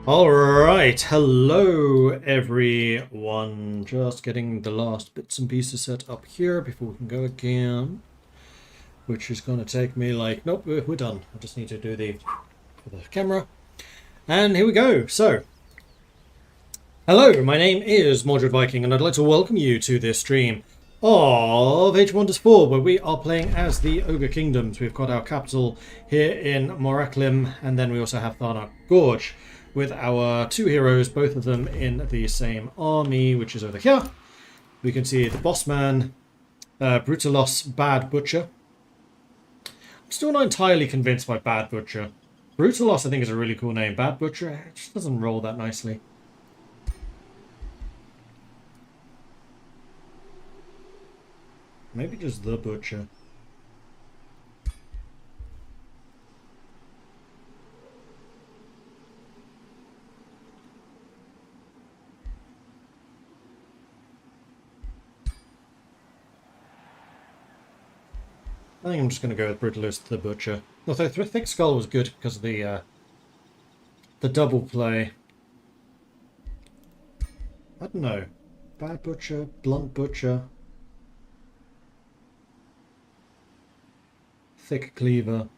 Alright, hello everyone. Just getting the last bits and pieces set up here before we can go again. Which is going to take me like, nope, we're done. I just need to do for the camera. And here we go. So, hello, my name is Mordred Viking and I'd like to welcome you to this stream of Age of Wonders 4, where we are playing as the Ogre Kingdoms. We've got our capital here in Moraklim, and then we also have Tharnak Gorge, with our two heroes, both of them in the same army, which is over here. We can see the boss man, Brutalos Bad Butcher. I'm still not entirely convinced by Bad Butcher. Brutalos, I think, is a really cool name. Bad Butcher, it just doesn't roll that nicely. Maybe just the Butcher. I think I'm just going to go with Brutalist the Butcher. Although Thick Skull was good because of the double play. I don't know. Bad Butcher, Blunt Butcher, Thick Cleaver.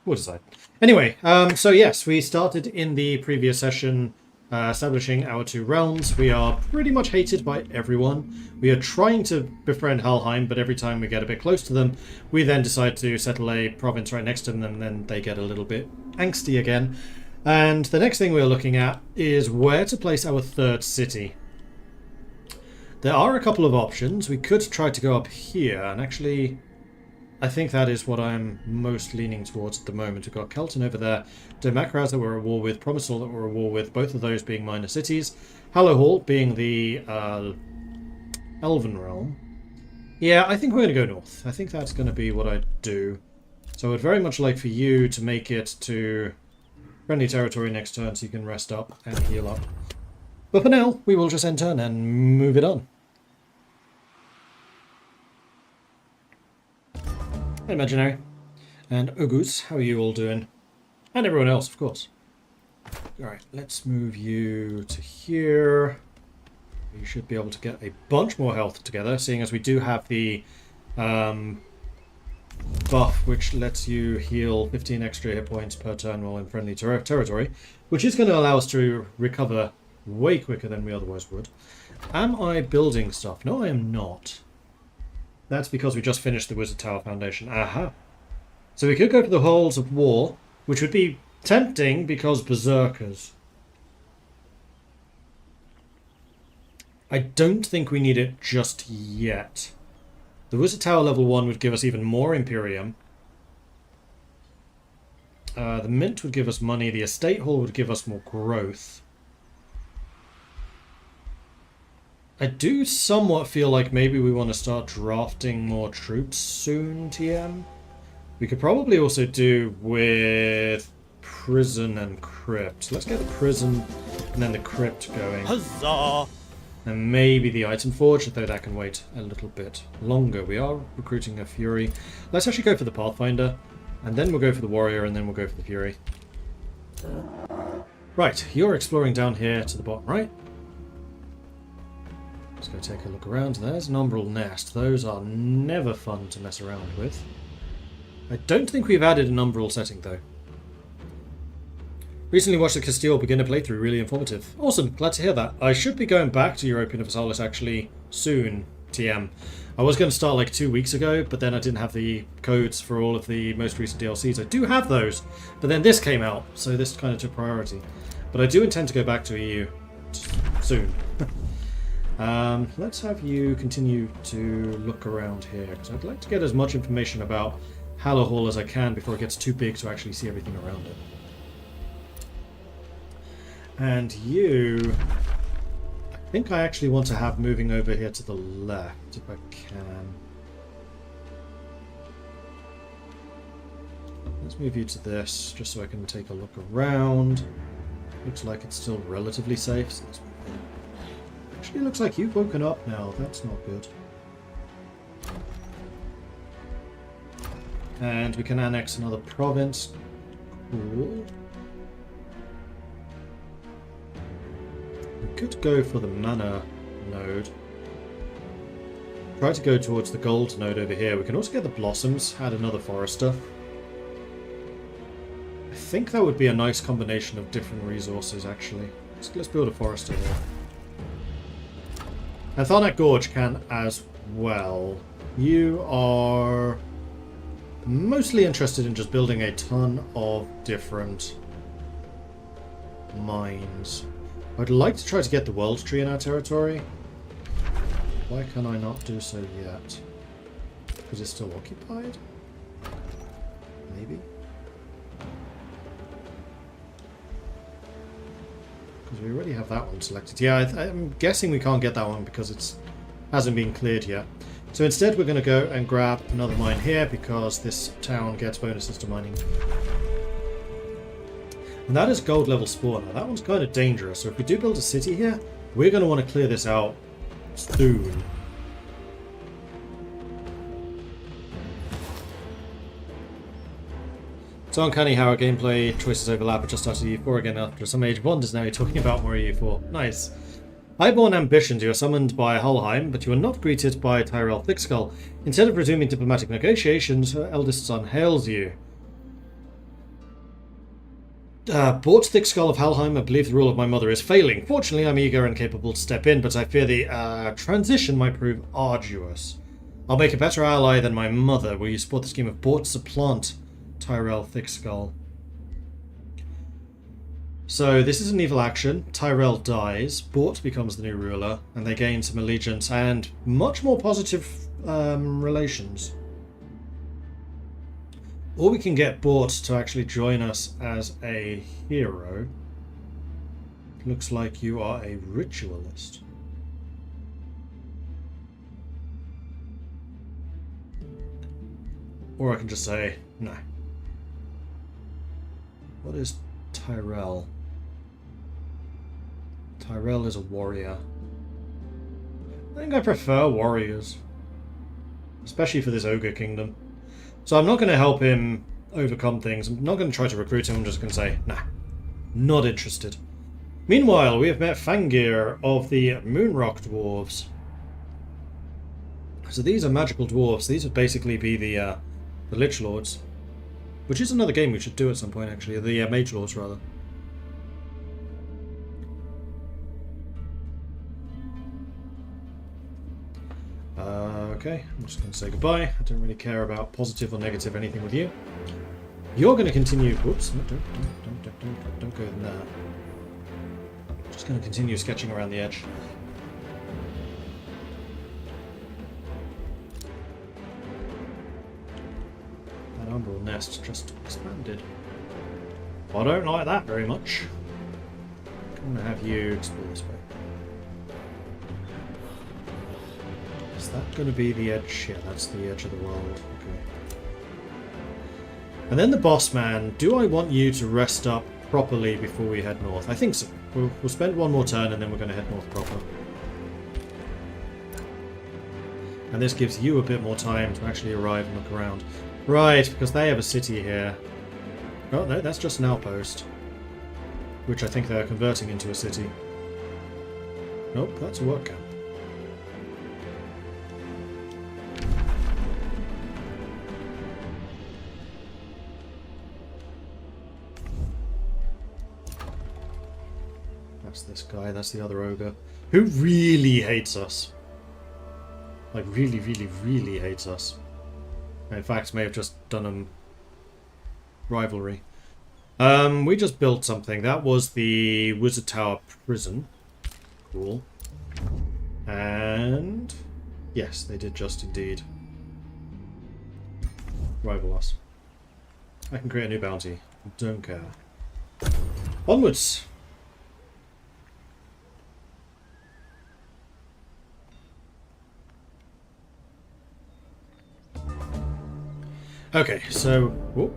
We'll decide. Anyway, so yes, we started in the previous session establishing our two realms. We are pretty much hated by everyone. We are trying to befriend Helheim, but every time we get a bit close to them, we then decide to settle a province right next to them, and then they get a little bit angsty again. And the next thing we're looking at is where to place our third city. There are a couple of options. We could try to go up here, and actually I think that is what I'm most leaning towards at the moment. We've got Kelton over there, Demakraz that we're at war with, Promisal that we're at war with, both of those being minor cities. Hallowhall being the Elven realm. Yeah, I think we're going to go north. I think that's going to be what I do. So I would very much like for you to make it to friendly territory next turn so you can rest up and heal up. But for now, we will just end turn and move it on. Hey, Imaginary. And Ogus, how are you all doing? And everyone else, of course. Alright, let's move you to here. You should be able to get a bunch more health together, seeing as we do have the buff, which lets you heal 15 extra hit points per turn while in friendly territory, which is going to allow us to recover way quicker than we otherwise would. Am I building stuff? No, I am not. That's because we just finished the Wizard Tower Foundation. Aha. So we could go to the Halls of War, which would be tempting because Berserkers. I don't think we need it just yet. The Wizard Tower level 1 would give us even more Imperium. The Mint would give us money. The Estate Hall would give us more growth. I do somewhat feel like maybe we want to start drafting more troops soon, TM. We could probably also do with Prison and Crypt. Let's get the Prison and then the Crypt going. Huzzah! And maybe the Item Forge, though that can wait a little bit longer. We are recruiting a Fury. Let's actually go for the Pathfinder, and then we'll go for the Warrior, and then we'll go for the Fury. Right, you're exploring down here to the bottom right. Let's go take a look around. There's an Umbral Nest. Those are never fun to mess around with. I don't think we've added an Umbral setting, though. Recently watched the Castile beginner playthrough. Really informative. Awesome. Glad to hear that. I should be going back to Europa Universalis actually soon, TM. I was going to start like 2 weeks ago, but then I didn't have the codes for all of the most recent DLCs. I do have those, but then this came out, so this kind of took priority. But I do intend to go back to EU soon. Let's have you continue to look around here, because I'd like to get as much information about Hallowhall as I can before it gets too big to actually see everything around it. And you, I think I actually want to have moving over here to the left, if I can. Let's move you to this, just so I can take a look around. Looks like it's still relatively safe, so let's move on. Actually, looks like you've woken up now. That's not good. And we can annex another province. Cool. We could go for the mana node. Try to go towards the gold node over here. We can also get the blossoms, add another forester. I think that would be a nice combination of different resources, actually. Let's build a forester here. And Tharnak Gorge can as well. You are mostly interested in just building a ton of different mines. I'd like to try to get the world tree in our territory. Why can I not do so yet? Because it's still occupied? Maybe? Because we already have that one selected. Yeah, I'm guessing we can't get that one because it hasn't been cleared yet. So instead we're going to go and grab another mine here because this town gets bonuses to mining. And that is gold level spawner. That one's kind of dangerous. So if we do build a city here, we're going to want to clear this out soon. It's uncanny how our gameplay choices overlap. I just started EU4 again after some age of wonders. Now you're talking about more EU4. Nice. Highborn ambitions, you are summoned by Hullheim, but you are not greeted by Tyrell Thickskull. Instead of resuming diplomatic negotiations, her eldest son hails you. Bort Thickskull of Hullheim, I believe the rule of my mother is failing. Fortunately, I'm eager and capable to step in, but I fear the transition might prove arduous. I'll make a better ally than my mother. Will you support the scheme of Bort supplant Tyrell Thickskull? So this is an evil action. Tyrell dies, Bort becomes the new ruler, and they gain some allegiance and much more positive relations. Or we can get Bort to actually join us as a hero. Looks like you are a ritualist. Or I can just say, no. What is Tyrell? Tyrell is a warrior. I think I prefer warriors. Especially for this Ogre kingdom. So I'm not going to help him overcome things. I'm not going to try to recruit him. I'm just going to say, nah, not interested. Meanwhile, we have met Fangir of the Moonrock Dwarves. So these are magical dwarves. These would basically be the Lich Lords. Which is another game we should do at some point, actually. The Mage Lords, rather. Okay, I'm just going to say goodbye. I don't really care about positive or negative anything with you. You're going to continue... Whoops, no, don't go in there. Just going to continue sketching around the edge. That umbral nest just expanded. I don't like that very much. I'm going to have you explore this way. Is that going to be the edge? Yeah, that's the edge of the world. Okay. And then the boss man. Do I want you to rest up properly before we head north? I think so. We'll spend one more turn and then we're going to head north proper. And this gives you a bit more time to actually arrive and look around. Right, because they have a city here. Oh, no, that's just an outpost. Which I think they're converting into a city. Nope, that's a work camp. That's this guy, that's the other ogre, who really hates us. Like, really, really, really hates us. In fact, may have just done a rivalry. We just built something. That was the Wizard Tower prison. Cool. And... yes, they did just indeed rival us. I can create a new bounty. Don't care. Onwards! Okay, so... whoop.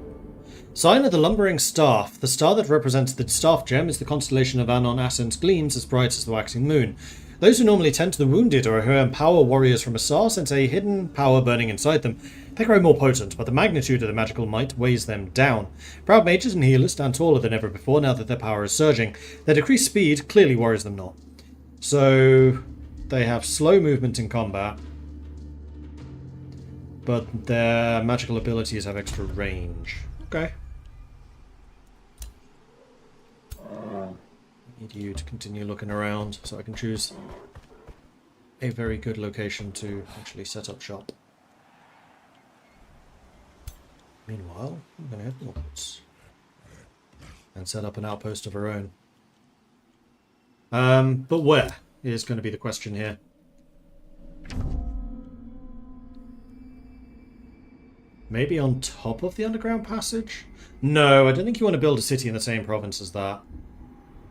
Sign of the Lumbering Staff. The star that represents the staff gem is the constellation of Anon Ascent gleams as bright as the waxing moon. Those who normally tend to the wounded or who empower warriors from afar sense a hidden power burning inside them. They grow more potent, but the magnitude of the magical might weighs them down. Proud mages and healers stand taller than ever before now that their power is surging. Their decreased speed clearly worries them not. So they have slow movement in combat, but their magical abilities have extra range. Okay. I need you to continue looking around so I can choose a very good location to actually set up shop. Meanwhile, I'm going to head northwards and set up an outpost of our own. But where is going to be the question here. Maybe on top of the underground passage? No, I don't think you want to build a city in the same province as that.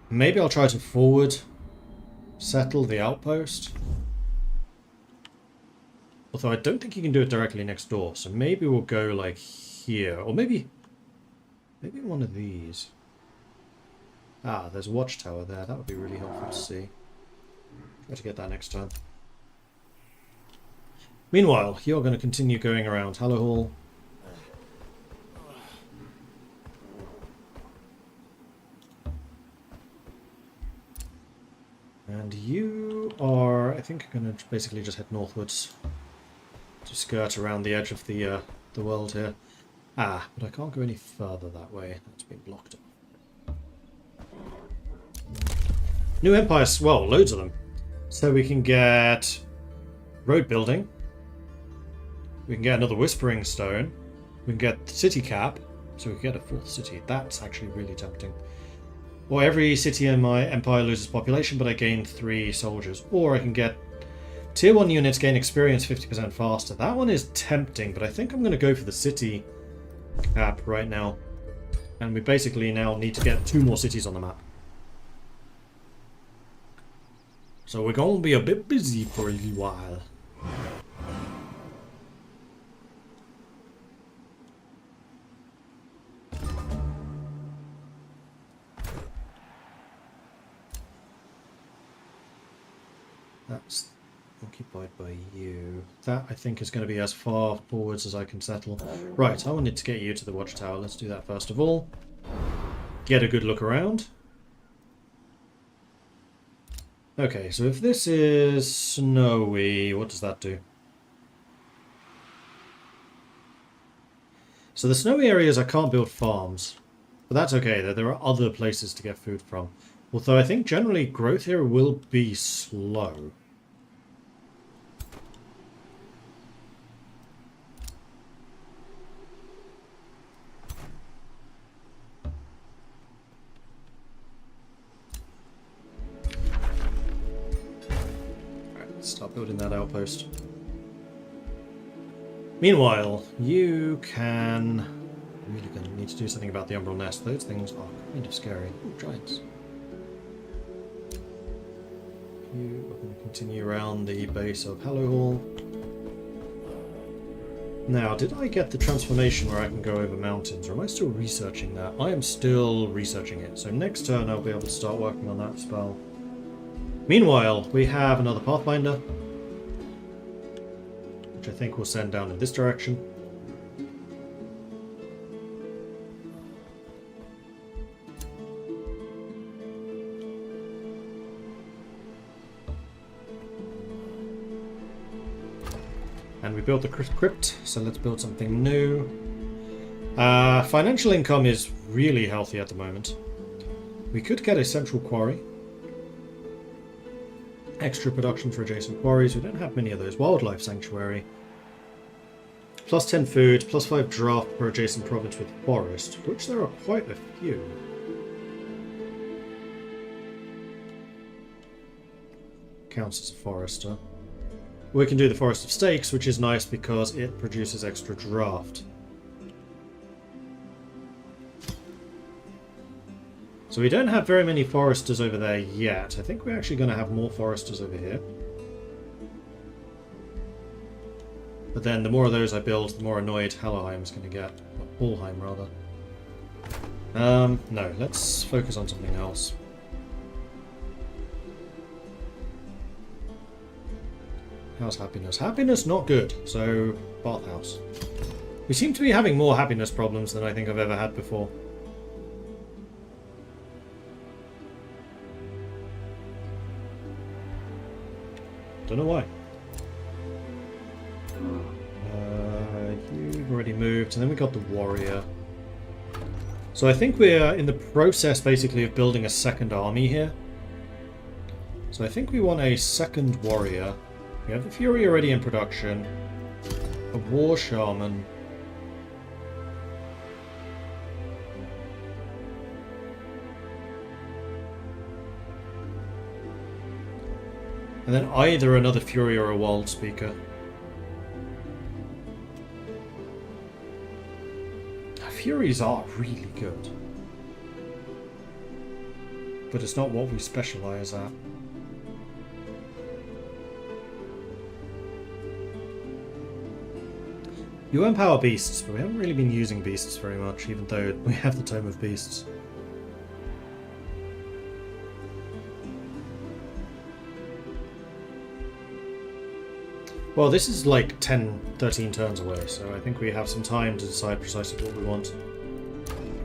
Maybe I'll try to forward settle the outpost. Although I don't think you can do it directly next door, so maybe we'll go like here, or maybe one of these. Ah, there's a watchtower there. That would be really helpful to see. Try to get that next time. Meanwhile, you're going to continue going around Hallow Hall. And you are, I think, going to basically just head northwards to skirt around the edge of the world here. Ah, but I can't go any further that way. That's been blocked off. New empires, well, loads of them. So we can get road building. We can get another whispering stone. We can get city cap. So we can get a fourth city. That's actually really tempting. Or every city in my empire loses population, but I gain 3 soldiers. Or I can get tier 1 units gain experience 50% faster. That one is tempting, but I think I'm going to go for the city cap right now. And we basically now need to get 2 more cities on the map. So we're going to be a bit busy for a little while. That's occupied by you. That, I think, is going to be as far forwards as I can settle. Right, I wanted to get you to the watchtower. Let's do that first of all. Get a good look around. Okay, so if this is snowy, what does that do? So the snowy areas, I can't build farms. But that's okay, there are other places to get food from. Although I think generally growth here will be slow. Start building that outpost. Meanwhile, you can... I'm really going to need to do something about the Umbral Nest. Those things are kind of scary. Ooh, giants. You are going to continue around the base of Hallow Hall. Now, did I get the transformation where I can go over mountains, or am I still researching that? I am still researching it, so next turn I'll be able to start working on that spell. Meanwhile, we have another Pathfinder, which I think we'll send down in this direction. And we built the crypt, so let's build something new. Financial income is really healthy at the moment. We could get a central quarry. Extra production for adjacent quarries. We don't have many of those. Wildlife sanctuary. Plus 10 food, plus 5 draft per adjacent province with forest, which there are quite a few. Counts as a forester. We can do the Forest of Stakes, which is nice because it produces extra draft. So we don't have very many foresters over there yet. I think we're actually going to have more foresters over here. But then the more of those I build, the more annoyed Hallowheim is going to get. Or Hallheim, rather. No, let's focus on something else. How's happiness? Happiness not good, so bathhouse. We seem to be having more happiness problems than I think I've ever had before. Don't know why. You've already moved, and then we got the warrior. So I think we're in the process, basically, of building a second army here. So I think we want a second warrior. We have the Fury already in production. A war shaman. And then either another Fury or a Wild Speaker. Furies are really good. But it's not what we specialise at. You empower beasts, but we haven't really been using beasts very much, even though we have the Tome of Beasts. Well, this is like 10, 13 turns away, so I think we have some time to decide precisely what we want.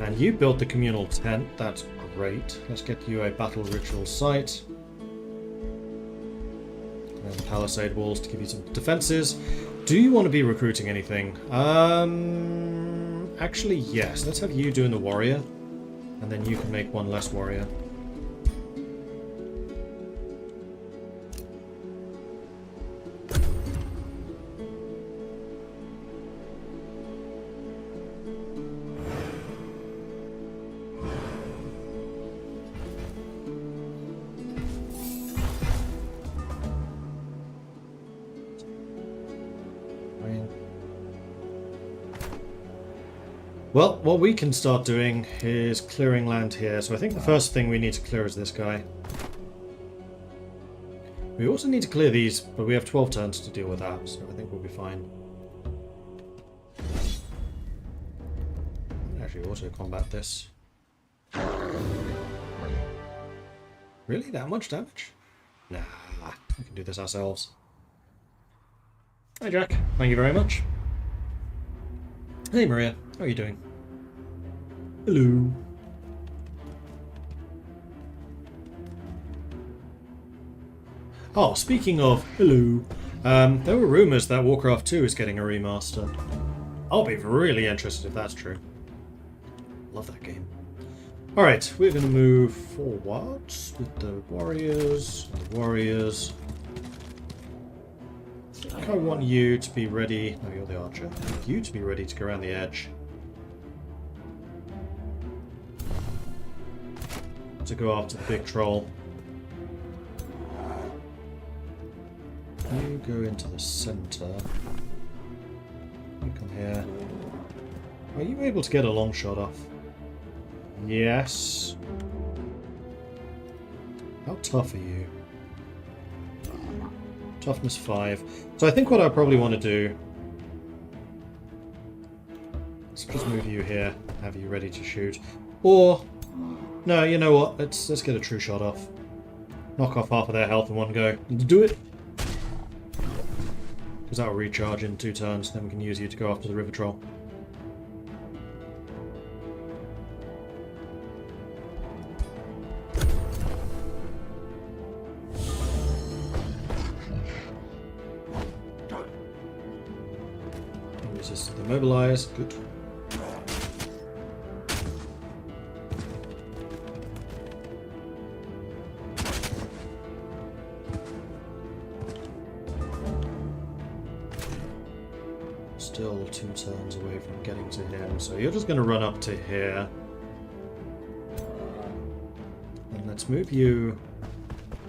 And you built the communal tent, that's great. Let's get you a battle ritual site. And palisade walls to give you some defenses. Do you want to be recruiting anything? Actually, yes. Let's have you doing the warrior. And then you can make one less warrior. Well, what we can start doing is clearing land here. So I think the first thing we need to clear is this guy. We also need to clear these, but we have 12 turns to deal with that, so I think we'll be fine. Actually, auto-combat this. Really? That much damage? Nah, we can do this ourselves. Hi, Jack. Thank you very much. Hey, Maria. How are you doing? Hello. Oh, speaking of hello, there were rumours that Warcraft 2 is getting a remaster. I'll be really interested if that's true. Love that game. Alright, we're going to move forward with the warriors. I think I want you to be ready. No, you're the archer. I want you to be ready to go around the edge. To go after the big troll. You go into the center. You come here. Are you able to get a long shot off? Yes. How tough are you? Toughness 5. So I think what I probably want to do... Let's just move you here. Have you ready to shoot. Or... No, you know what? Let's get a true shot off. Knock off half of their health in one go. Do it! Because that'll recharge in 2 turns, then we can use you to go after the river troll. Use the mobilize, good. Still 2 turns away from getting to him, so you're just going to run up to here. And let's move you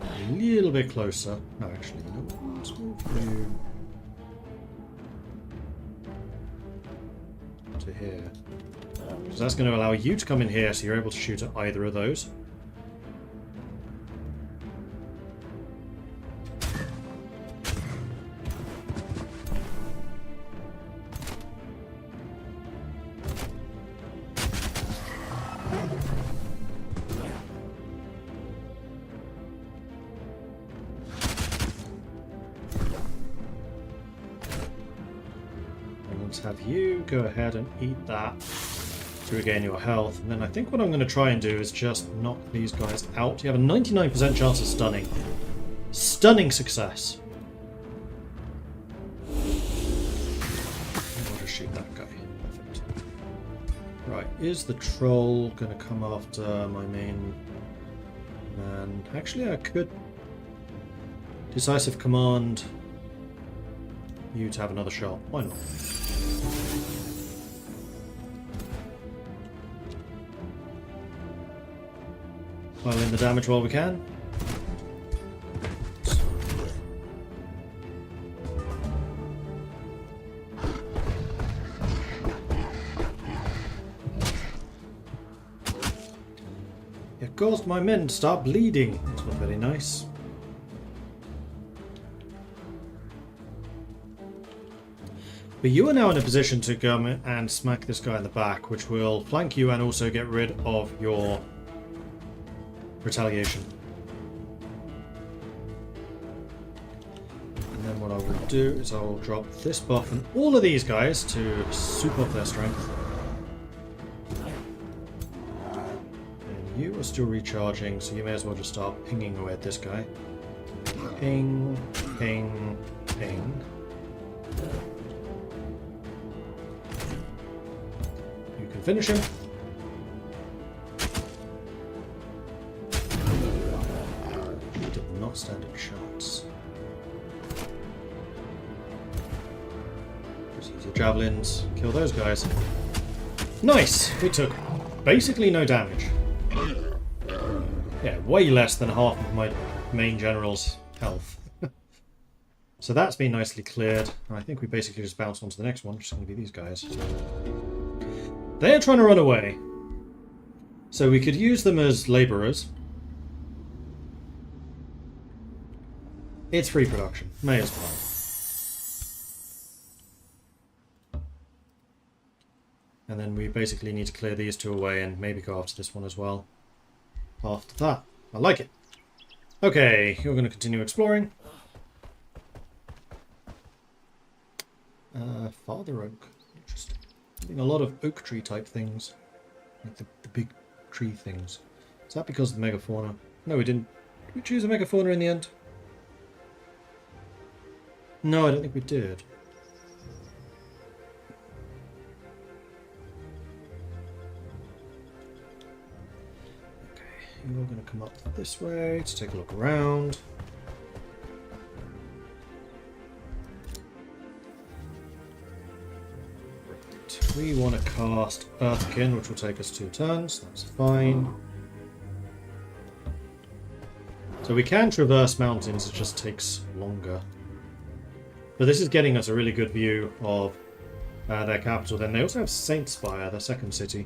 a little bit closer. No, actually, no. Let's move you to here. Because that's going to allow you to come in here, so you're able to shoot at either of those. let's have you go ahead and eat that to regain your health. And then I think what I'm going to try and do is just knock these guys out. You have a 99% chance of stunning. Stunning success. I'll just shoot that guy. Perfect. Right, is the troll going to come after my main man? Actually, I could decisive command you to have another shot. Why not? Pile in the damage while we can. It caused my men to start bleeding. That's not very nice. But you are now in a position to come and smack this guy in the back, which will flank you and also get rid of your retaliation. And then what I will do is I will drop this buff on all of these guys to soup up their strength. And you are still recharging, so you may as well just start pinging away at this guy. Ping, ping, ping. You can finish him. He did not stand a chance. Just use your javelins, kill those guys. Nice! We took basically no damage. Yeah, way less than half of my main general's health. So that's been nicely cleared. And I think we basically just bounce on to the next one, which is going to be these guys. They're trying to run away. So we could use them as labourers. It's free production. May as well. And then we basically need to clear these two away and maybe go after this one as well. After that. I like it. Okay, you're going to continue exploring. Father Oak. Interesting. Getting a lot of oak tree type things. Like the big tree things. Is that because of the megafauna? No, we didn't. Did we choose a megafauna in the end? No, I don't think we did. Okay, you're going to come up this way to take a look around. We want to cast Earthkin, which will take us 2 turns. That's fine. So we can traverse mountains, it just takes longer. But this is getting us a really good view of their capital. Then they also have Saint Spire, their second city.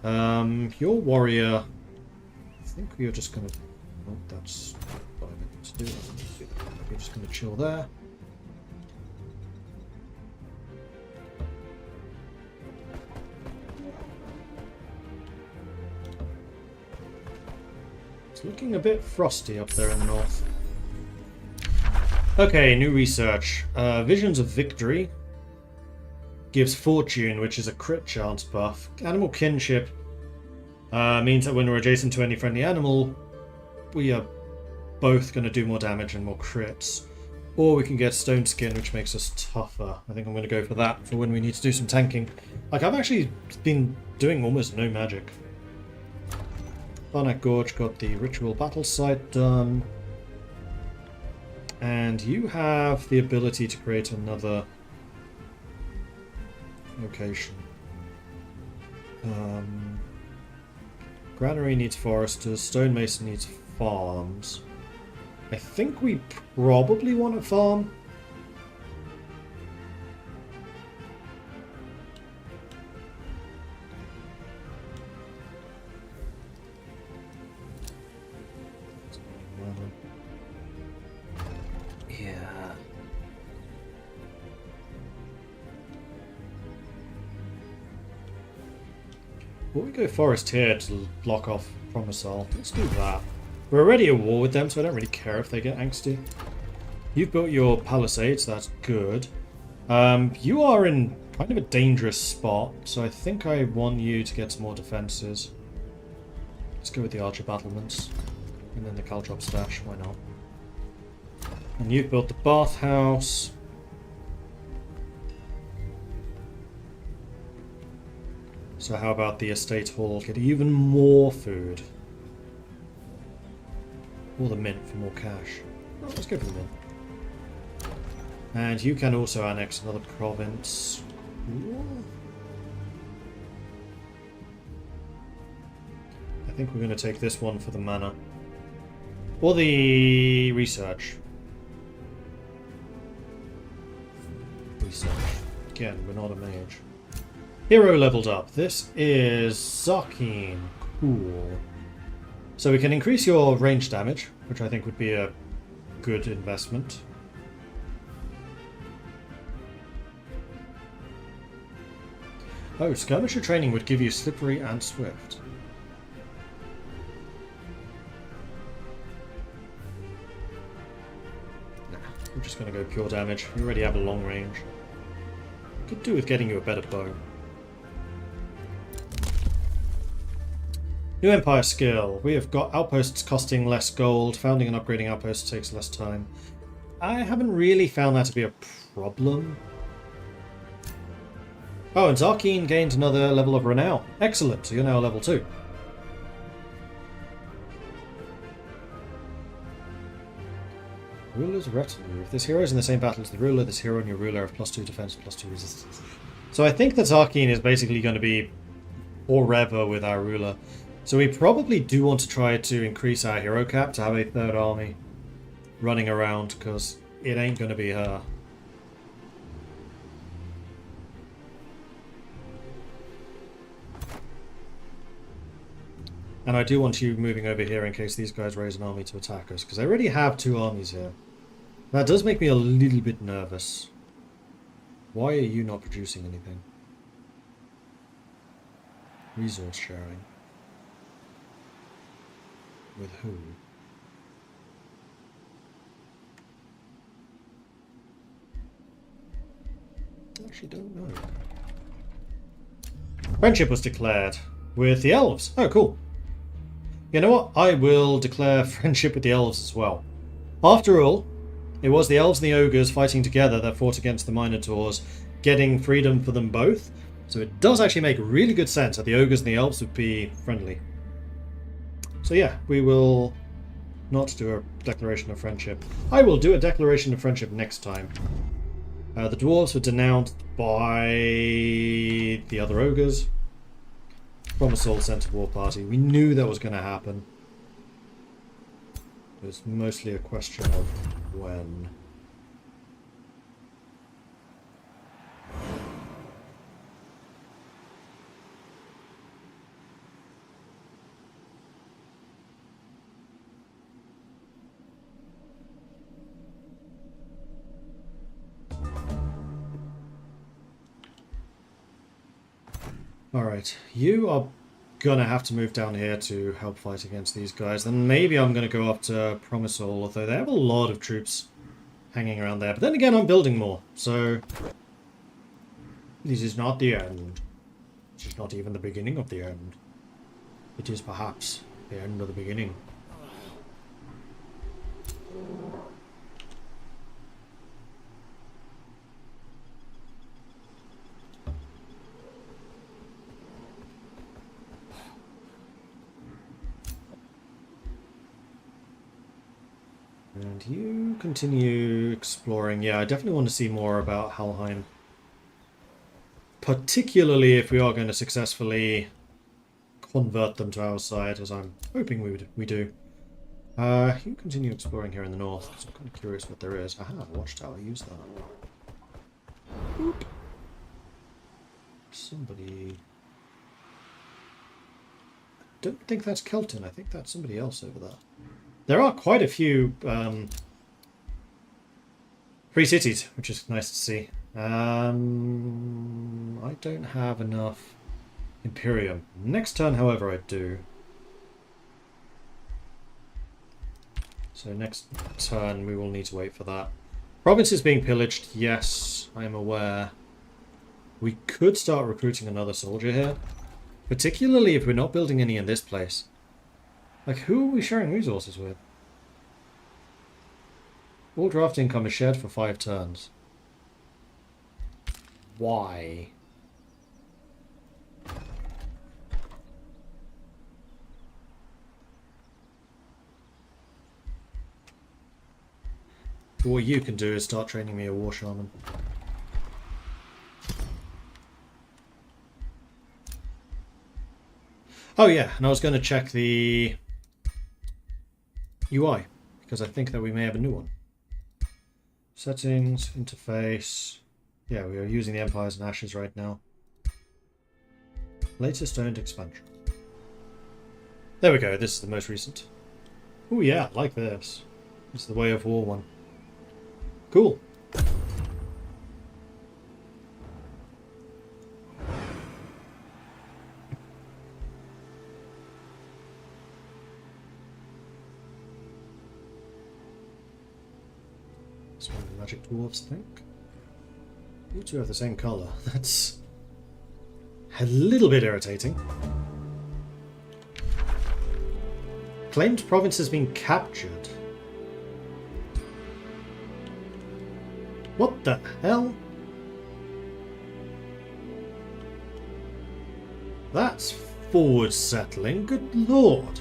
Your warrior, I think we are just going to... Oh, that's what I meant to do. We're just going to chill there. Looking a bit frosty up there in the north. Okay, new research. Visions of Victory gives Fortune, which is a crit chance buff. Animal Kinship means that when we're adjacent to any friendly animal, we are both going to do more damage and more crits. Or we can get Stone Skin, which makes us tougher. I think I'm going to go for that for when we need to do some tanking. Like, I've actually been doing almost no magic. Barnack Gorge got the ritual battle site done. And you have the ability to create another location. Granary needs foresters, stonemason needs farms. I think we probably want a farm. Yeah. Will we go forest here to block off Promisal? Let's do that. We're already at war with them, so I don't really care if they get angsty. You've built your palisades, that's good. You are in kind of a dangerous spot, so I think I want you to get some more defenses. Let's go with the archer battlements. And then the caltrop stash, why not? And you've built the bathhouse. So how about the estate hall? Get even more food. Or the mint for more cash. Oh, let's go for the mint. And you can also annex another province. I think we're going to take this one for the mana. Or the research. Research. Again, we're not a mage. Hero leveled up. This is Zarkeen. Cool. So we can increase your range damage, which I think would be a good investment. Oh, skirmisher training would give you slippery and swift. Nah, we're just going to go pure damage. We already have a long range. Could do with getting you a better bow. New Empire skill. We have got outposts costing less gold. Founding and upgrading outposts takes less time. I haven't really found that to be a problem. Oh, and Zarkeen gained another level of renown. Excellent, so you're now level 2. Ruler's retinue. If this hero is in the same battle as the ruler, this hero and your ruler have +2 defense, +2 resistance. So I think that Zarkeen is basically going to be forever with our ruler. So we probably do want to try to increase our hero cap to have a third army running around, because it ain't going to be her. And I do want you moving over here in case these guys raise an army to attack us, because I already have 2 armies here. That does make me a little bit nervous. Why are you not producing anything? Resource sharing. With who? I actually don't know. Friendship was declared with the elves. Oh, cool. You know what? I will declare friendship with the elves as well. After all, it was the elves and the ogres fighting together that fought against the minotaurs, getting freedom for them both. So it does actually make really good sense that the ogres and the elves would be friendly. So yeah, we will not do a declaration of friendship. I will do a declaration of friendship next time. The dwarves were denounced by the other ogres. From a soul-centered war party. We knew that was going to happen. It was mostly a question of when. Alright, you are gonna have to move down here to help fight against these guys. Then maybe I'm gonna go up to Promisol, although they have a lot of troops hanging around there. But then again, I'm building more, so this is not the end. This is not even the beginning of the end. It is perhaps the end of the beginning. And you continue exploring. Yeah, I definitely want to see more about Helheim. Particularly if we are going to successfully convert them to our side, as I'm hoping we do. You continue exploring here in the north, because I'm kind of curious what there is. Aha, watchtower, use that. Boop. Somebody... I don't think that's Kelton, I think that's somebody else over there. There are quite a few free cities, which is nice to see. I don't have enough Imperium. Next turn, however, I do. So next turn, we will need to wait for that. Province is being pillaged, yes, I am aware. We could start recruiting another soldier here. Particularly if we're not building any in this place. Like, who are we sharing resources with? All draft income is shared for 5 turns. Why? What you can do is start training me a war shaman. Oh yeah, and I was going to check the UI, because I think that we may have a new one. Settings, interface. Yeah, we are using the Empires and Ashes right now. Latest owned expansion. There we go, this is the most recent. Oh yeah, I like this. It's the Way of War one. Cool. It's one of the magic dwarves, I think. You two have the same colour. That's a little bit irritating. Claimed province has been captured. What the hell? That's forward settling, good lord.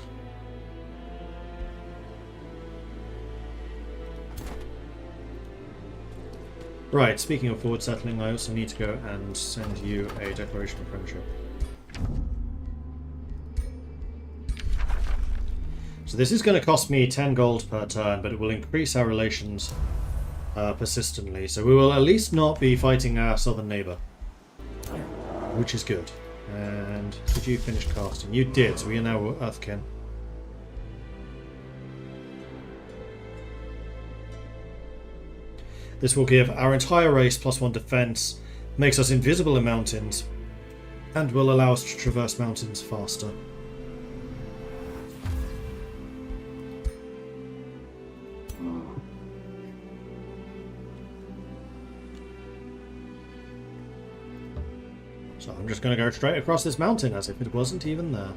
Right, speaking of forward settling, I also need to go and send you a declaration of friendship. So this is going to cost me 10 gold per turn, but it will increase our relations persistently. So we will at least not be fighting our southern neighbour, which is good. And did you finish casting? You did, so we are now Earthkin. This will give our entire race +1 defense, makes us invisible in mountains, and will allow us to traverse mountains faster. So I'm just going to go straight across this mountain as if it wasn't even there.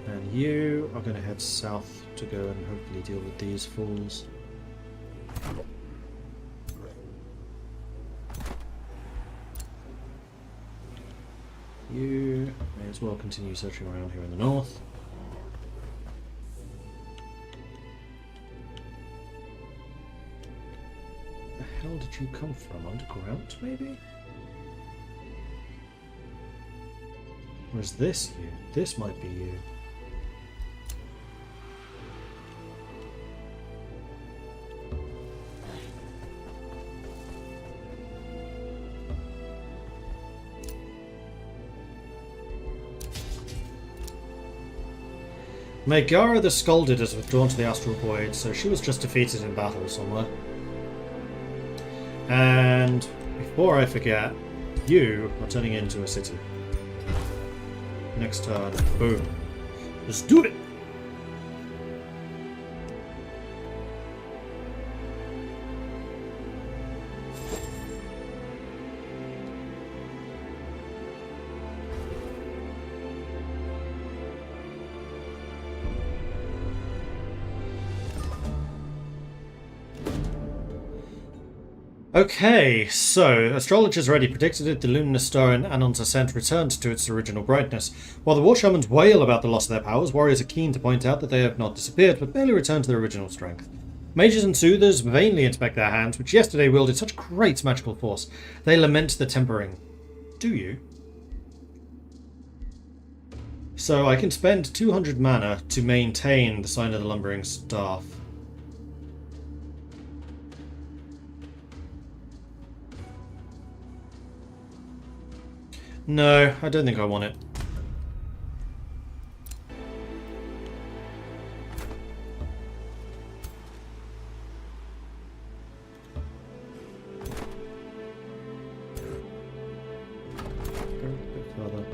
And you are going to head south to go and hopefully deal with these fools. You may as well continue searching around here in the north. Where the hell did you come from? Underground, maybe? Or is this you? This might be you. Megara the Scalded has withdrawn to the Astral Void, so she was just defeated in battle somewhere. And before I forget, you are turning into a city. Next turn, boom. Let's do it! Okay, so astrologers already predicted it. The luminous star in Anon's ascent returned to its original brightness. While the war shamans wail about the loss of their powers, warriors are keen to point out that they have not disappeared, but barely returned to their original strength. Mages and soothers vainly inspect their hands, which yesterday wielded such great magical force. They lament the tempering. Do you? So I can spend 200 mana to maintain the Sign of the Lumbering Staff. No, I don't think I want it. Go a bit further.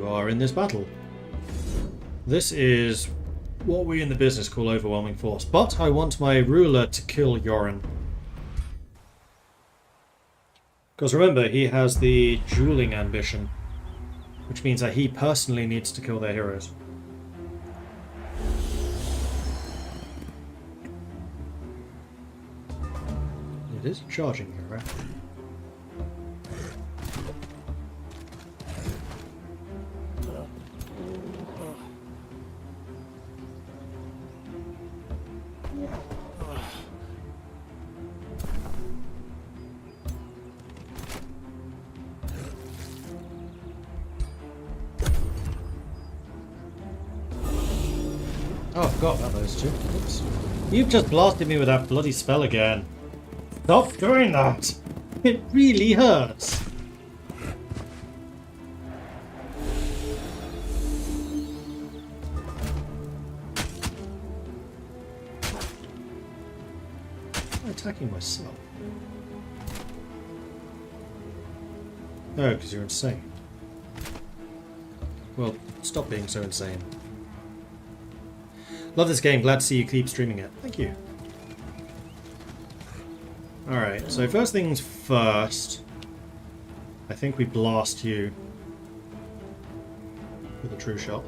you are in this battle. This is what we in the business call overwhelming force. But I want my ruler to kill Yoren. Because remember, he has the dueling ambition, which means that he personally needs to kill their heroes. It is a charging hero. Oh, I forgot about those two. Oops. You've just blasted me with that bloody spell again. Stop doing that! It really hurts! I'm attacking myself. Oh, because you're insane. Well, stop being so insane. Love this game, glad to see you keep streaming it. Thank you. Alright, so first things first, I think we blast you with a true shot.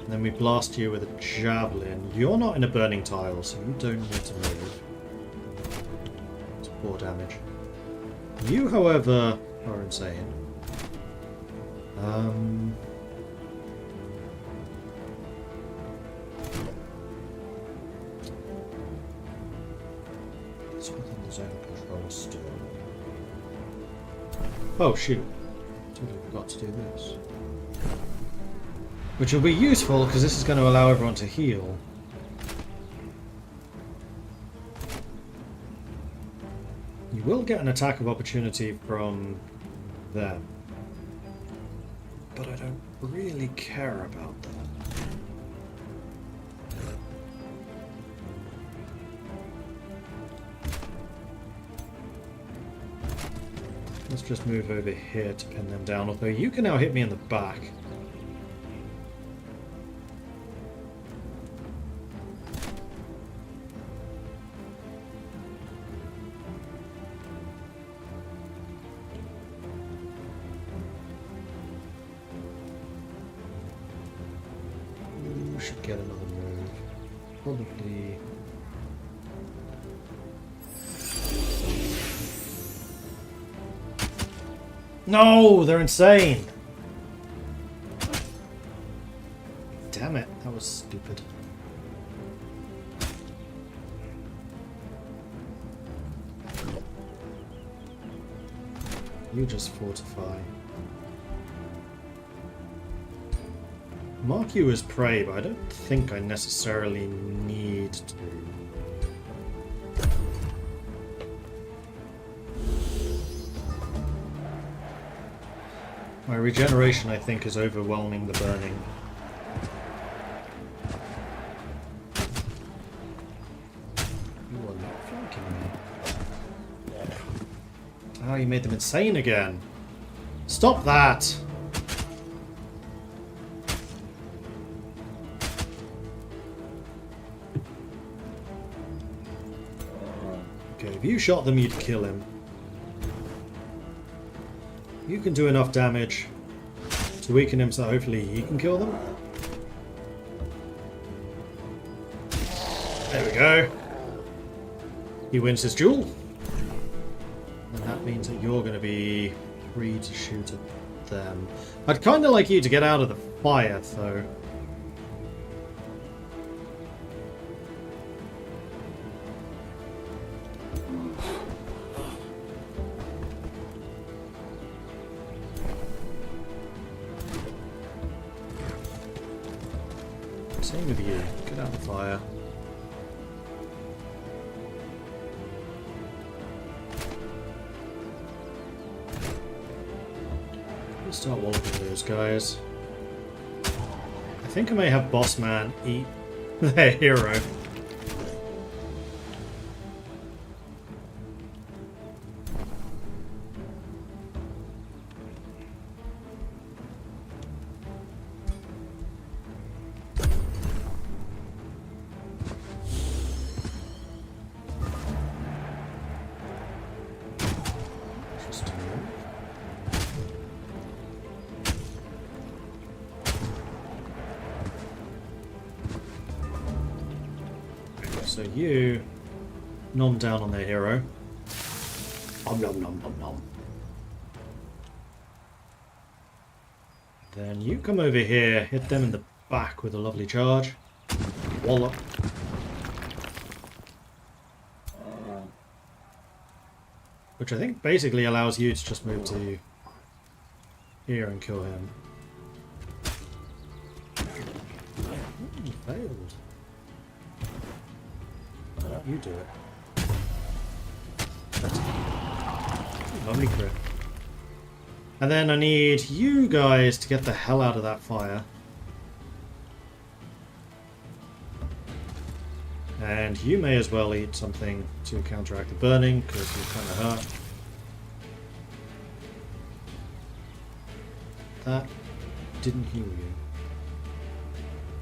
And then we blast you with a javelin. You're not in a burning tile, so you don't need to move. It's poor damage. You, however, are insane. It's within the zone control still. Oh shoot. Totally forgot to do this. Which will be useful because this is going to allow everyone to heal. You will get an attack of opportunity from them. But I don't really care about that. Let's just move over here to pin them down, although you can now hit me in the back. Should get another move. Probably. No, they're insane. Damn it, that was stupid. You just fortify. Mark you as prey, but I don't think I necessarily need to. My regeneration, I think, is overwhelming the burning. You are not flanking me. Oh, you made them insane again. Stop that! If you shot them, you'd kill him. You can do enough damage to weaken him so hopefully he can kill them. There we go. He wins his duel. And that means that you're going to be free to shoot at them. I'd kind of like you to get out of the fire, though. Same with you. Get out of the fire. Let's start walloping those guys. I think I may have Boss Man eat their hero. So you nom down on their hero. Nom nom nom nom nom. Then you come over here, hit them in the back with a lovely charge. Wallop. Which I think basically allows you to just move to here and kill him. Ooh, failed. You do it. Lovely crit. And then I need you guys to get the hell out of that fire. And you may as well eat something to counteract the burning, because you're kind of hurt. That didn't heal you.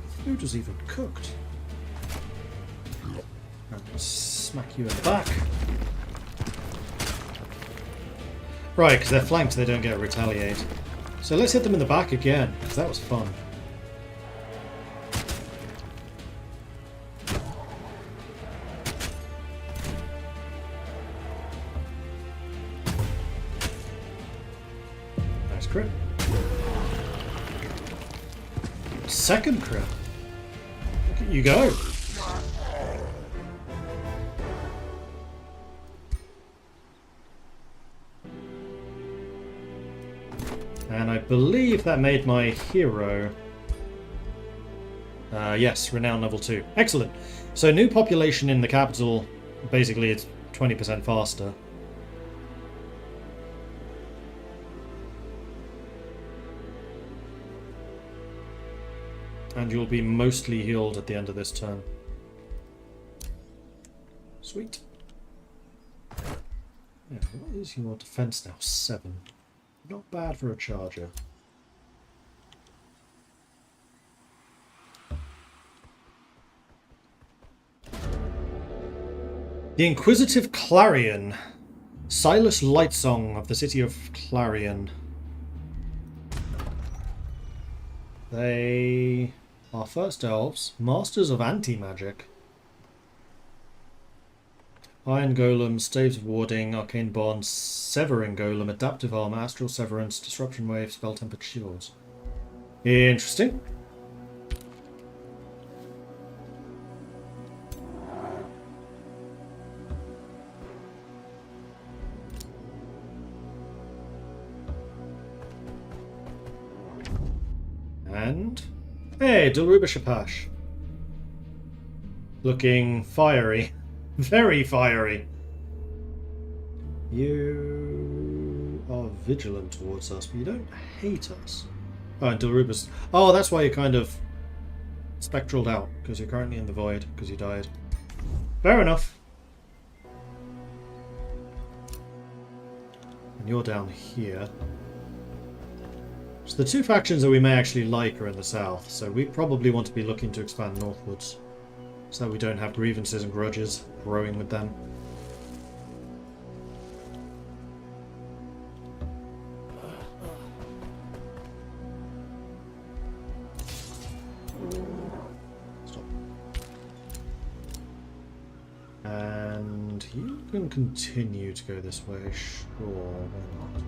The food was even cooked. And smack you in the back. Right, because they're flanked, they don't get retaliate. So let's hit them in the back again, because that was fun. Nice crit. Second crit. Look at you go. And I believe that made my hero... yes, Renown level 2. Excellent. So new population in the capital, basically it's 20% faster. And you'll be mostly healed at the end of this turn. Sweet. Yeah, what is your defense now? 7. Not bad for a charger. The Inquisitive Clarion. Silas Lightsong of the city of Clarion. They are first elves, masters of anti-magic. Iron Golem, Staves of Warding, Arcane Bond, Severing Golem, Adaptive Armor, Astral Severance, Disruption Wave, Spell Tempered Shields. Interesting. And... hey, Dilruba Shapash. Looking fiery. Very fiery. You are vigilant towards us, but you don't hate us. Oh, and Dilruba's... oh, that's why you're kind of spectraled out, because you're currently in the void, because you died. Fair enough. And you're down here. So the two factions that we may actually like are in the south, so we probably want to be looking to expand northwards, so that we don't have grievances and grudges growing with them. Stop. And you can continue to go this way, sure, why not?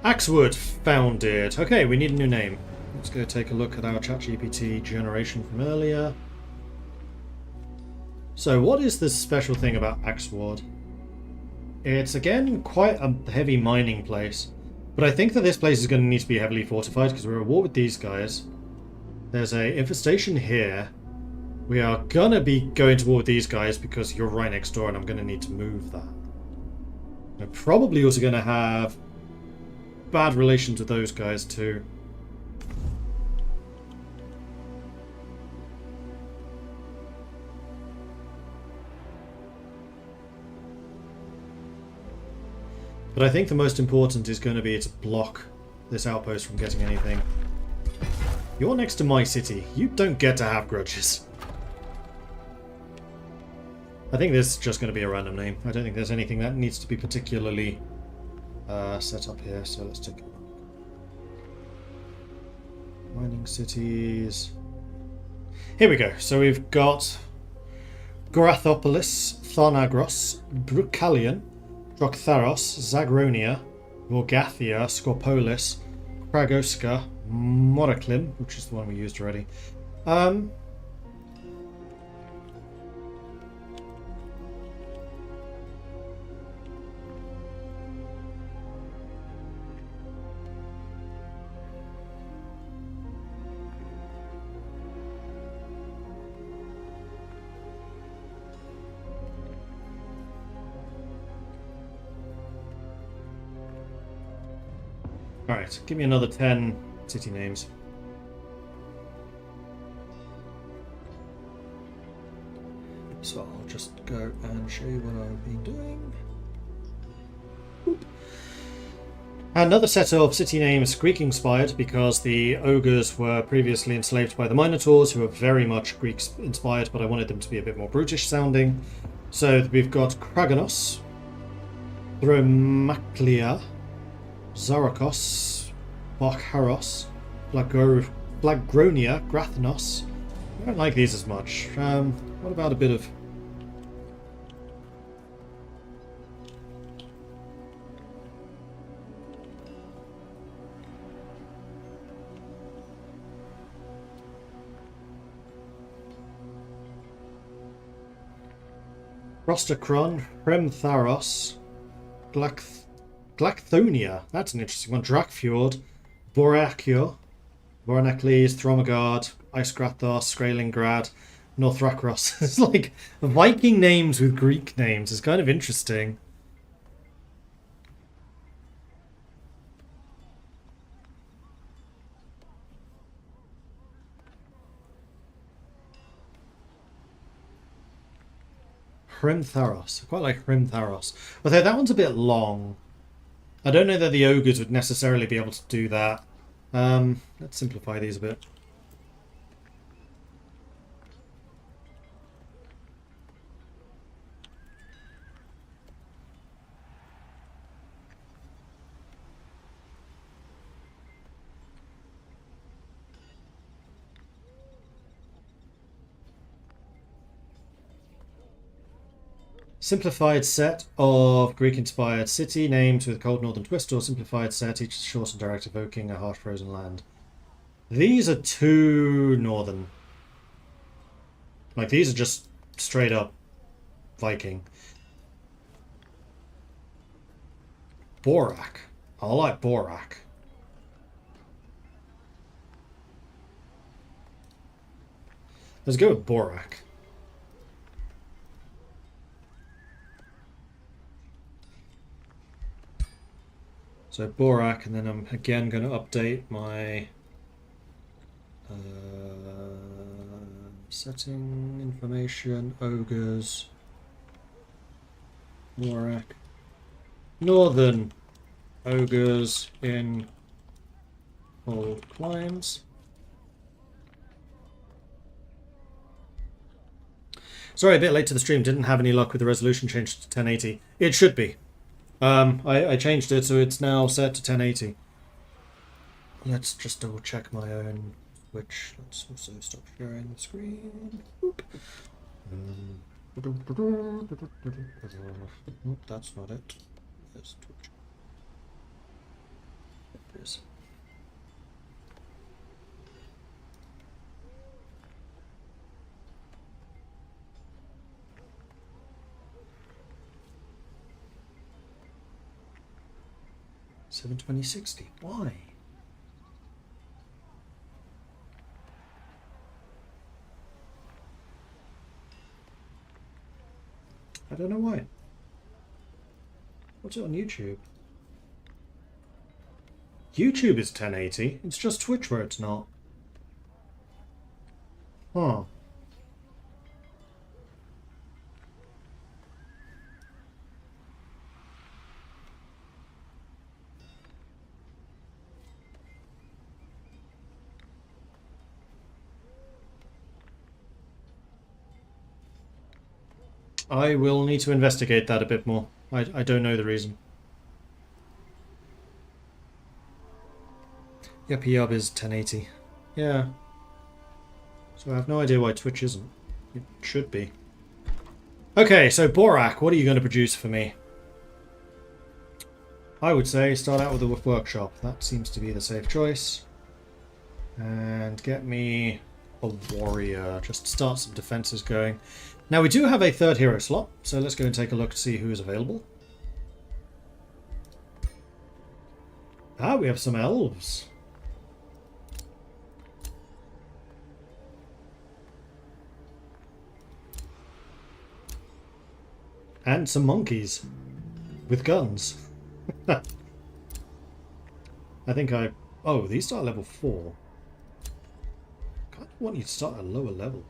Axewood founded. Okay, we need a new name. Let's go take a look at our ChatGPT generation from earlier. So what is this special thing about Axewood? It's again quite a heavy mining place, but I think that this place is going to need to be heavily fortified because we're at war with these guys. There's a infestation here. We are gonna be going to war with these guys because you're right next door and I'm gonna need to move that. We're probably also gonna have bad relations with those guys too. But I think the most important is going to be to block this outpost from getting anything. You're next to my city. You don't get to have grudges. I think this is just going to be a random name. I don't think there's anything that needs to be particularly set up here, so let's take a look. Mining cities. Here we go. So we've got Gorathopolis, Tharnagros, Brucalion, Droctharos, Zagronia, Vorgathia, Scorpolis, Kragoska, Moraclim, which is the one we used already. Alright, give me another 10 city names. So I'll just go and show you what I've been doing. Boop. Another set of city names Greek-inspired because the ogres were previously enslaved by the Minotaurs, who are very much Greek-inspired, but I wanted them to be a bit more brutish sounding. So we've got Kraganos, Thromaclia, Zarakos, Barcharos, Blagronia, Grathnos. I don't like these as much. What about a bit of... Rostocron, Premtharos, Glacthonia, that's an interesting one. Drakfjord, Boracchio, Voronacles, Thromagard, Icegrathos, Skralingrad, Northrakros. It's like Viking names with Greek names. It's kind of interesting. Hrimtharos. I quite like Hrimtharos. Although that one's a bit long. I don't know that the ogres would necessarily be able to do that. Let's simplify these a bit. Simplified set of Greek-inspired city names with cold northern twist, or simplified set, each short and direct, evoking a harsh frozen land. These are too northern. Like, these are just straight up Viking. Borak. I like Borak. Let's go with Borak. So Borak, and then I'm again going to update my setting information, ogres, Borak, northern ogres in all climes. Sorry, a bit late to the stream. Didn't have any luck with the resolution change to 1080. It should be. I changed it, so it's now set to 1080. Let's just double check my own Twitch. Let's also stop sharing the screen. Nope, that's not it. There's Twitch. There it is. $720.60. Why? I don't know why. What's it on YouTube? YouTube is 1080. It's just Twitch where it's not. Huh. I will need to investigate that a bit more. I don't know the reason. Yuppie Yub is 1080. Yeah. So I have no idea why Twitch isn't. It should be. Okay, so Borak, what are you going to produce for me? I would say start out with a workshop. That seems to be the safe choice. And get me a warrior. Just start some defenses going. Now we do have a third hero slot, so let's go and take a look to see who is available. Ah, we have some elves. And some monkeys. With guns. I think I... Oh, these start at level 4. I kind of want you to start at a lower level.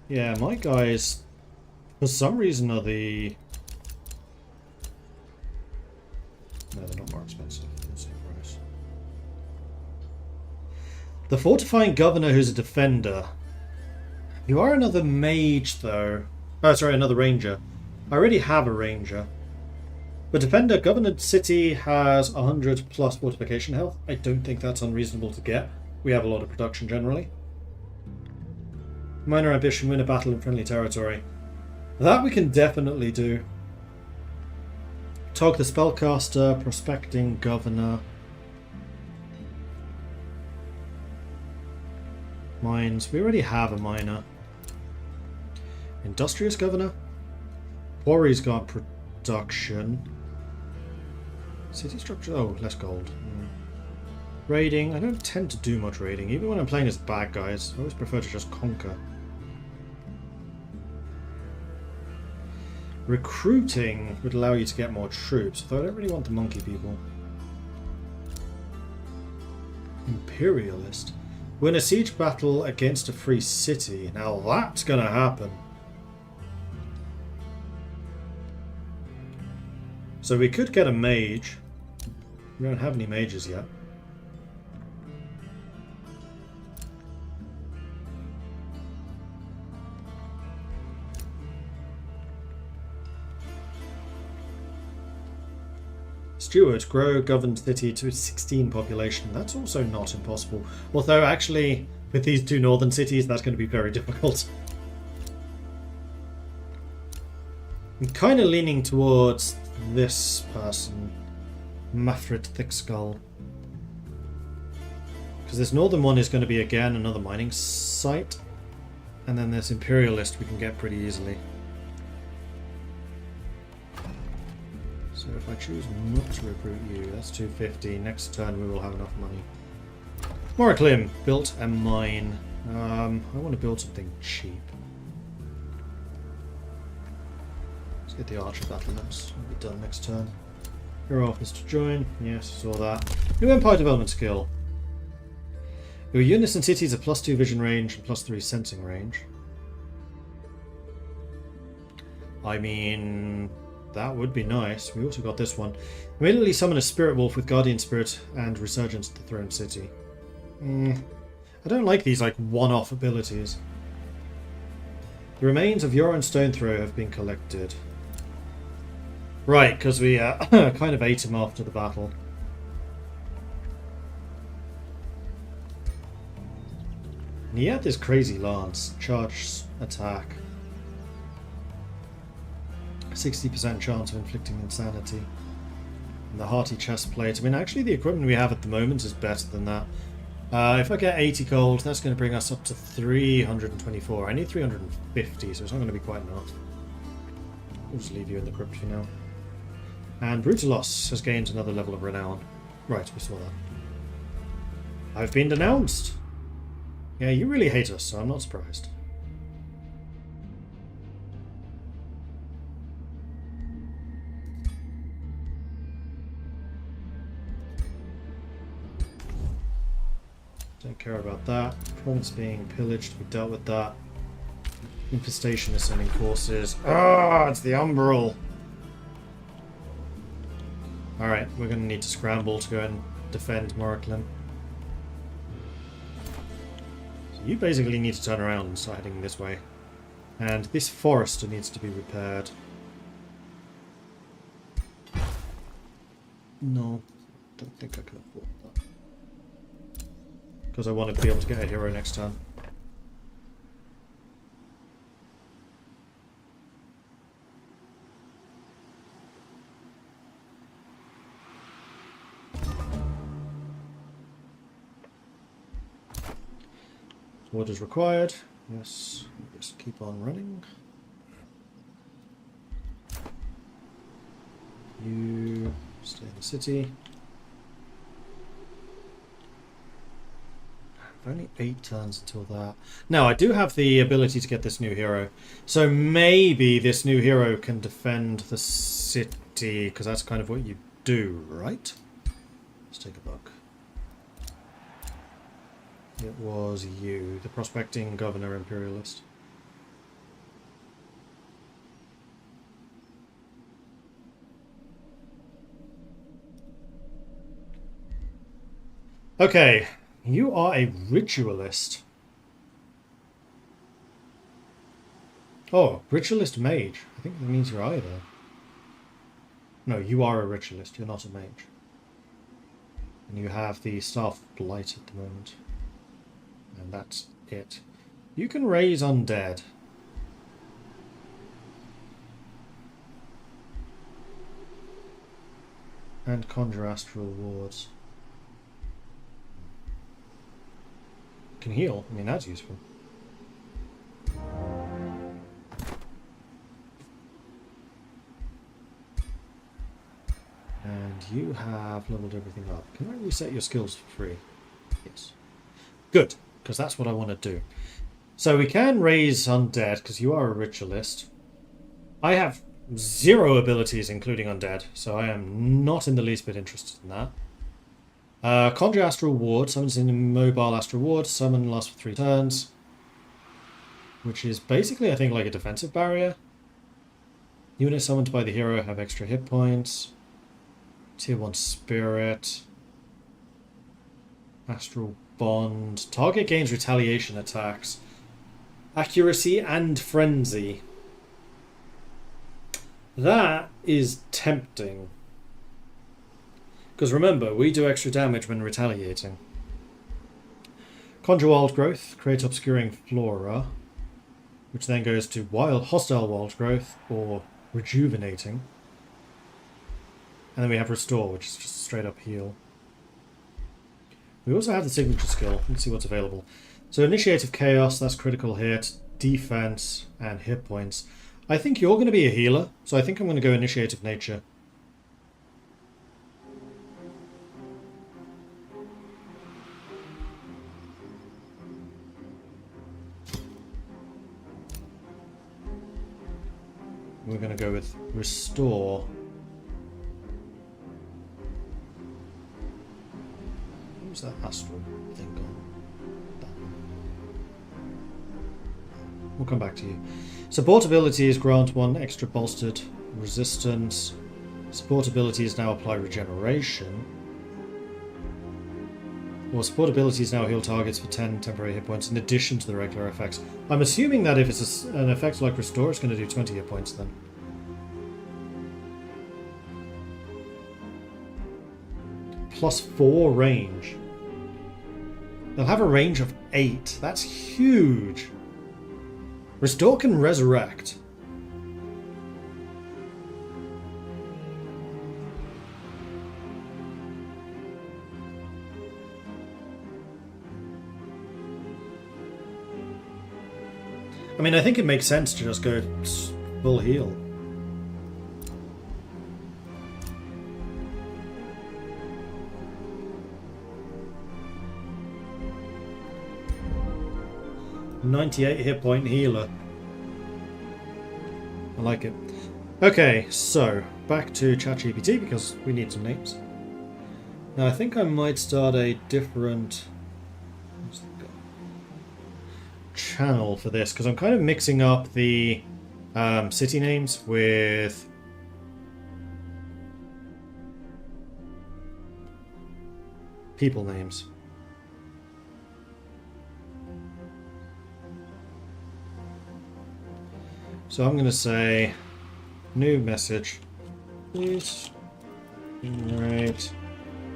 Yeah, my guys, for some reason, are the... No, they're not more expensive. They're the same price. The Fortifying Governor, who's a defender. You are another mage, though. Oh, sorry, another ranger. I already have a ranger. But defender, Governor City has 100 plus fortification health. I don't think that's unreasonable to get. We have a lot of production generally. Minor ambition, win a battle in friendly territory. That we can definitely do. Tog the spellcaster, prospecting governor. Mines, we already have a miner. Industrious governor. Quarry's got production. City structure, oh, less gold. Raiding, I don't tend to do much raiding, even when I'm playing as bad guys. I always prefer to just conquer. Recruiting would allow you to get more troops, though I don't really want the monkey people. Imperialist. Win a siege battle against a free city. Now that's gonna happen. So we could get a mage. We don't have any mages yet. Steward, grow governed city to 16 population. That's also not impossible. Although, actually, with these two northern cities, that's going to be very difficult. I'm kind of leaning towards this person, Mafred Thickskull. Because this northern one is going to be, again, another mining site. And then this Imperialist we can get pretty easily. So if I choose not to recruit you, that's 250. Next turn we will have enough money. Moraclim built a mine. I want to build something cheap. Let's get the archer battlements. It'll be done next turn. Your office to join. Yes, saw that. New Empire development skill. Your units and cities have +2 vision range and +3 sensing range. I mean, that would be nice. We also got this one. Immediately summon a spirit wolf with guardian spirit and resurgence to the throne city. I don't like these like one-off abilities. The remains of Yoran Stonethrow have been collected. Right, because we kind of ate him after the battle. And he had this crazy lance. Charge attack. 60% chance of inflicting insanity. And the hearty chest plate. I mean, actually the equipment we have at the moment is better than that. If I get 80 gold, that's going to bring us up to 324. I need 350, so it's not going to be quite enough. We'll just leave you in the crypt for now. And Brutalos has gained another level of renown. Right, we saw that. I've been denounced! Yeah, you really hate us, so I'm not surprised. Don't care about that. Province being pillaged, we dealt with that. Infestation is sending forces. Ah, it's the Umbral! Alright, we're going to need to scramble to go and defend Moraclim. So you basically need to turn around and start heading this way. And this forester needs to be repaired. No, don't think I can afford that. Because I want to be able to get a hero next turn. What is required? Yes, just keep on running. You stay in the city. Only 8 turns until that. Now, I do have the ability to get this new hero. So maybe this new hero can defend the city, because that's kind of what you do, right? Let's take a look. It was you, the prospecting governor imperialist. Okay, you are a ritualist. Oh, ritualist mage. I think that means you're either. No, you are a ritualist, you're not a mage. And you have the Staff of Blight at the moment. And that's it. You can raise undead. And conjure astral wards. Can heal. I mean, that's useful. And you have leveled everything up. Can I reset your skills for free? Yes. Good, because that's what I want to do. So we can raise undead, because you are a ritualist. I have 0 abilities, including undead, so I am not in the least bit interested in that. Conjure Astral Ward, summons an immobile Astral Ward, summon lasts for 3 turns. Which is basically, I think, like a defensive barrier. Units summoned by the hero have extra hit points. Tier 1 Spirit. Astral Bond. Target gains retaliation attacks. Accuracy and Frenzy. That is tempting. Because remember, we do extra damage when retaliating. Conjure Wild Growth, create Obscuring Flora, which then goes to Hostile Wild Growth, or Rejuvenating. And then we have Restore, which is just straight up heal. We also have the signature skill. Let's see what's available. So Initiative Chaos, that's critical hit, defense, and hit points. I think you're going to be a healer, so I think I'm going to go Initiative Nature. We're going to go with Restore. Who's that astral thing gone? We'll come back to you. Support abilities grant 1 extra bolstered resistance. Support abilities now apply regeneration. Or support abilities now heal targets for 10 temporary hit points in addition to the regular effects. I'm assuming that if it's an effect like Restore, it's going to do 20 hit points then. +4 range. They'll have a range of 8. That's huge. Restore can resurrect. I mean, I think it makes sense to just go full heal. .98 hit point healer. I like it. Okay, so back to ChatGPT because we need some names. Now I think I might start a different channel for this because I'm kind of mixing up the city names with people names. So I'm going to say, new message. Please Right.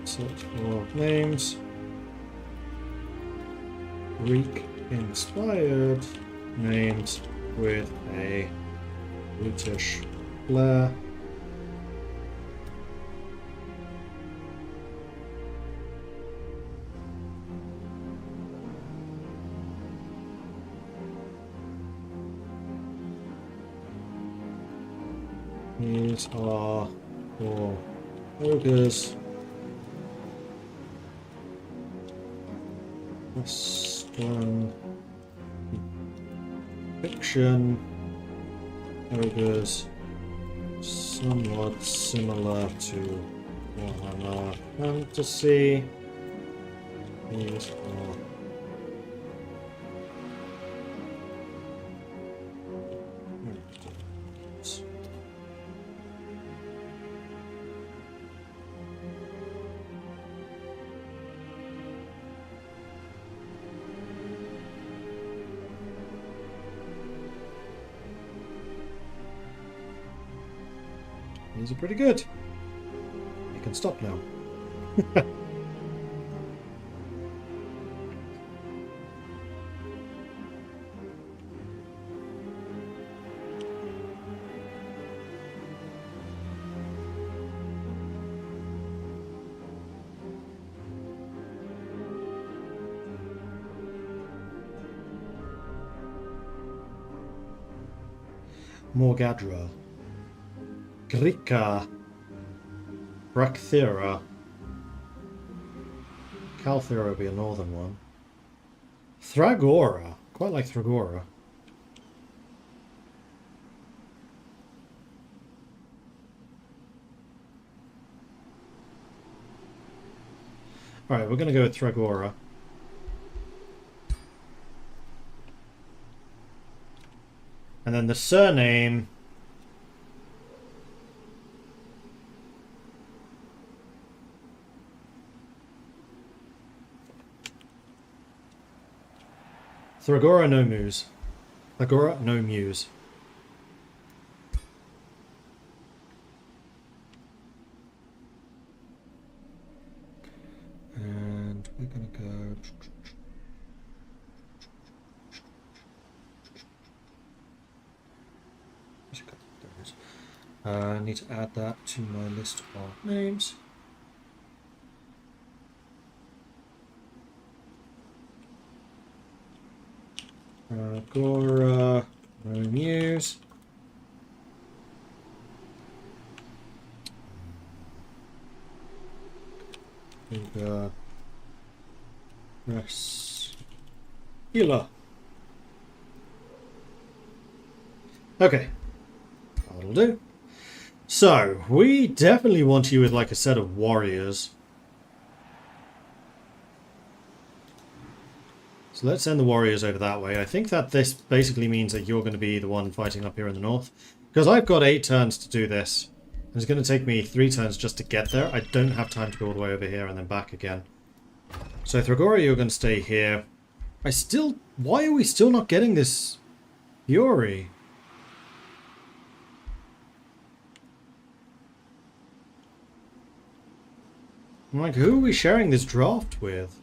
Search for names. Greek-inspired names with a British flair. These are for ogres. Western fiction ogres, somewhat similar to Warhammer Fantasy. These are these are pretty good. You can stop now. Morgadra. Grika. Bracthera. Calthera would be a northern one. Thragora. Quite like Thragora. Alright, we're going to go with Thragora. And then the surname... Thragora no Muse. Thragora no Muse. And we're going to go... I need to add that to my list of names. Agora, no Muse. Uga, Res, Hila. Okay, that'll do. So, we definitely want you with like a set of warriors. So let's send the warriors over that way. I think that this basically means that you're going to be the one fighting up here in the north. Because I've got 8 turns to do this. And it's going to take me 3 turns just to get there. I don't have time to go all the way over here and then back again. So Thragora, you're going to stay here. Why are we still not getting this Fury? I'm like, who are we sharing this draft with?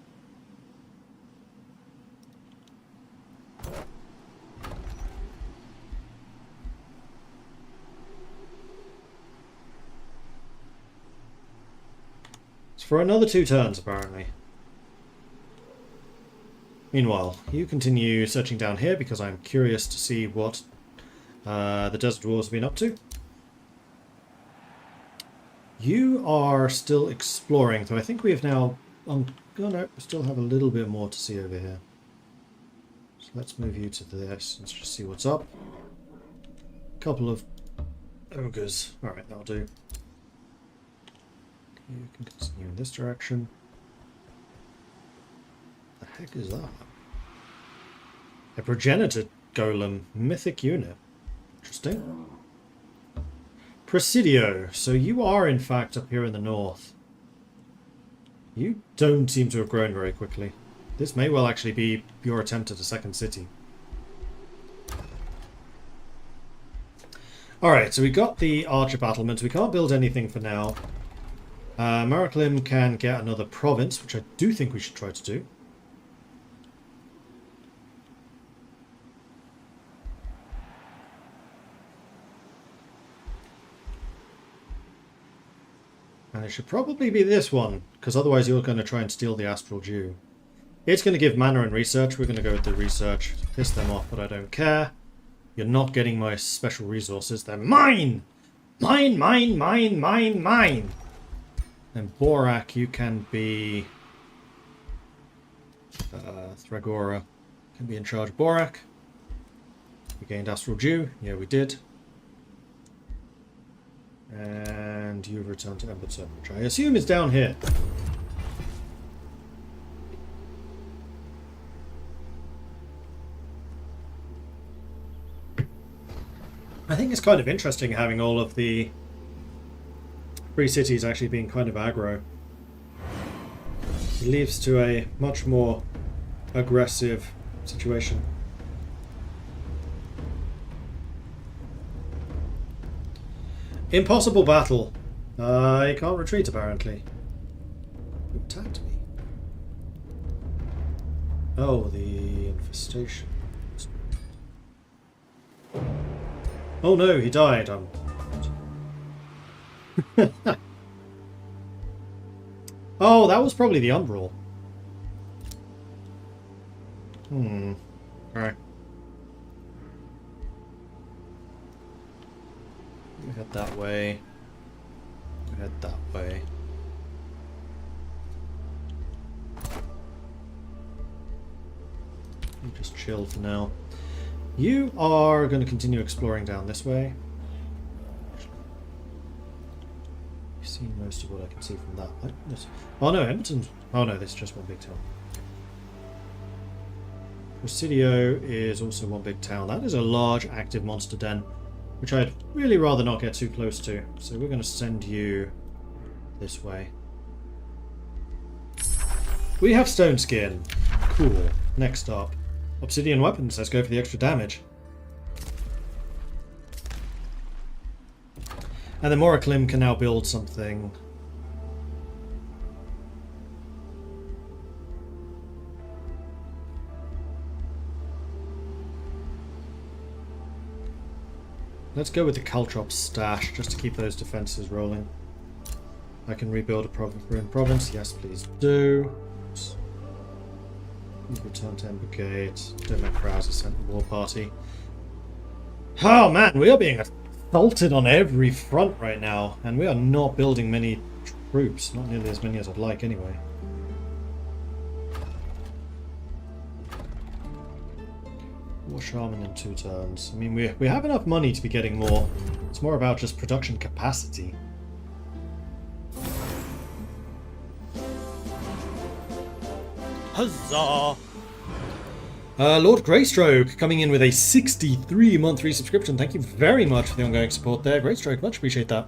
It's for another 2 turns, apparently. Meanwhile, you continue searching down here because I'm curious to see what the Desert Dwarves have been up to. You are still exploring, though I think we have now... Oh no, we still have a little bit more to see over here. So let's move you to this. Let's just see what's up. Couple of ogres. Alright, that'll do. You can continue in this direction. The heck is that? A progenitor golem. Mythic unit. Interesting. Presidio. So you are in fact up here in the north. You don't seem to have grown very quickly. This may well actually be your attempt at a second city. Alright, so we got the archer battlements. We can't build anything for now. Maraclim can get another province, which I do think we should try to do. And it should probably be this one, because otherwise you're going to try and steal the Astral Dew. It's going to give mana and research. We're going to go with the research. Piss them off, but I don't care. You're not getting my special resources. They're mine! Mine, mine, mine, mine, mine! And Borak, you can be... Thragora can be in charge of Borak. We gained Astral Dew. Yeah, we did. And you've returned to Emberton, which I assume is down here. I think it's kind of interesting having all of the free cities actually being kind of aggro. It leads to a much more aggressive situation. Impossible battle. I can't retreat apparently. Who attacked me? Oh, the infestation. Oh no, he died. Oh, that was probably the Umbral. Alright. We head that way. We head that way. You just chill for now. You are going to continue exploring down this way. You've seen most of what I can see from that. Oh no, Emberton's... Oh no, this is just one big town. Presidio is also one big town. That is a large active monster den, which I'd really rather not get too close to. So we're going to send you this way. We have stone skin. Cool. Next up. Obsidian weapons. Let's go for the extra damage. And then Moraclim can now build something. Let's go with the Caltrop stash just to keep those defenses rolling. I can rebuild a ruined province. Yes, please do. Oops. Return to Embergate. Demek Rouse has sent the war party. Oh man, we are being assaulted on every front right now, and we are not building many troops. Not nearly as many as I'd like, anyway. War Shaman in 2 turns. I mean, we have enough money to be getting more. It's more about just production capacity. Huzzah! Lord Greystroke coming in with a 63-month resubscription. Thank you very much for the ongoing support there. Greystroke, much appreciate that.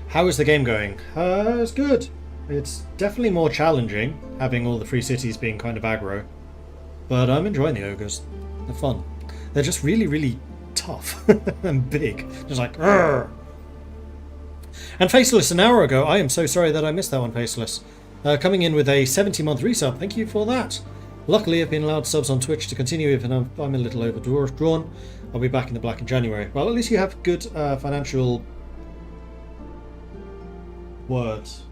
How is the game going? It's good. It's definitely more challenging, having all the free cities being kind of aggro. But I'm enjoying the ogres. They're fun. They're just really, really tough and big. Just like, Rrr! And Faceless an hour ago. I am so sorry that I missed that one, Faceless. Coming in with a 70-month resub. Thank you for that. Luckily, I've been allowed subs on Twitch to continue, even if I'm a little overdrawn. I'll be back in the black in January. Well, at least you have good financial words.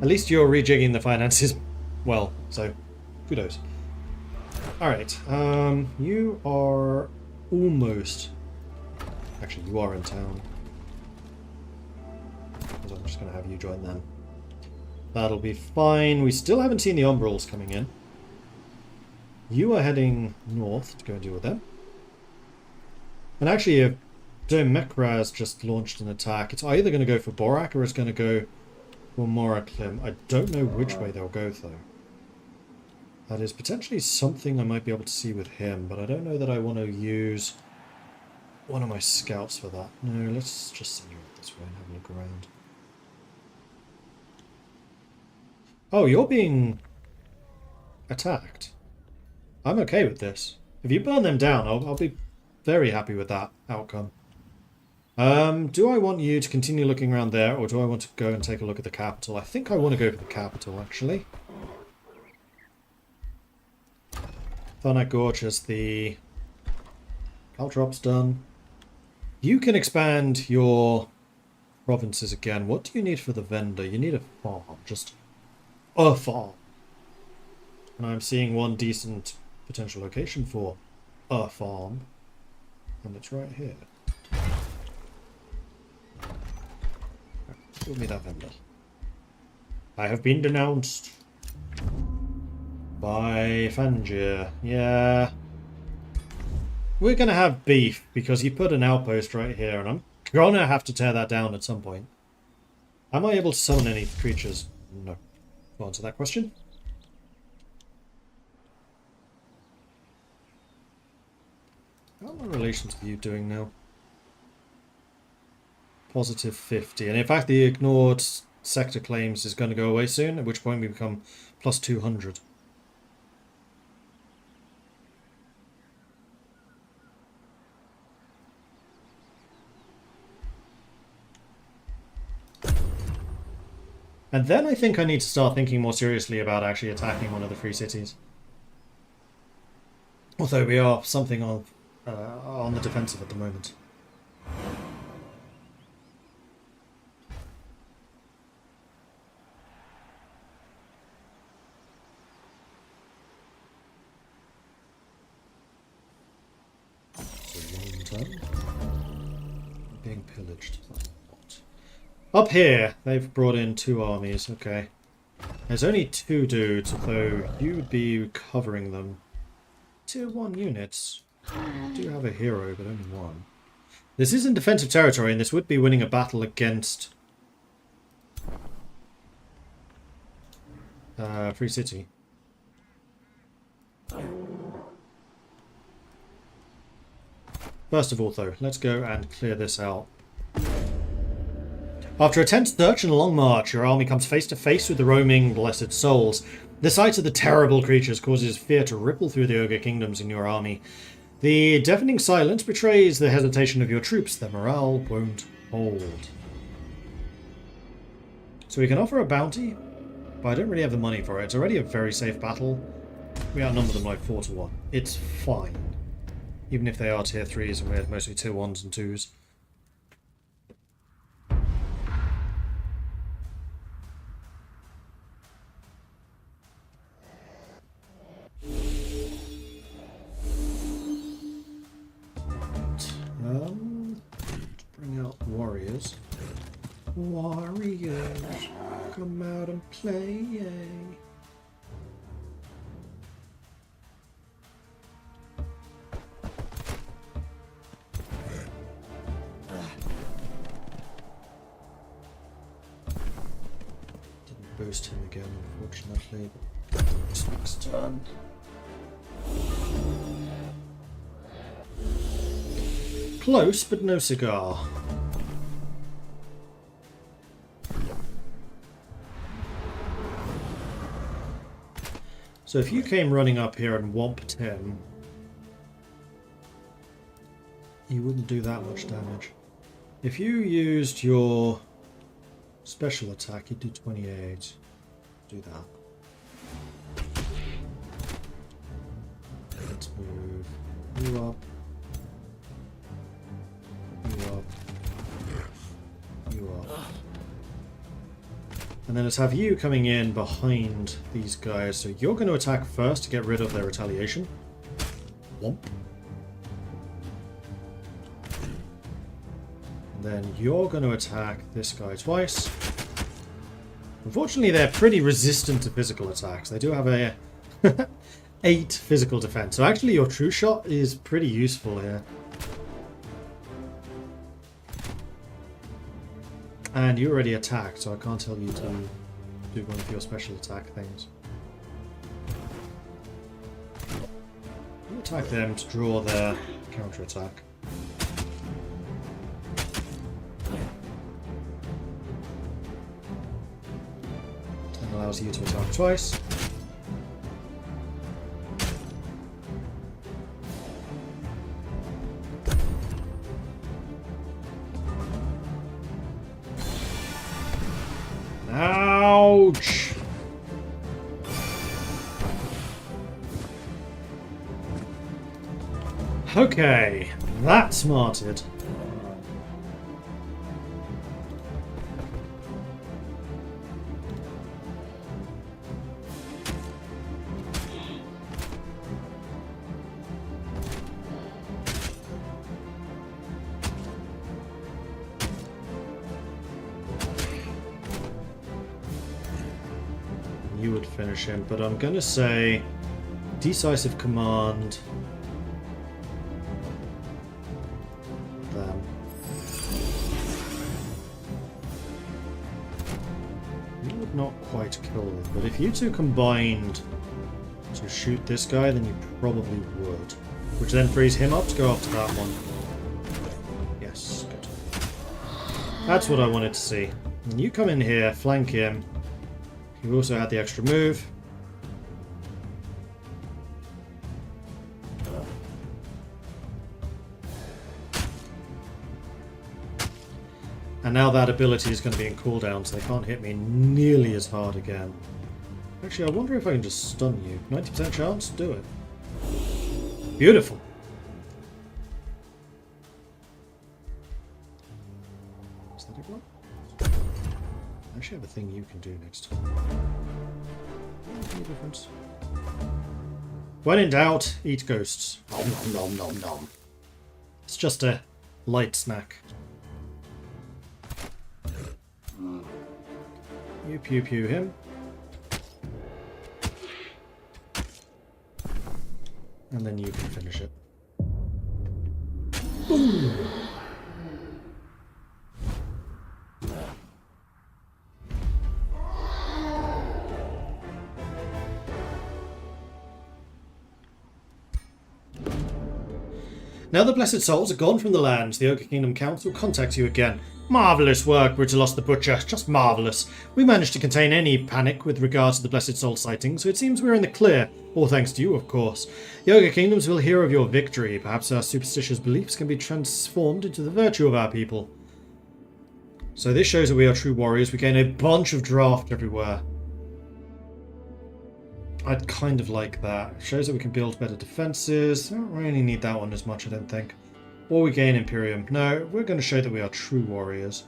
At least you're rejigging the finances well, so kudos. Alright, you are almost... Actually, you are in town. So I'm just going to have you join them. That'll be fine. We still haven't seen the Umbrals coming in. You are heading north to go and deal with them. And actually, if Demekraz just launched an attack, it's either going to go for Borak or it's going to go for Moraclim. I don't know which way they'll go, though. That is potentially something I might be able to see with him, but I don't know that I want to use one of my scouts for that. No, let's just send you up this way and have a look around. Oh, you're being attacked. I'm okay with this. If you burn them down, I'll be very happy with that outcome. Do I want you to continue looking around there, or do I want to go and take a look at the capital? I think I want to go for the capital, actually. Tharnak Gorge has the Caltrop's done. You can expand your provinces again. What do you need for the vendor? You need a farm. Just a farm. And I'm seeing one decent potential location for a farm. And it's right here. Give me that vendor. I have been denounced by Fangir. Yeah. We're going to have beef because he put an outpost right here and I'm going to have to tear that down at some point. Am I able to summon any creatures? No. To answer that question. How are my relations with you doing now? Positive 50. And in fact, the ignored sector claims is going to go away soon, at which point we become plus 200. And then I think I need to start thinking more seriously about actually attacking one of the free cities. Although we are something on the defensive at the moment. Being pillaged. Up here, they've brought in 2 armies. Okay. There's only 2 dudes, although you would be covering them. Tier 1 units. I do have a hero, but only 1. This is in defensive territory, and this would be winning a battle against Free City. First of all, though, let's go and clear this out. After a tense search and a long march, your army comes face to face with the roaming Blessed Souls. The sight of the terrible creatures causes fear to ripple through the Ogre kingdoms in your army. The deafening silence betrays the hesitation of your troops. Their morale won't hold. So we can offer a bounty, but I don't really have the money for it. It's already a very safe battle. We outnumber them like 4 to 1. It's fine. Even if they are tier 3s and we're mostly tier 1s and 2s. Bring out warriors. Warriors, come out and play. Didn't boost him again, unfortunately. But next turn. Close, but no cigar. So if you came running up here and whomped him, you wouldn't do that much damage. If you used your special attack, you'd do 28. Do that. Let's move you up. You up. And then let's have you coming in behind these guys. So you're going to attack first to get rid of their retaliation. Womp. And then you're going to attack this guy twice. Unfortunately, they're pretty resistant to physical attacks. They do have a 8 physical defense. So actually your true shot is pretty useful here. And you already attacked, so I can't tell you to do one of your special attack things. You attack them to draw their counter-attack. And allows you to attack twice. Ouch! Okay, that smarted. You would finish him, but I'm gonna say decisive command. Them. You would not quite kill them, but if you two combined to shoot this guy, then you probably would. Which then frees him up to go after that one. Yes, good. That's what I wanted to see. And you come in here, flank him. You also had the extra move. And now that ability is going to be in cooldown, so they can't hit me nearly as hard again. Actually, I wonder if I can just stun you. 90% chance? Do it. Beautiful. Is that everyone? I actually have a thing you can do next time. Any difference? When in doubt, eat ghosts. Nom nom nom nom. It's just a light snack. You pew pew him. And then you can finish it. Boom! Now the blessed souls are gone from the lands, the Ogre Kingdom Council contacts you again. Marvellous work, Brutalos the Butcher, just marvellous. We managed to contain any panic with regards to the blessed soul sighting, so it seems we're in the clear, all thanks to you, of course. The Ogre Kingdoms will hear of your victory. Perhaps our superstitious beliefs can be transformed into the virtue of our people. So this shows that we are true warriors. We gain a bunch of draft everywhere. I'd kind of like that. It shows that we can build better defenses. I don't really need that one as much, I don't think. Or we gain Imperium. No, we're going to show that we are true warriors.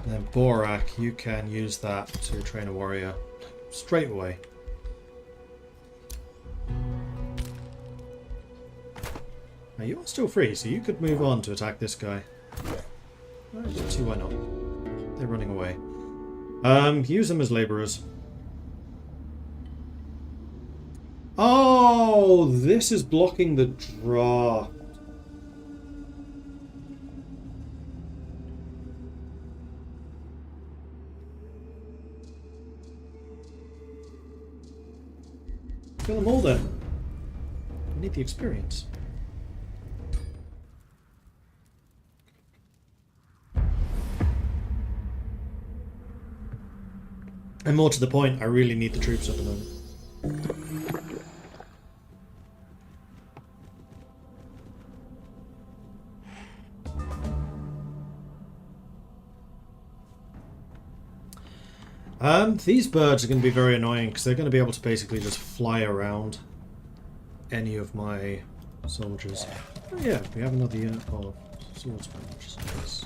And then Borak, you can use that to train a warrior straight away. Now you're still free, so you could move on to attack this guy. I don't see why not. They're running away. Use them as labourers. Oh, this is blocking the draft. Kill them all then. I need the experience. And more to the point, I really need the troops at the moment. These birds are going to be very annoying because they're going to be able to basically just fly around any of my soldiers. Oh yeah, we have another unit of swordsmen, which is nice.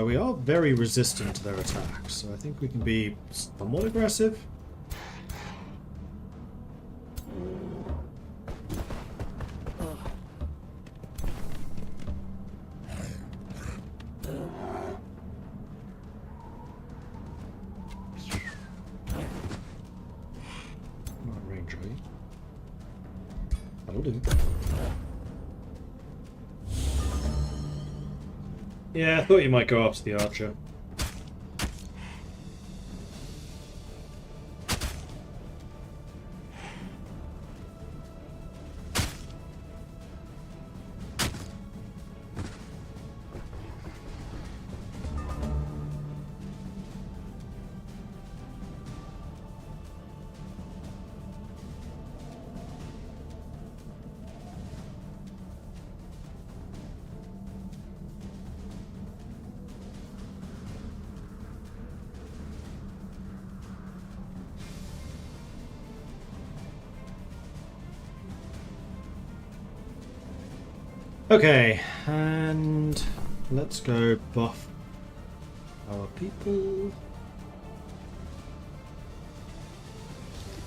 We are very resistant to their attacks, so I think we can be somewhat aggressive. Not range, are you? That'll do. Yeah, I thought you might go after the archer. Okay, and let's go buff our people.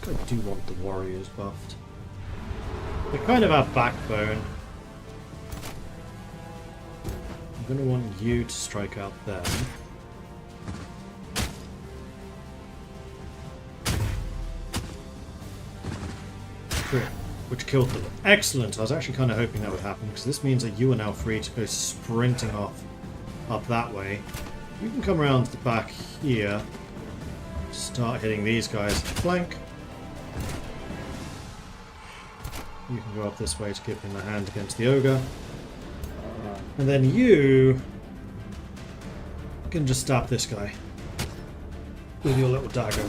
I think I do want the warriors buffed. They're kind of our backbone. I'm going to want you to strike out them. Which killed them. Excellent! I was actually kind of hoping that would happen, because this means that you are now free to go sprinting off up that way. You can come around to the back here. Start hitting these guys. Flank. You can go up this way to give him a hand against the ogre. And then you can just stab this guy with your little dagger.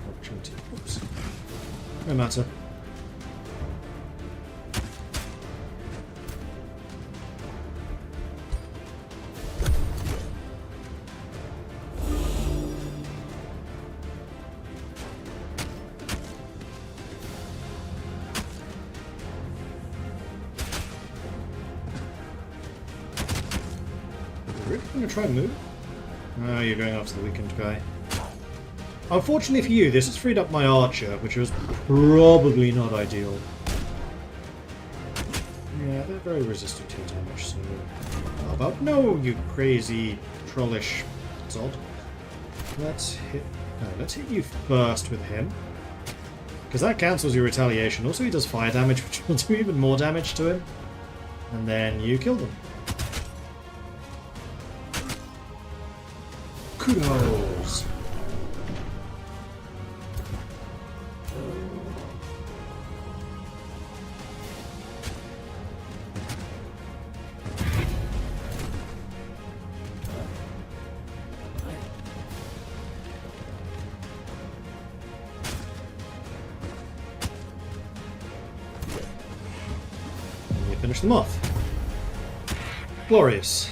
Opportunity. Oops. No matter. Are you really going to try and move? Oh, you're going after the weakened guy. Unfortunately for you, this has freed up my archer, which was probably not ideal. Yeah, they're very resistant to damage, so... How about... No, you crazy, trollish sod. Let's hit... No, let's hit you first with him. Because that cancels your retaliation. Also, he does fire damage, which will do even more damage to him. And then you kill them. Kudos! And you finish them off. Glorious.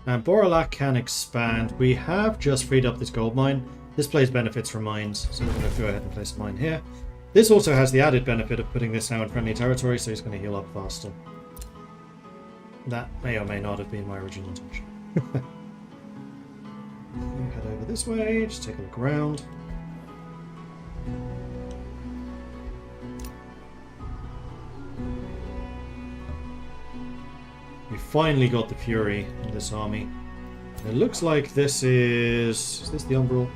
And Boralak can expand. We have just freed up this gold mine. This place benefits from mines, so we're going to go ahead and place a mine here. This also has the added benefit of putting this now in friendly territory, so he's going to heal up faster. That may or may not have been my original intention. You head over this way, just take a look around. We finally got the Fury in this army. It looks like this is... Is this the Umbral?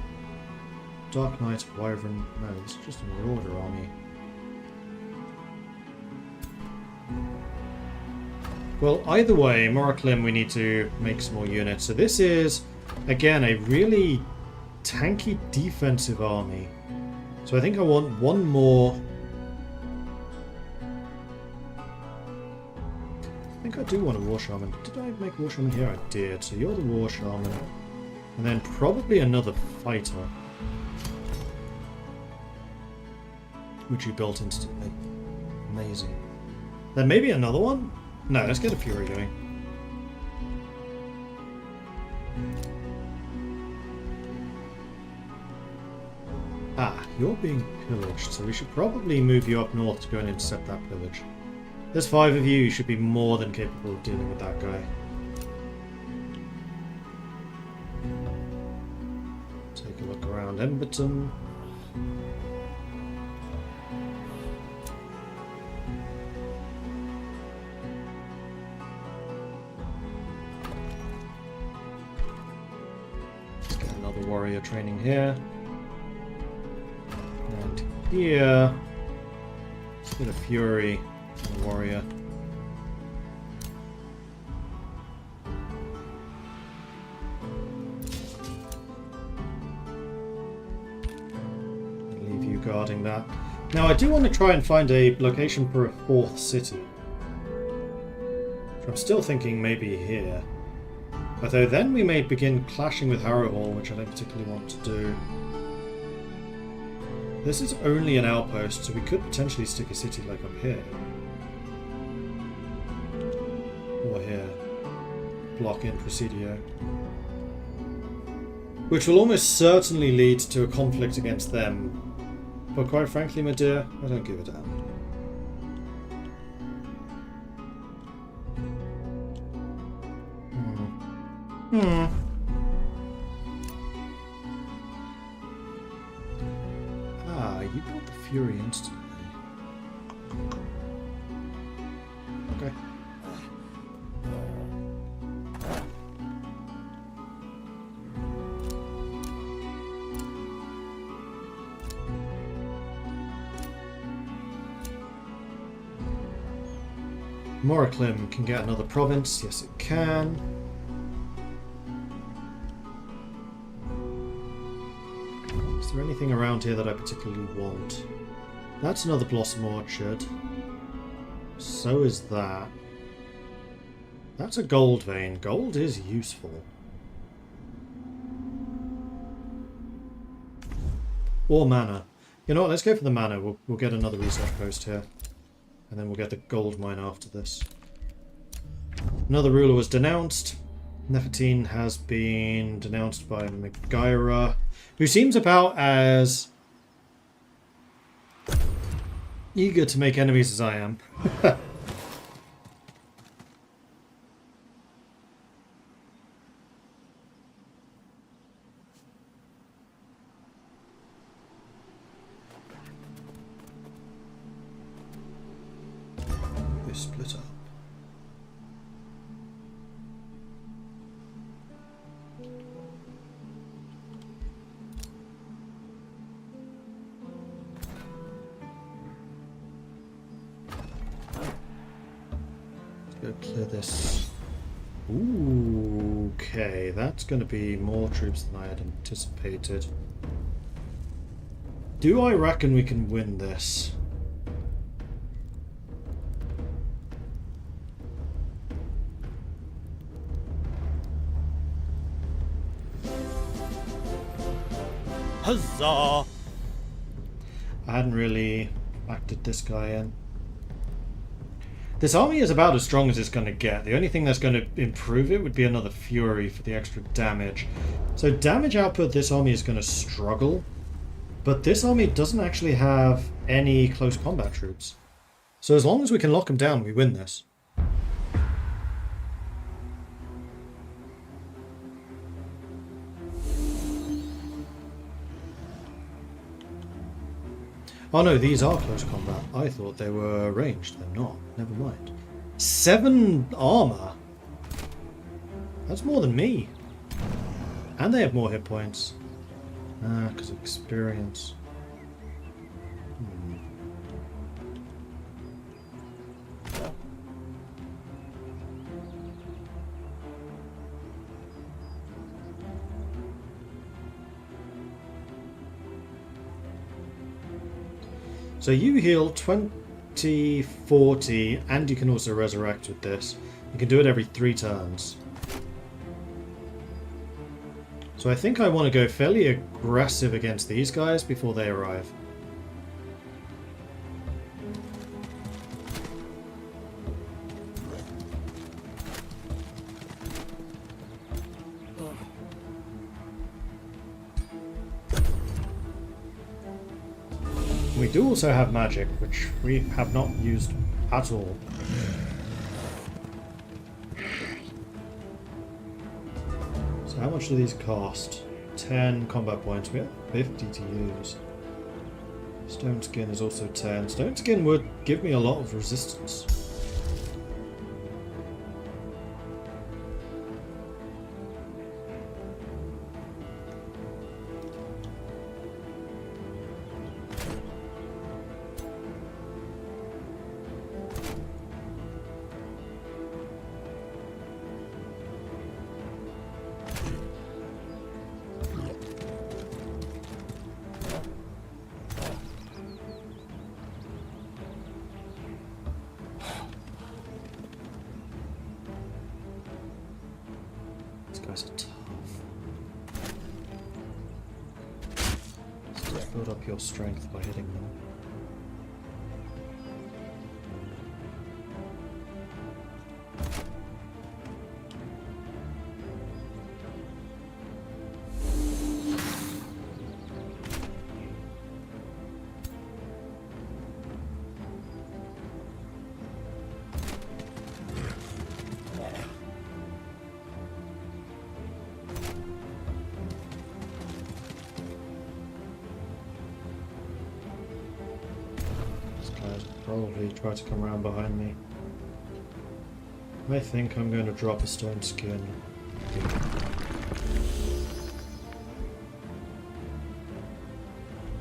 Dark Knight, Wyvern... No, this is just a Marauder army. Well, either way, Moraclim, we need to make some more units. So this is, again, a really tanky defensive army. So I think I want one more... I think I do want a War Shaman. Did I make War Shaman here? I did. So you're the War Shaman. And then probably another Fighter. Which you built instantly. Amazing. Then maybe another one? No, let's get a Fury going. Ah, you're being pillaged, so we should probably move you up north to go and intercept that pillage. There's 5 of you, you should be more than capable of dealing with that guy. Take a look around Emberton. Let's get another warrior training here. And here, let's get a Fury. Warrior. Leave you guarding that. Now I do want to try and find a location for a 4th city. I'm still thinking maybe here. Although then we may begin clashing with Harrowhall, which I don't particularly want to do. This is only an outpost, so we could potentially stick a city like up here. Or here. Block in Presidio. Which will almost certainly lead to a conflict against them. But quite frankly, my dear, I don't give a damn. Ah, you got the Fury instantly. Okay. Moraclim can get another province. Yes, it can. Is there anything around here that I particularly want? That's another Blossom Orchard. So is that. That's a gold vein. Gold is useful. Or mana. You know what? Let's go for the mana. We'll get another research post here. And then we'll get the gold mine after this. Another ruler was denounced. Nefertine has been denounced by Megaira, who seems about as eager to make enemies as I am. They split up. Go clear this. Ooh, okay, that's going to be more troops than I had anticipated. Do I reckon we can win this? Huzzah! I hadn't really factored this guy in. This army is about as strong as it's going to get. The only thing that's going to improve it would be another Fury for the extra damage. So damage output, this army is going to struggle. But this army doesn't actually have any close combat troops. So as long as we can lock them down, we win this. Oh no, these are close combat. I thought they were ranged. They're not. Never mind. 7 armor? That's more than me. And they have more hit points. Ah, because of experience. So you heal 20, 40, and you can also resurrect with this. You can do it every 3 turns. So I think I want to go fairly aggressive against these guys before they arrive. We do also have magic, which we have not used at all. So how much do these cost? 10 combat points. We have 50 to use. Stone Skin is also 10. Stone Skin would give me a lot of resistance. These guys are tough. build up your strength by hitting them. Probably try to come around behind me. I think I'm going to drop a stone skin.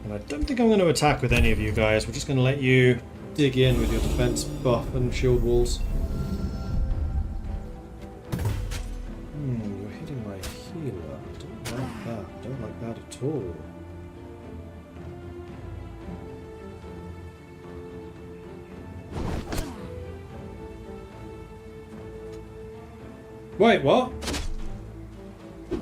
And I don't think I'm going to attack with any of you guys. We're just going to let you dig in with your defense buff and shield walls. You're hitting my healer. I don't like that. I don't like that at all. Wait, what? How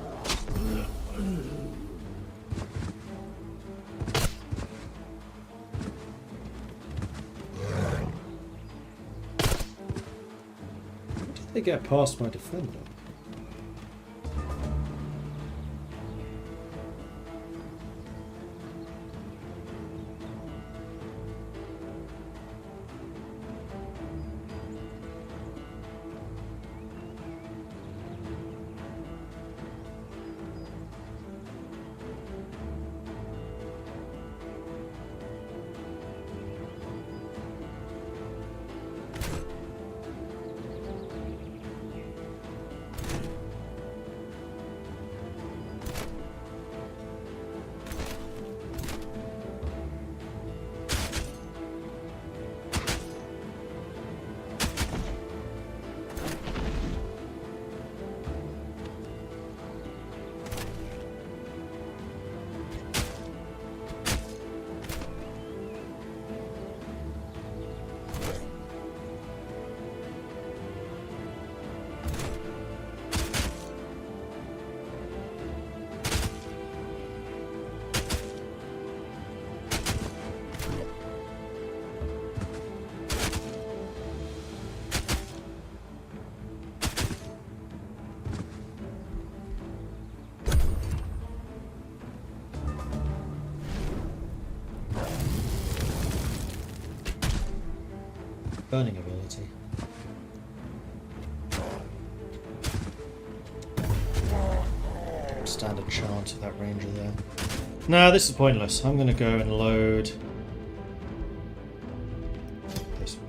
did they get past my defender? Burning ability. Stand a chance with that ranger there. No, this is pointless. I'm going to go and load this one.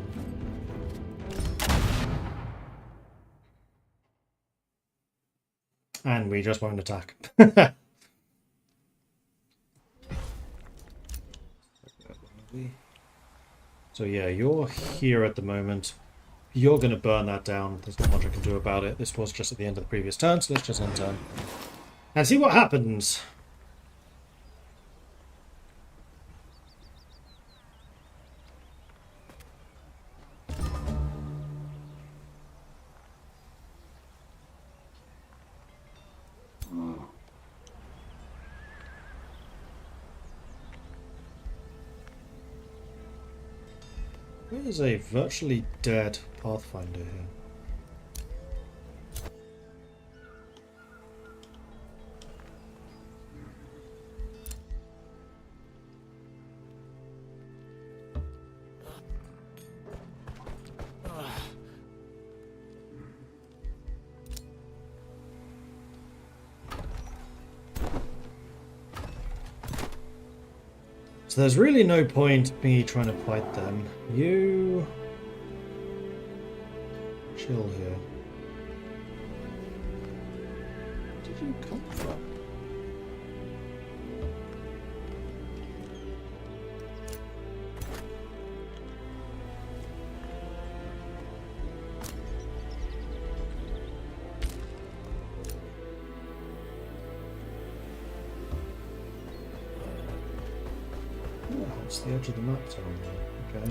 And we just won't attack. So yeah, you're here at the moment. You're going to burn that down. There's not much I can do about it. This was just at the end of the previous turn, so let's just end turn. And see what happens. There's a virtually dead Pathfinder here. So there's really no point me trying to fight them. You chill here. Where did you come from? It's the edge of the map telling me. Okay.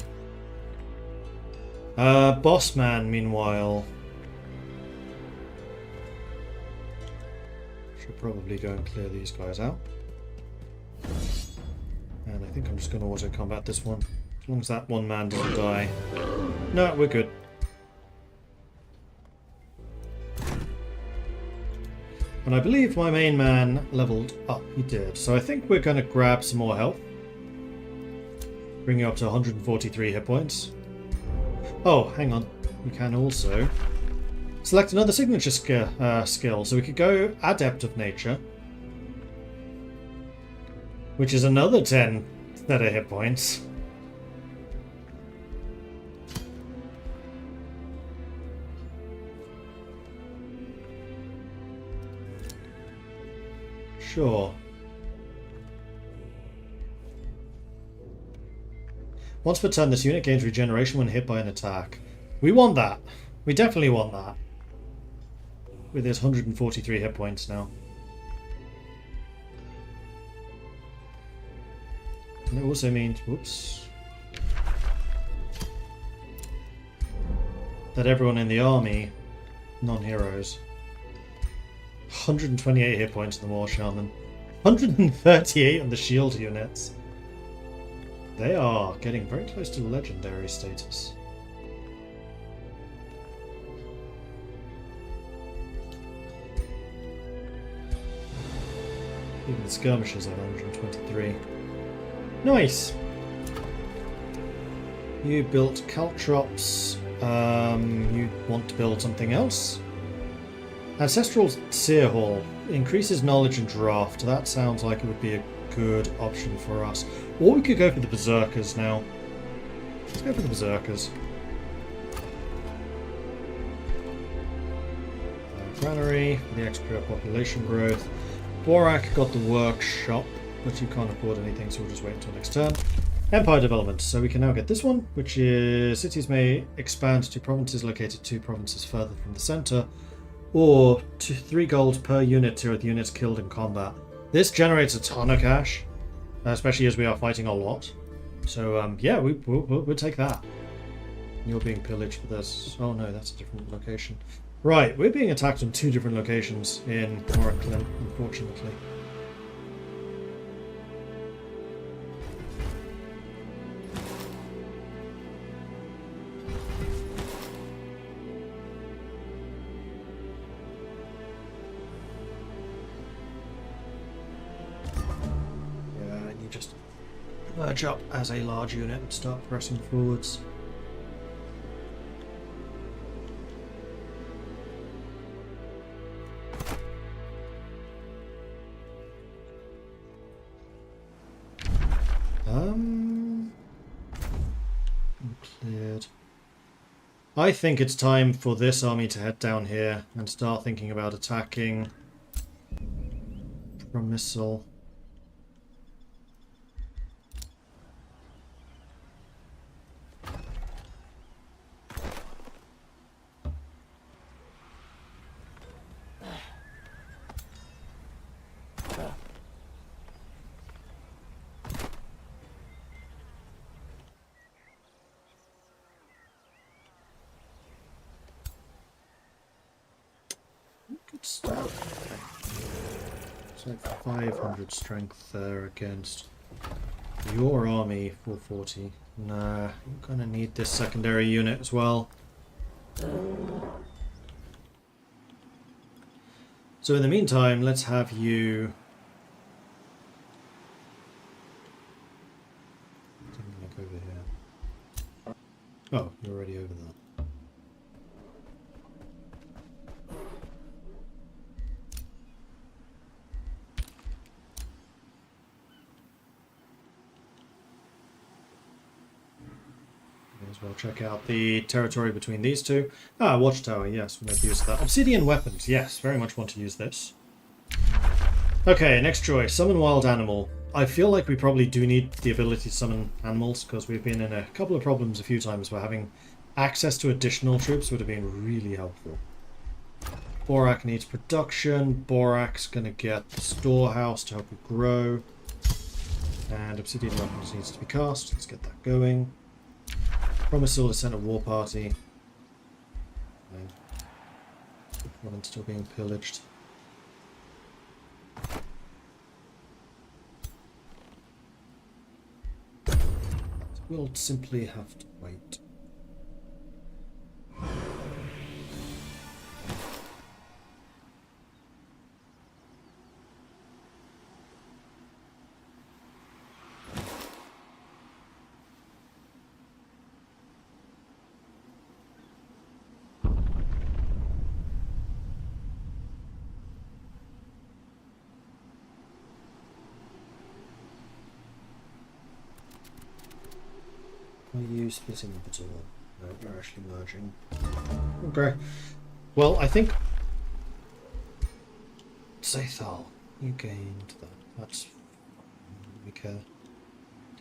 Boss man, meanwhile. Should probably go and clear these guys out. I think I'm just going to auto-combat this one. As long as that one man doesn't die. No, we're good. And I believe my main man leveled up. He did. So I think we're going to grab some more health. Bring you up to 143 hit points. Oh, hang on. We can also select another signature skill. So we could go Adept of Nature, which is another 10 set of hit points. Sure. Once per turn, this unit gains regeneration when hit by an attack. We want that. We definitely want that. With his 143 hit points now. And it also means, whoops, that everyone in the army, non-heroes, 128 hit points in the War Shaman, 138 on the shield units. They are getting very close to legendary status. Even the skirmishers are 123. Nice! You built caltrops. You want to build something else? Ancestral Seer Hall increases knowledge and draft. That sounds like it would be a good option for us. Or we could go for the Berserkers now. Let's go for the Berserkers. Granary for the extra population growth. Borak got the workshop, but you can't afford anything, so we'll just wait until next turn. Empire development. So we can now get this one, which is cities may expand to provinces located 2 provinces further from the center, or 3 gold per unit to the units killed in combat. This generates a ton of cash, especially as we are fighting a lot. So yeah, we'll take that. You're being pillaged for this. Oh no, that's a different location. Right, we're being attacked on 2 different locations in Morocco, unfortunately. Merge up as a large unit and start pressing forwards. Cleared. I think it's time for this army to head down here and start thinking about attacking from missile. It's like 500 strength there against your army, 440. Nah, you're gonna need this secondary unit as well. So in the meantime, let's have you... Look over here. Oh, you're already over there. As well, check out the territory between these two. Ah, watchtower, yes, we'll make use of that. Obsidian weapons, yes, very much want to use this. Okay, next choice, summon wild animal. I feel like we probably do need the ability to summon animals, because we've been in a couple of problems a few times where having access to additional troops would have been really helpful. Borak needs production. Borak's going to get the storehouse to help it grow. And obsidian weapons needs to be cast. Let's get that going. Promisal to send a war party. Province still being pillaged. we'll simply have to wait. Are you splitting the door? No, we're actually merging. Okay. Well, I think... Zathal, you gained that. That's... we care.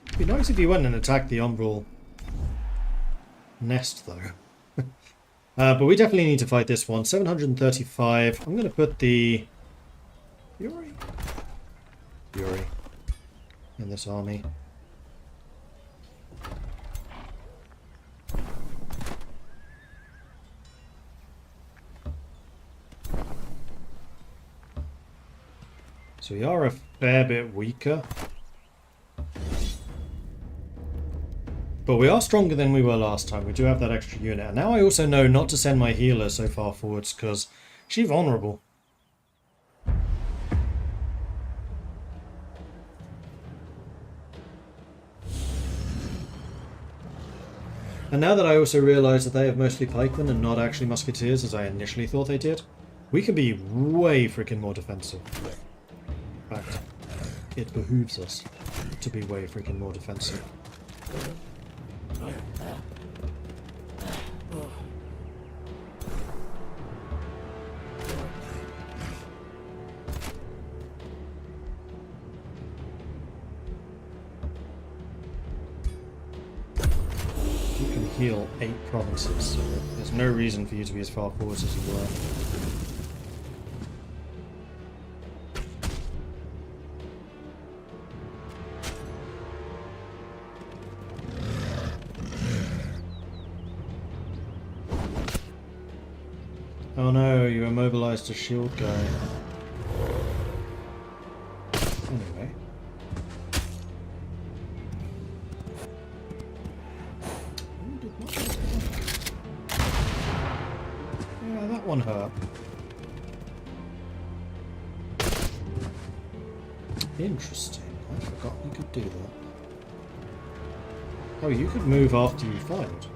It'd be nice if you went and attacked the Umbral nest, though. But we definitely need to fight this one. 735. I'm going to put the... Fury in this army. So we are a fair bit weaker. But we are stronger than we were last time. We do have that extra unit. And now I also know not to send my healer so far forwards because she's vulnerable. And now that I also realise that they have mostly pikemen and not actually musketeers as I initially thought they did, we can be way freaking more defensive. In fact, it behooves us to be way freaking more defensive. You can heal 8 provinces, so there's no reason for you to be as far forward as you were. Oh no, you immobilized a shield guy. Anyway. Ooh, did not hurt. Yeah, that one hurt. Interesting. I forgot you could do that. Oh, you could move after you fired.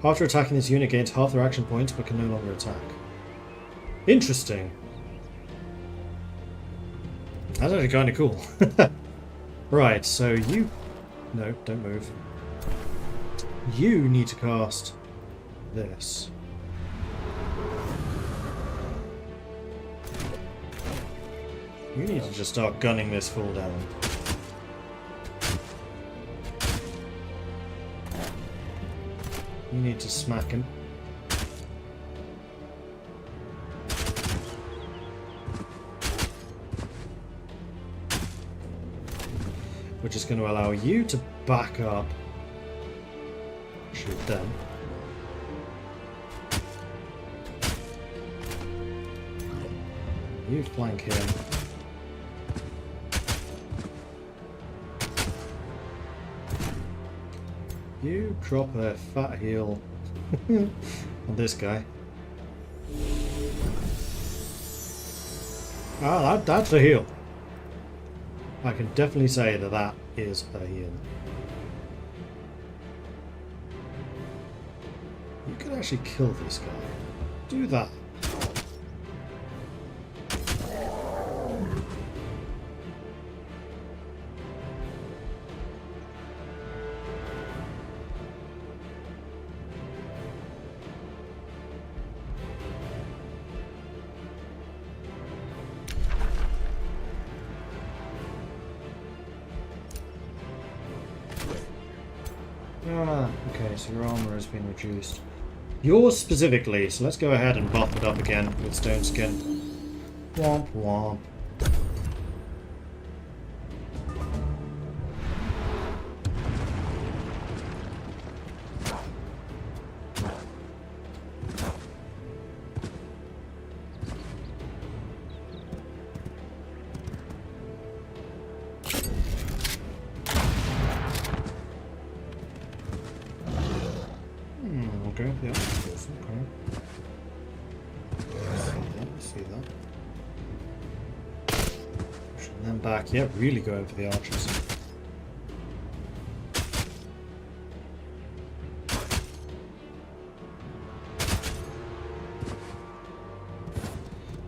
After attacking, this unit gains half their action points but can no longer attack. Interesting. That's actually kind of cool. Right, so you... No, don't move. You need to cast this. You need to just start gunning this fool down. You need to smack him. Which is going to allow you to back up. Shoot them. You flank him. You drop a fat heal on this guy. Ah, that's a heal. I can definitely say that that is a heal. You could actually kill this guy. Do that. Okay, so your armor has been reduced. Yours specifically, so let's go ahead and buff it up again with stone skin. Womp womp. And then back. Yeah, really going for the archers.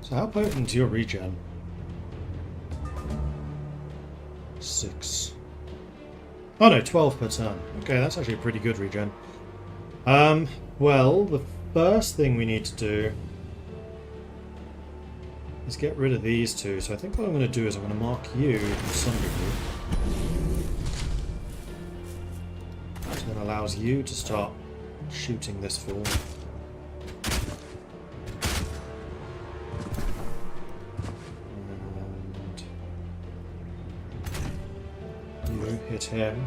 So how potent is your regen? 6. Oh no, 12 per turn. Okay, that's actually a pretty good regen. Well, the first thing we need to do is get rid of these two. So I think what I'm going to do is I'm going to mark you in some degree. So it allows you to start shooting this fool. And you hit him.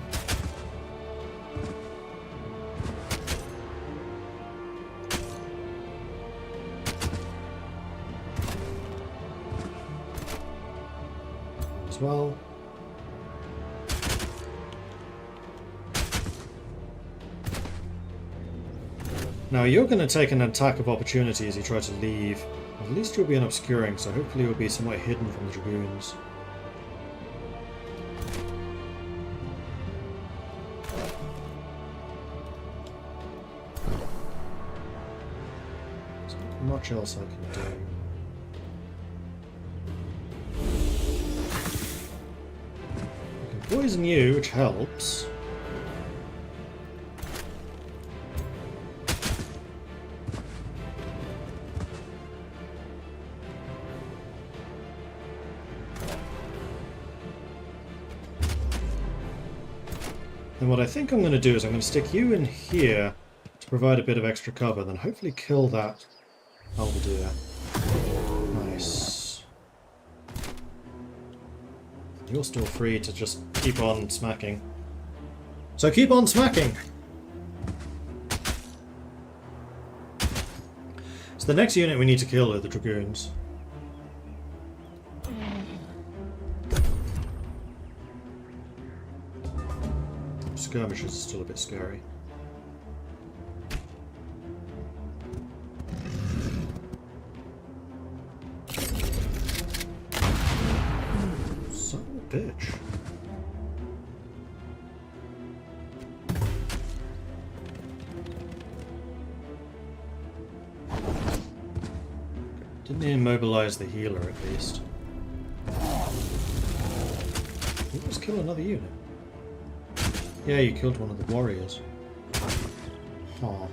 Well, now you're going to take an attack of opportunity as you try to leave. At least you'll be an obscuring, so hopefully you'll be somewhat hidden from the dragoons. There's not much else I can do. Poison you, which helps. And what I think I'm going to do is I'm going to stick you in here to provide a bit of extra cover, then hopefully kill that halberdier. Nice. You're still free to just keep on smacking. So keep on smacking! So the next unit we need to kill are the dragoons. Skirmishes are still a bit scary. Bitch. Didn't immobilize the healer at least. Let's kill another unit. Yeah, you killed one of the warriors. Oh.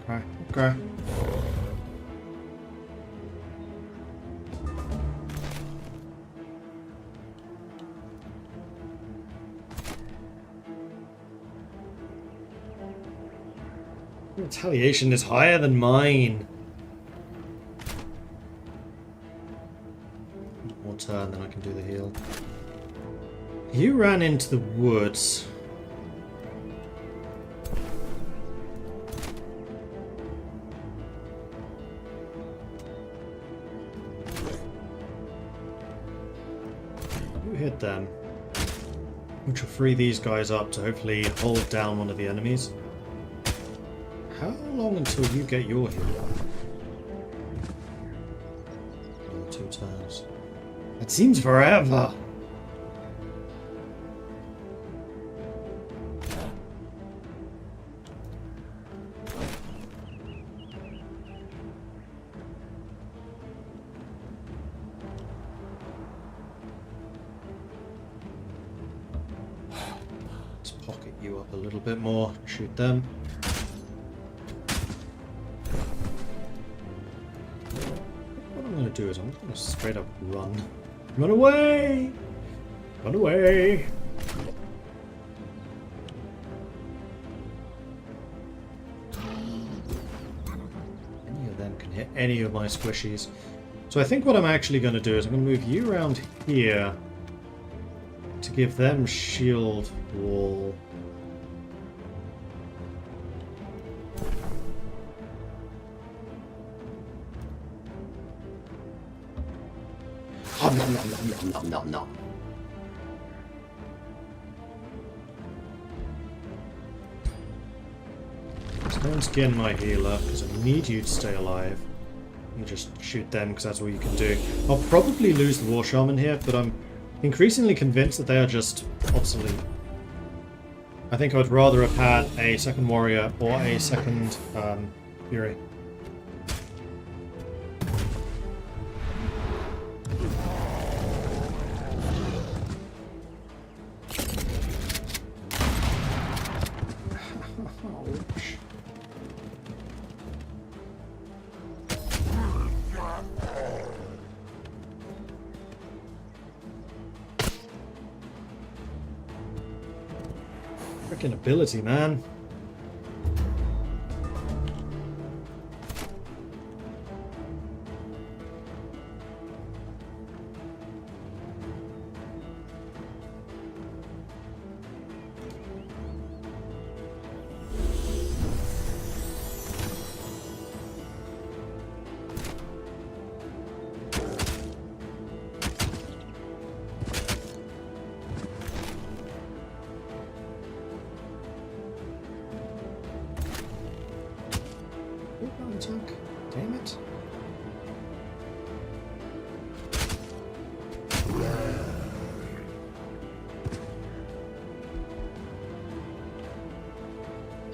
Okay, okay. Retaliation is higher than mine. One more turn, then I can do the heal. You ran into the woods. You hit them. Which will free these guys up to hopefully hold down one of the enemies. How long until you get your heal? Oh, 2 turns. That seems forever! Let's pocket you up a little bit more. Shoot them. Do is I'm going to straight up run. Run away! Run away! Any of them can hit any of my squishies. So I think what I'm actually going to do is I'm going to move you around here to give them shield wall. No. Don't skin my healer, because I need you to stay alive. You just shoot them, because that's all you can do. I'll probably lose the War Shaman here, but I'm increasingly convinced that they are just obsolete. I think I would rather have had a second warrior or a second fury. Freaking ability, man. Attack. Damn it.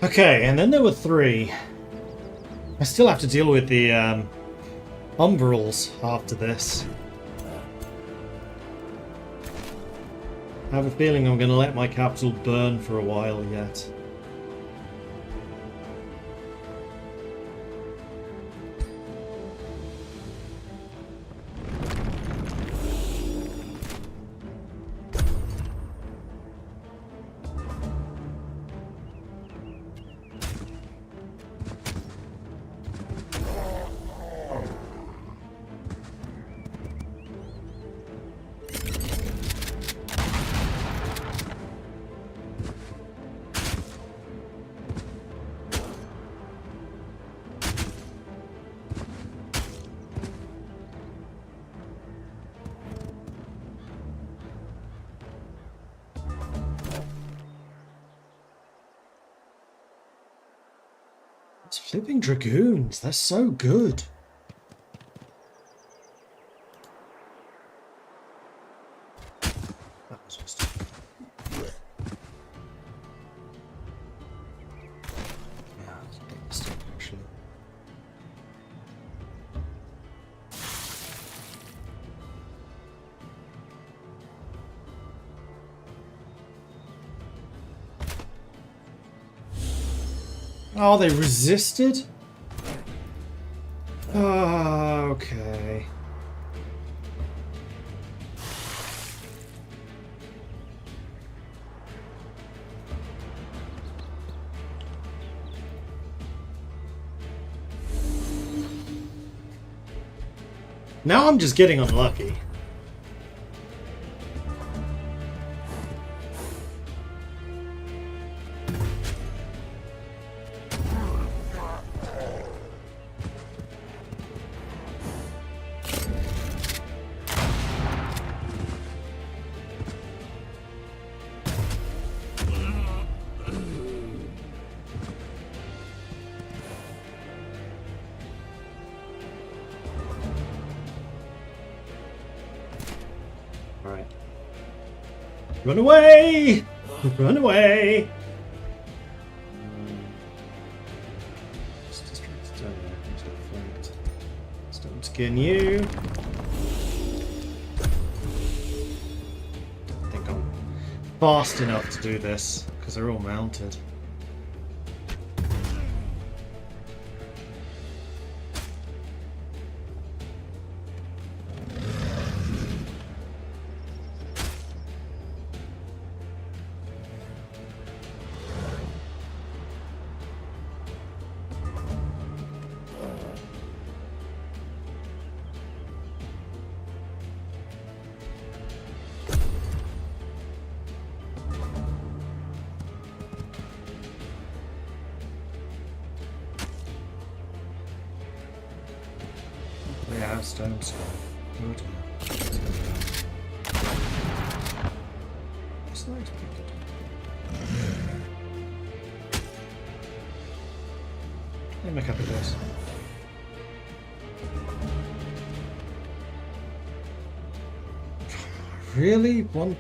Okay, and then there were 3. I still have to deal with the umbrals after this. I have a feeling I'm going to let my capital burn for a while yet. It's flipping dragoons. They're so good. That was just... Yeah, that's a big mistake, actually. Oh, they resisted? Oh, okay. Now I'm just getting unlucky. Alright. Run away! Run away! Just distracted down there. I'm just flanked. Starting to skin you. Don't think I'm fast enough to do this, because they're all mounted. Yeah, stone skull. Good. This looks pretty good. Let me make up with this. Really? One...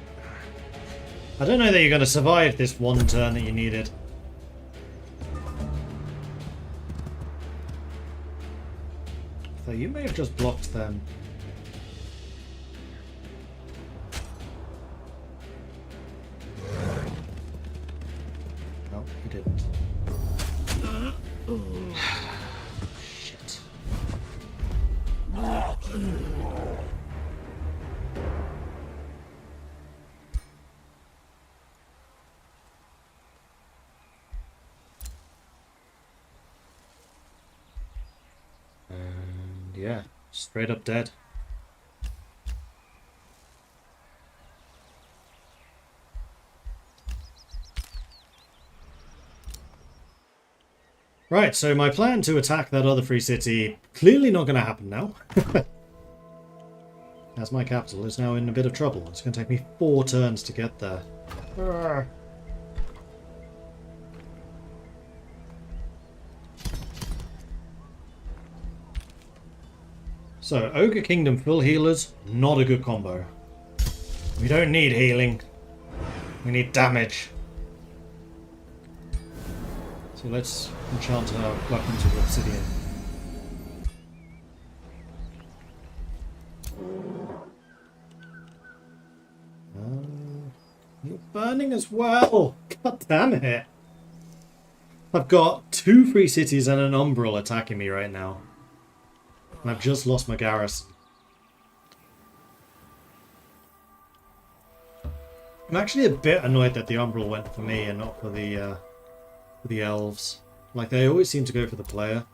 I don't know that you're going to survive this one turn that you needed. So you may have just blocked them. No, you didn't. Shit. And yeah, straight up dead. Right, so my plan to attack that other free city, clearly not going to happen now. As my capital is now in a bit of trouble. It's going to take me 4 turns to get there. Arrgh. So, Ogre Kingdom full healers, not a good combo. We don't need healing. We need damage. So let's enchant our weapons with obsidian. You're burning as well! God damn it! I've got 2 free cities and an umbral attacking me right now. And I've just lost my garrison. I'm actually a bit annoyed that the umbral went for me and not for the elves. Like, they always seem to go for the player.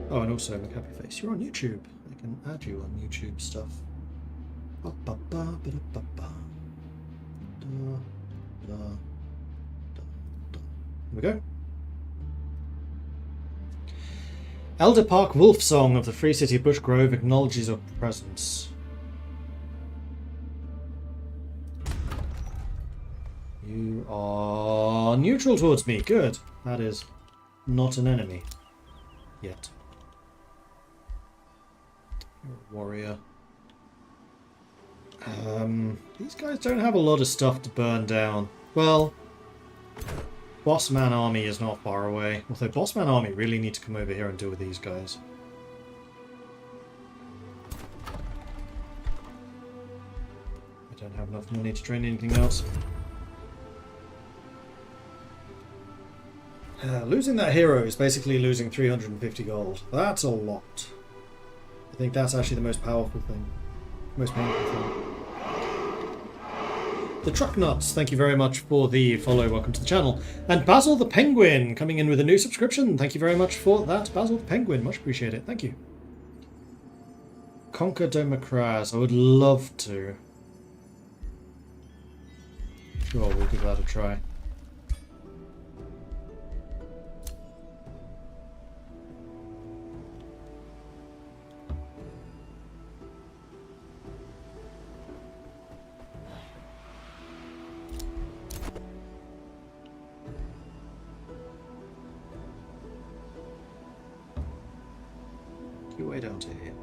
Oh, and also, McHappyFace, you're on YouTube. I can add you on YouTube stuff. Here we go. Elder Park Wolf Song of the Free City Bush Grove acknowledges your presence. You are neutral towards me. Good. That is not an enemy. Yet. You're a warrior. These guys don't have a lot of stuff to burn down. Well, Bossman Army is not far away. Although Bossman Army really need to come over here and deal with these guys. I don't have enough money to train anything else. Losing that hero is basically losing 350 gold. That's a lot. I think that's actually the most powerful thing. Most painful thing. The Truck Nuts, thank you very much for the follow. Welcome to the channel. And Basil the Penguin coming in with a new subscription. Thank you very much for that, Basil the Penguin. Much appreciate it. Thank you. Conquer Democras. I would love to. Sure, we'll give that a try. You way down to here.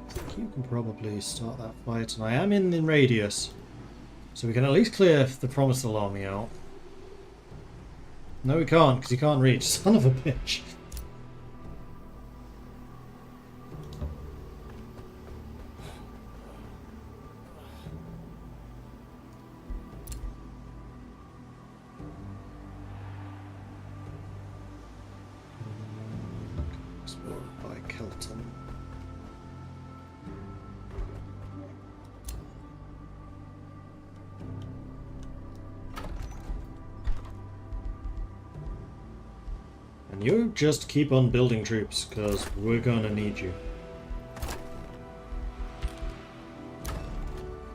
I think you can probably start that fight, and I am in the radius, so we can at least clear the Promised Army out. No, we can't, because he can't reach. Son of a bitch. Explored by Kelton. And you just keep on building troops, because we're gonna need you.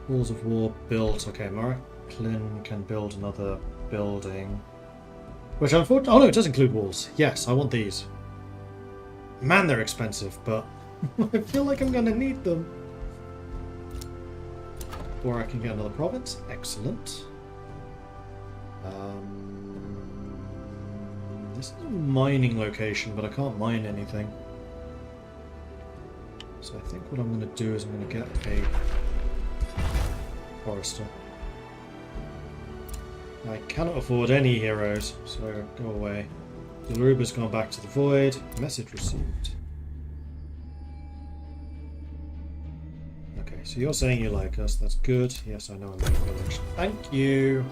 Walls of War built. Okay, Marklin can build another building. Which unfortunately... Oh no, it does include walls. Yes, I want these. Man, they're expensive, but I feel like I'm gonna need them. Or I can get another province. Excellent. this is a mining location, but I can't mine anything. So I think what I'm going to do is I'm going to get a forester. I cannot afford any heroes, so go away. Daruba's gone back to the void. Message received. Okay, so you're saying you like us. That's good. Yes, I know I'm in a village. Thank you.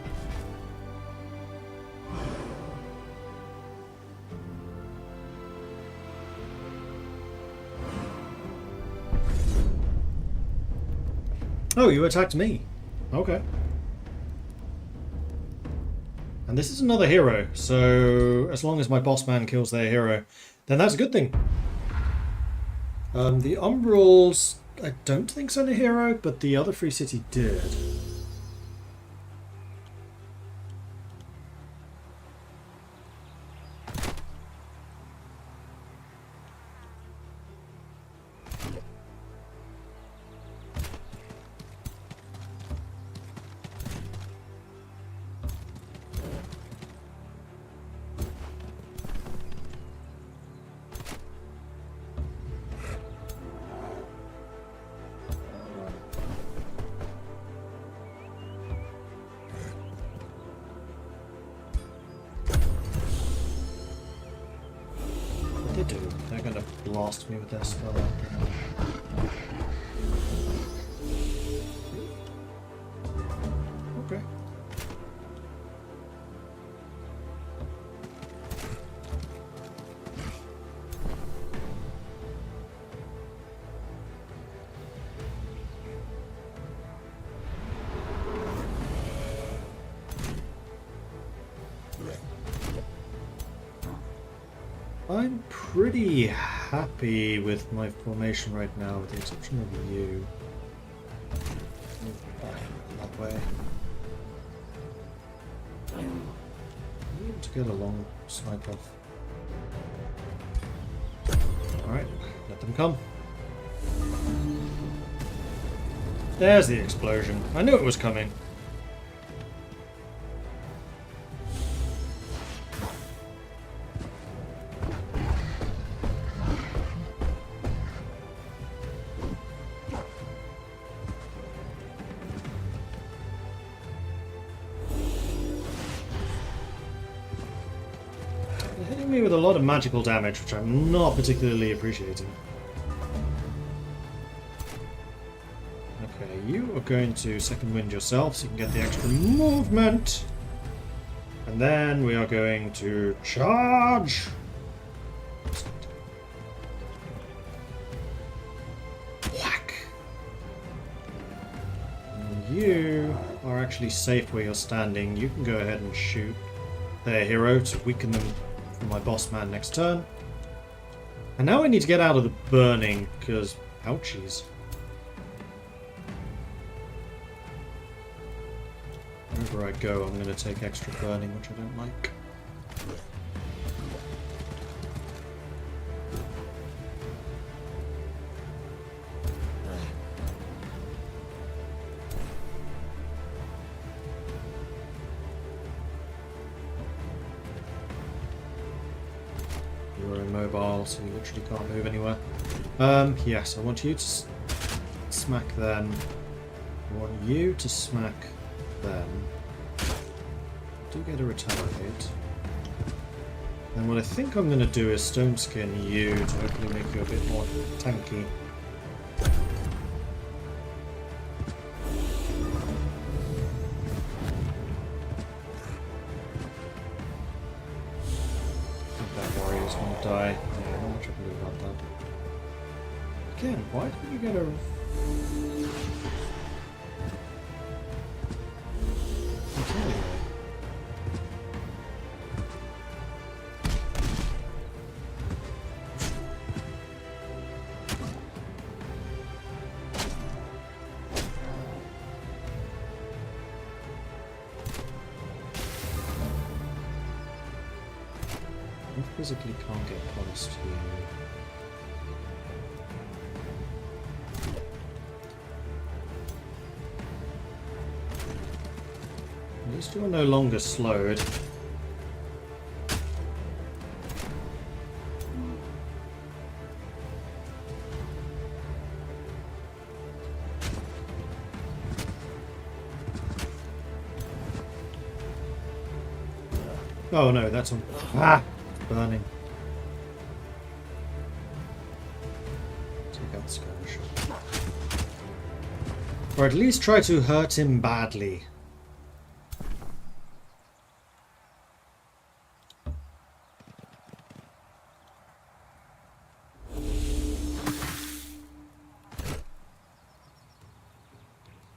Oh, you attacked me. Okay. And this is another hero, so as long as my boss man kills their hero, then that's a good thing. The Umbrals, I don't think sent a hero, but the other free city did. They're gonna blast me with their spell. Okay. I'm pretty happy with my formation right now, with the exception of you. Move back that way. I need to get a long snipe off. Alright, let them come. There's the explosion. I knew it was coming. Me with a lot of magical damage, which I'm not particularly appreciating. Okay, you are going to second wind yourself so you can get the extra movement. And then we are going to charge! Whack! And you are actually safe where you're standing. You can go ahead and shoot their hero to weaken them for my boss man next turn. And now I need to get out of the burning, because ouchies. Wherever I go, I'm going to take extra burning, which I don't like. You're immobile, so you literally can't move anywhere. Yes, I want you to smack them. I want you to smack them. Do get a retaliate. And what I think I'm going to do is stone skin you to hopefully make you a bit more tanky. Die. Yeah, not much I can do about that. Again, why didn't you get a... I physically can't get past you. At least you are no longer slowed. Oh no, that's on. Ah! Burning. Take out the skirmish. Or at least try to hurt him badly.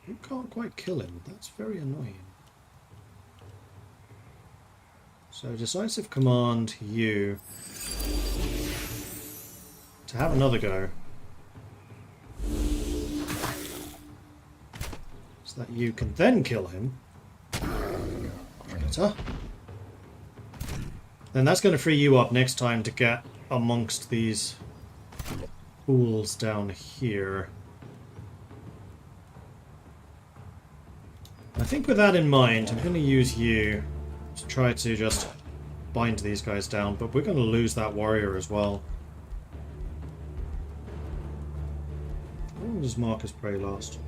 You can't quite kill him. That's very annoying. So decisive command you to have another go. So that you can then kill him. Better. Then that's going to free you up next time to get amongst these pools down here. I think with that in mind, I'm going to use you to try to just bind these guys down, but we're going to lose that warrior as well. How long does Marcus Prey last?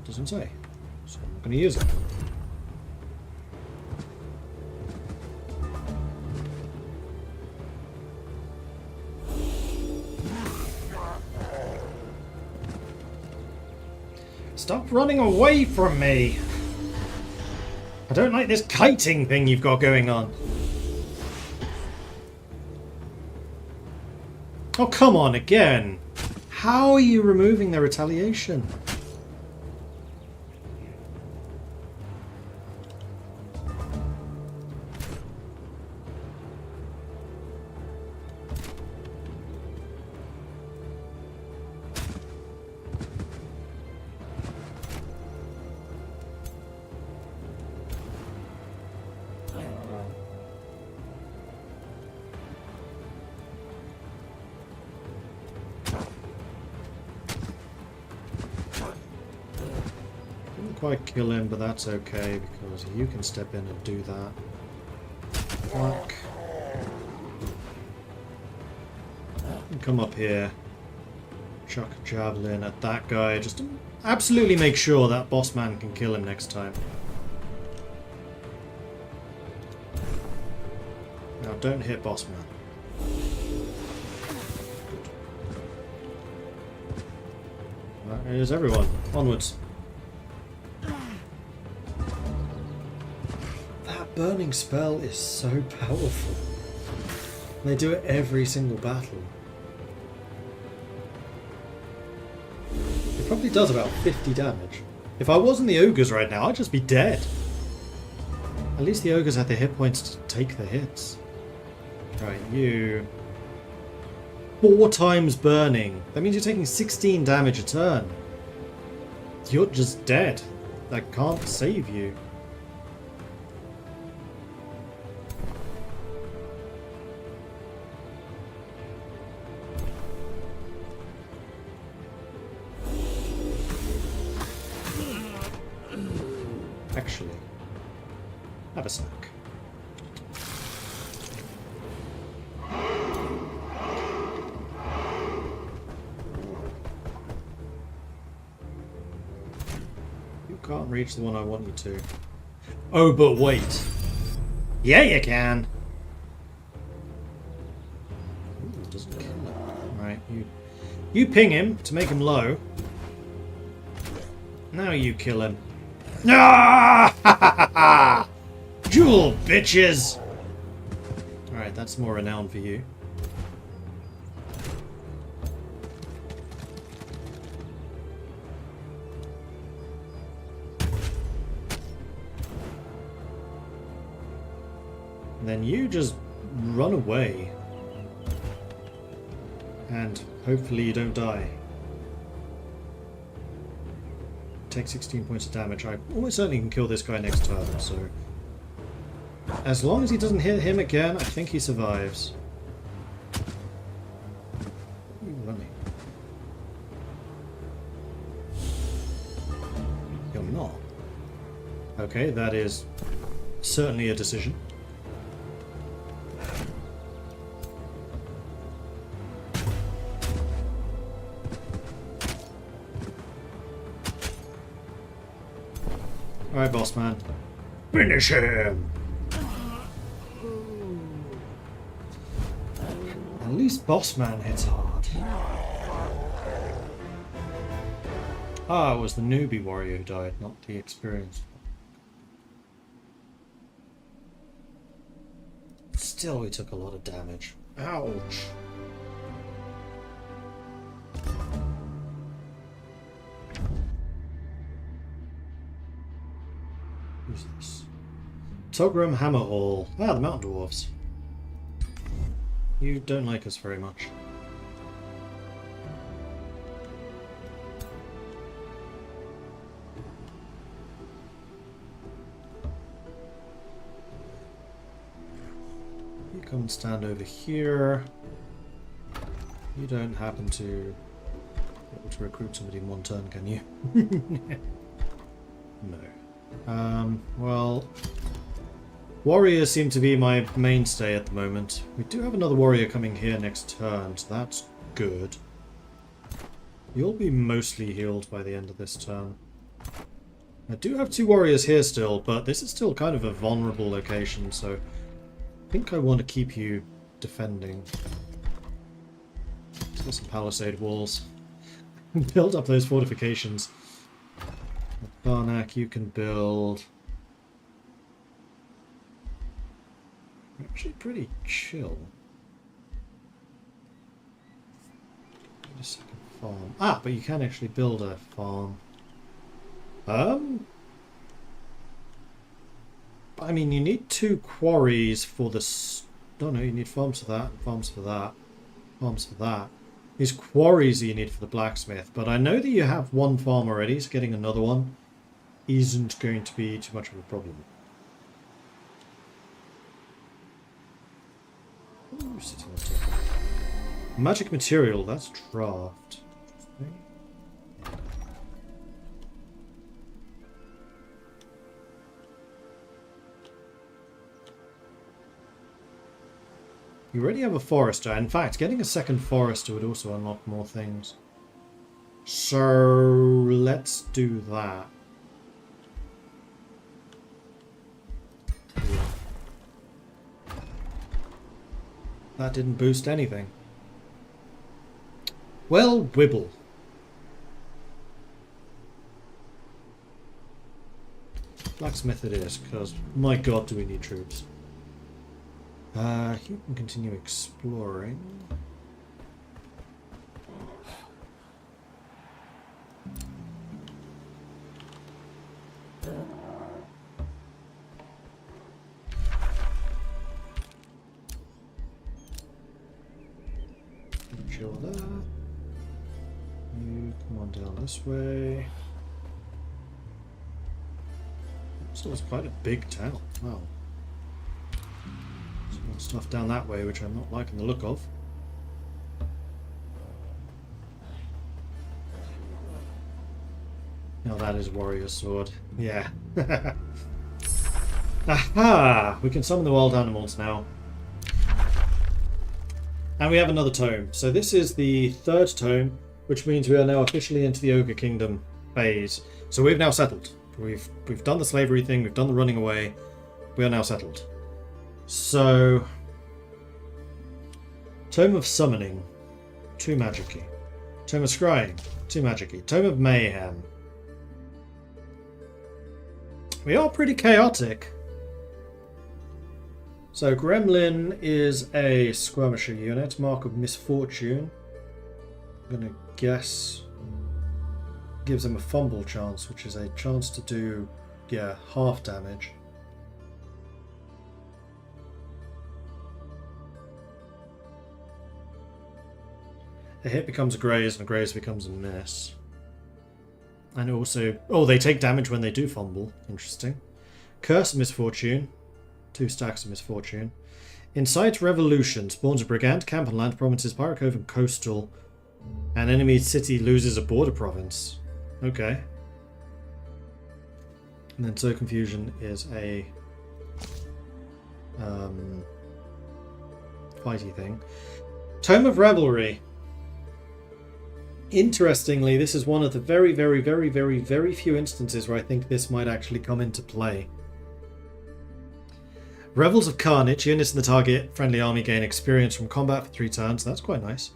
Doesn't say, so I'm not going to use it. Stop running away from me! I don't like this kiting thing you've got going on. Oh, come on, again! How are you removing their retaliation? Quite kill him, but that's okay because you can step in and do that. Fuck. Come up here, chuck a javelin at that guy, just to absolutely make sure that boss man can kill him next time. Now don't hit boss man. Right, here's everyone. Onwards. Burning spell is so powerful. They do it every single battle. It probably does about 50 damage. If I wasn't the ogres right now, I'd just be dead. At least the ogres had the hit points to take the hits. Right, you... 4 times burning. That means you're taking 16 damage a turn. You're just dead. I can't save you. Actually, have a sec. You can't reach the one I want you to. Oh, but wait. Yeah, you can. Ooh, doesn't kill him. Right, you ping him to make him low. Now you kill him. Ah! Jewel, bitches! Alright, that's more renowned for you. And then you just run away. And hopefully you don't die. Take 16 points of damage. I almost certainly can kill this guy next turn, so... As long as he doesn't hit him again, I think he survives. Ooh, running. You're not. Okay, that is certainly a decision. Alright, boss man. Finish him! At least boss man hits hard. Ah, it was the newbie warrior who died, not the experienced. Still, we took a lot of damage. Ouch! Who's this? Togram Hammerhall. Ah, the Mountain Dwarves. You don't like us very much. You come and stand over here. You don't happen to be able to recruit somebody in one turn, can you? No. Well, warriors seem to be my mainstay at the moment. We do have another warrior coming here next turn, so that's good. You'll be mostly healed by the end of this turn. I do have 2 warriors here still, but this is still kind of a vulnerable location, so I think I want to keep you defending. Still some palisade walls. Build up those fortifications. Barnack, you can build. Actually pretty chill. Wait a second, farm. Ah, but you can actually build a farm. I mean, you need 2 quarries for this. No, you need farms for that, farms for that, farms for that. These quarries that you need for the blacksmith, but I know that you have 1 farm already, so getting another one isn't going to be too much of a problem. Ooh, sitting on top. Magic material, that's draft. You already have a forester. In fact, getting a second forester would also unlock more things. So let's do that. That didn't boost anything. Well, Wibble. Blacksmith it is, because my god do we need troops. You can continue exploring. Chill there. You come on down this way. Still, it's quite a big town. Wow. Stuff down that way, which I'm not liking the look of. Now that is warrior sword. Yeah. Aha! We can summon the wild animals now. And we have another tome. So this is the 3rd tome, which means we are now officially into the Ogre Kingdom phase. So we've now settled. We've done the slavery thing, we've done the running away. We are now settled. So, Tome of Summoning, 2 Magicy. Tome of Scrying, 2 Magicy. Tome of Mayhem. We are pretty chaotic. So, Gremlin is a skirmisher unit, Mark of Misfortune. I'm going to guess gives him a fumble chance, which is a chance to do, yeah, half damage. A hit becomes a graze, and a graze becomes a miss. And also... Oh, they take damage when they do fumble. Interesting. Curse of Misfortune. 2 stacks of Misfortune. Incites Revolution. Spawns a Brigand, Camp and Land Provinces, Pirate Cove and Coastal. An enemy city loses a border province. Okay. And then So Confusion is a... fighty thing. Tome of Revelry. Interestingly, this is one of the very, very, very, very, very few instances where I think this might actually come into play. Revels of Carnage. Units in the target friendly army gain experience from combat for 3 turns. That's quite nice.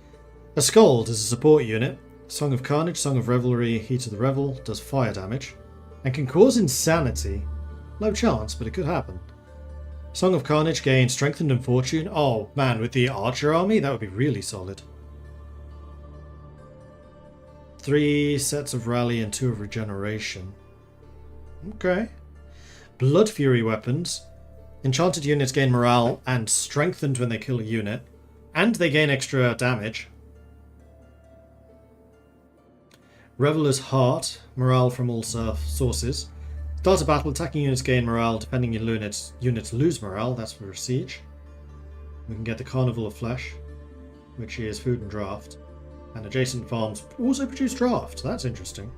A Scald is a support unit. Song of Carnage, Song of Revelry, Heat of the Revel, does fire damage. And can cause insanity. Low chance, but it could happen. Song of Carnage gains Strengthened and Fortune. Oh man, with the Archer army, that would be really solid. 3 sets of Rally and 2 of Regeneration. Okay. Blood Fury weapons. Enchanted units gain morale and strengthened when they kill a unit. And they gain extra damage. Reveler's Heart. Morale from all sources. Start a battle, attacking units gain morale. Defending units lose morale. That's for a siege. We can get the Carnival of Flesh, which is food and draft. And adjacent farms also produce draft. That's interesting.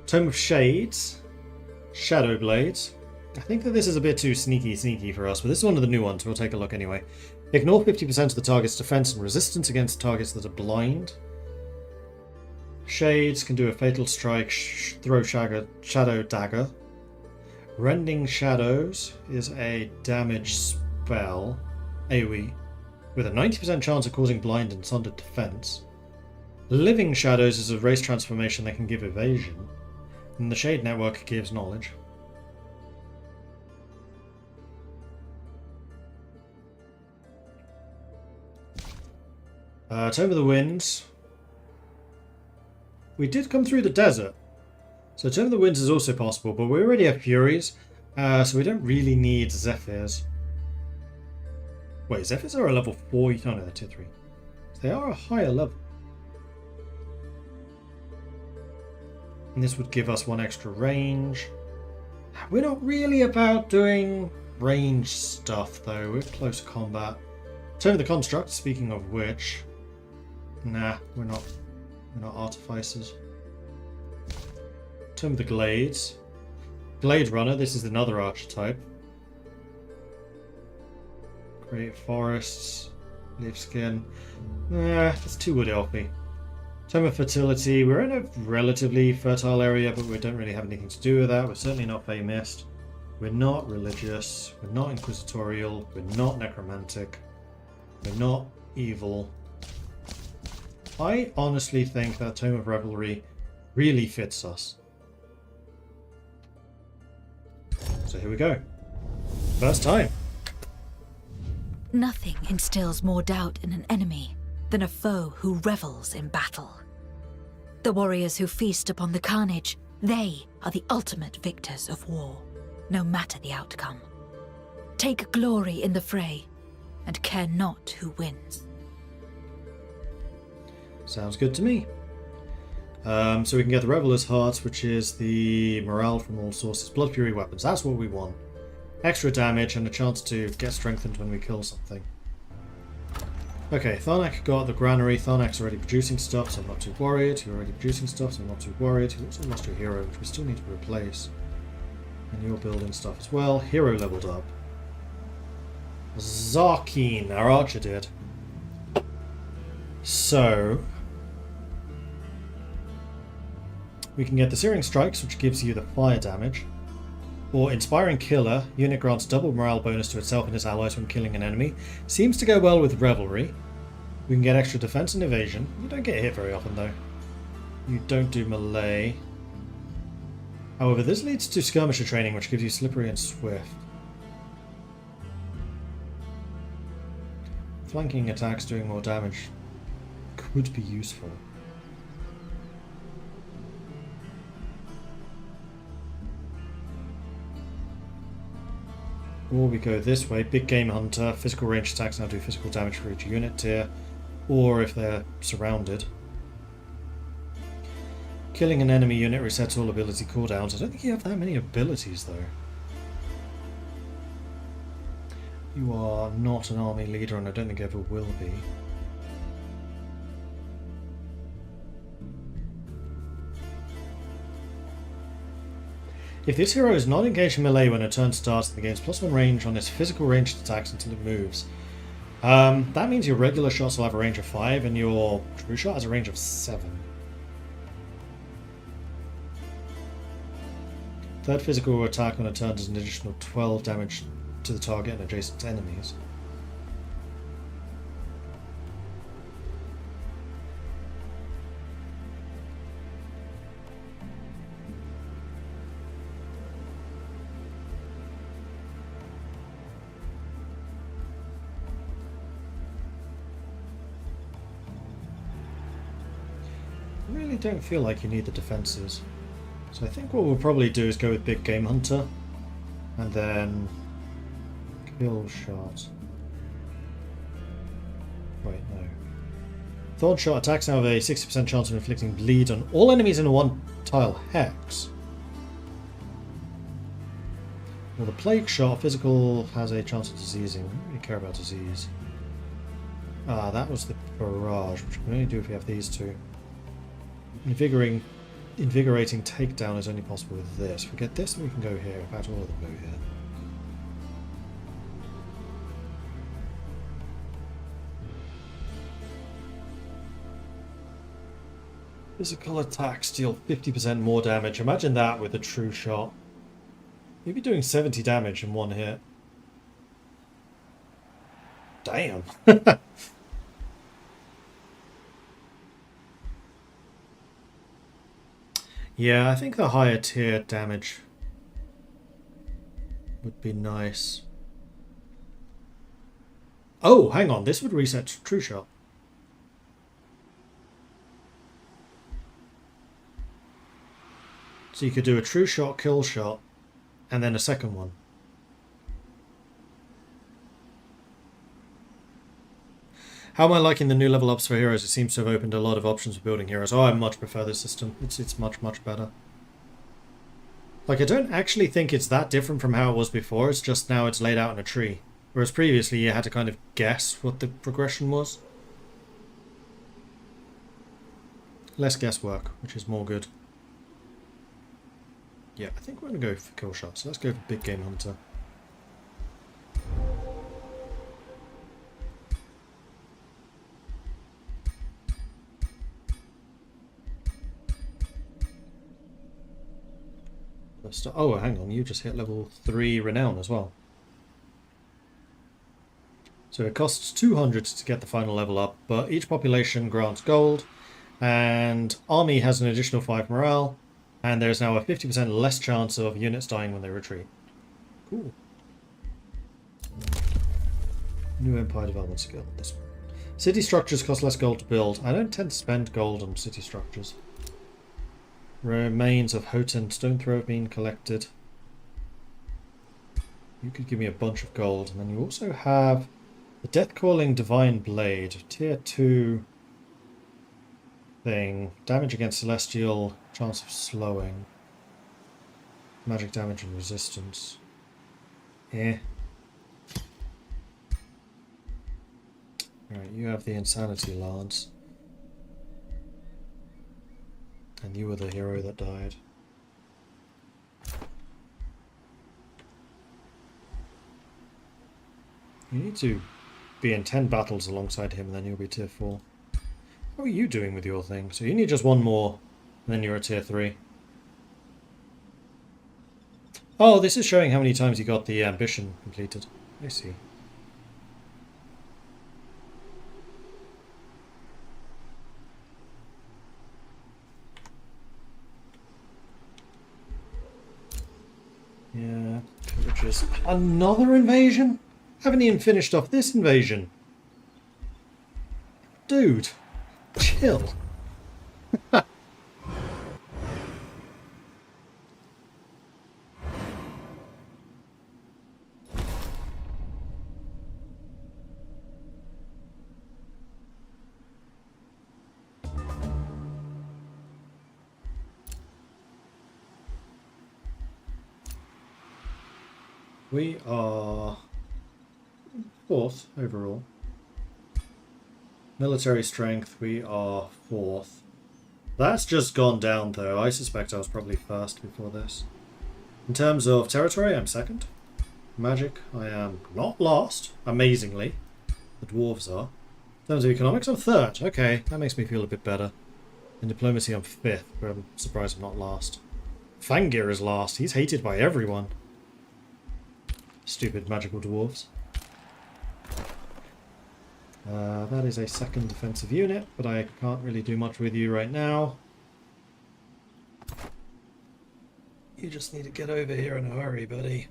Tome of Shades. Shadow Blades. I think that this is a bit too sneaky for us, but this is one of the new ones. We'll take a look anyway. Ignore 50% of the target's defense and resistance against targets that are blind. Shades can do a fatal strike, throw shadow dagger. Rending Shadows is a damage spell, AoE, with a 90% chance of causing blind and sundered defense. Living Shadows is a race transformation that can give evasion, and the Shade Network gives knowledge. Tome of the Winds. We did come through the desert, so Tome of the Winds is also possible, but we already have Furies, so we don't really need Zephyrs. Wait, Zephyrs are a level 4? No, they're tier 3. They are a higher level. And this would give us 1 extra range. We're not really about doing range stuff, though. We're close combat. Tome of the Construct, speaking of which... Nah, we're not artificers. Tome of the Glades. Glade Runner, this is another archetype. Great Forests. Leaf Skin. Nah, that's too wood elfy. Tome of Fertility. We're in a relatively fertile area, but we don't really have anything to do with that. We're certainly not Fey Mist. We're not religious. We're not inquisitorial. We're not necromantic. We're not evil. I honestly think that Tome of Revelry really fits us. So here we go. First time. Nothing instills more doubt in an enemy than a foe who revels in battle. The warriors who feast upon the carnage, they are the ultimate victors of war, no matter the outcome. Take glory in the fray, and care not who wins. Sounds good to me. So we can get the Reveler's Heart, which is the morale from all sources. Blood Fury weapons, that's what we want. Extra damage and a chance to get strengthened when we kill something. Okay, Tharnak got the granary. Tharnak's already producing stuff, so I'm not too worried. You're already producing stuff, so I'm not too worried. You also lost your hero, which we still need to replace. And you're building stuff as well. Hero leveled up. Zarkeen, our archer did. So... we can get the Searing Strikes, which gives you the fire damage. Or Inspiring Killer. Unit grants double morale bonus to itself and its allies when killing an enemy. Seems to go well with Revelry. We can get extra defense and evasion. You don't get hit very often though. You don't do melee. However, this leads to Skirmisher training, which gives you Slippery and Swift. Flanking attacks doing more damage could be useful. Or we go this way, Big Game Hunter, physical range attacks now do physical damage for each unit tier, or if they're surrounded. Killing an enemy unit resets all ability cooldowns. I don't think you have that many abilities though. You are not an army leader and I don't think ever will be. If this hero is not engaged in melee when a turn starts, and gains +1 range on its physical ranged attacks until it moves. That means your regular shots will have a range of 5 and your true shot has a range of 7. Third physical attack on a turn does an additional 12 damage to the target and adjacent enemies. I really don't feel like you need the defenses. So I think what we'll probably do is go with Big Game Hunter and then Kill Shot. Wait, no. Thorn Shot attacks now have a 60% chance of inflicting bleed on all enemies in a 1-tile hex. Well, the Plague Shot, physical, has a chance of diseasing. I don't really care about disease. Ah, that was the Barrage, which we can only do if we have these two. Invigorating takedown is only possible with this. If we get this, we can go here. In fact, all of them go here. Physical attacks deal 50% more damage. Imagine that with a true shot. You'd be doing 70 damage in one hit. Damn. Yeah, I think the higher tier damage would be nice. Oh, hang on. This would reset true shot. So you could do a true shot, kill shot, and then a second one. How am I liking the new level ups for heroes? It seems to have opened a lot of options for building heroes. Oh, I much prefer this system. It's much, much better. Like, I don't actually think it's that different from how it was before. It's just now it's laid out in a tree. Whereas previously you had to kind of guess what the progression was. Less guesswork, which is more good. Yeah, I think we're going to go for kill shots. So let's go for Big Game Hunter. Oh, hang on, you just hit level 3 Renown as well. So it costs 200 to get the final level up, but each population grants gold, and army has an additional 5 morale, and there's now a 50% less chance of units dying when they retreat. Cool. New Empire Development skill, this one. City structures cost less gold to build. I don't tend to spend gold on city structures. Remains of Houghton Stone Throw have been collected. You could give me a bunch of gold. And then you also have the Death Calling Divine Blade, tier 2 thing. Damage against Celestial, chance of slowing. Magic damage and resistance. Eh. Alright, you have the Insanity Lance. And you were the hero that died. You need to be in 10 battles alongside him, and then you'll be tier 4. How are you doing with your thing? So you need just one more, and then you're at tier 3. Oh, this is showing how many times you got the ambition completed. I see. Yeah, pillages. Another invasion? Haven't even finished off this invasion. Dude, chill. We are 4th overall. Military strength, we are 4th. That's just gone down though. I suspect I was probably 1st before this. In terms of territory, I'm 2nd. Magic, I am not last, amazingly. The dwarves are. In terms of economics, I'm 3rd. Okay, that makes me feel a bit better. In diplomacy, I'm 5th, but I'm surprised I'm not last. Fangir is last. He's hated by everyone. Stupid magical dwarves. That is a 2nd defensive unit, but I can't really do much with you right now. You just need to get over here in a hurry, buddy.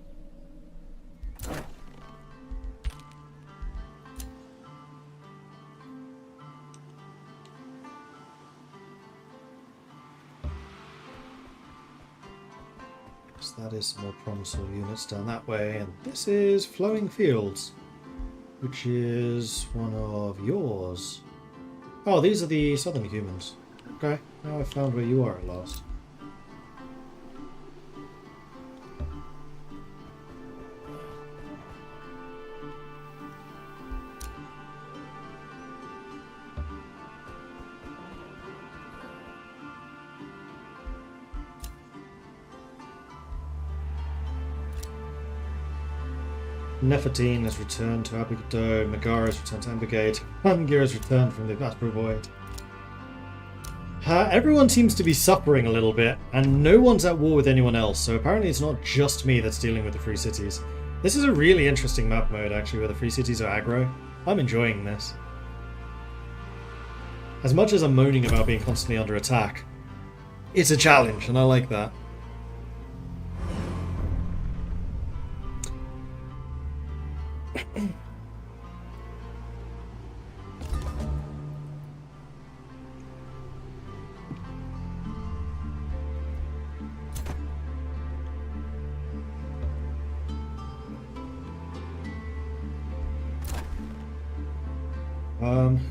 So that is some more promissory units down that way, and this is Flowing Fields, which is one of yours. Oh, these are the southern humans. Okay, now I've found where you are at last. Nefertine has returned to Abigail, Megara has returned to Ambigate, Hangir has returned from the Astral Void. Everyone seems to be suffering a little bit, and no one's at war with anyone else, so apparently it's not just me that's dealing with the Free Cities. This is a really interesting map mode, actually, where the Free Cities are aggro. I'm enjoying this. As much as I'm moaning about being constantly under attack, it's a challenge, and I like that.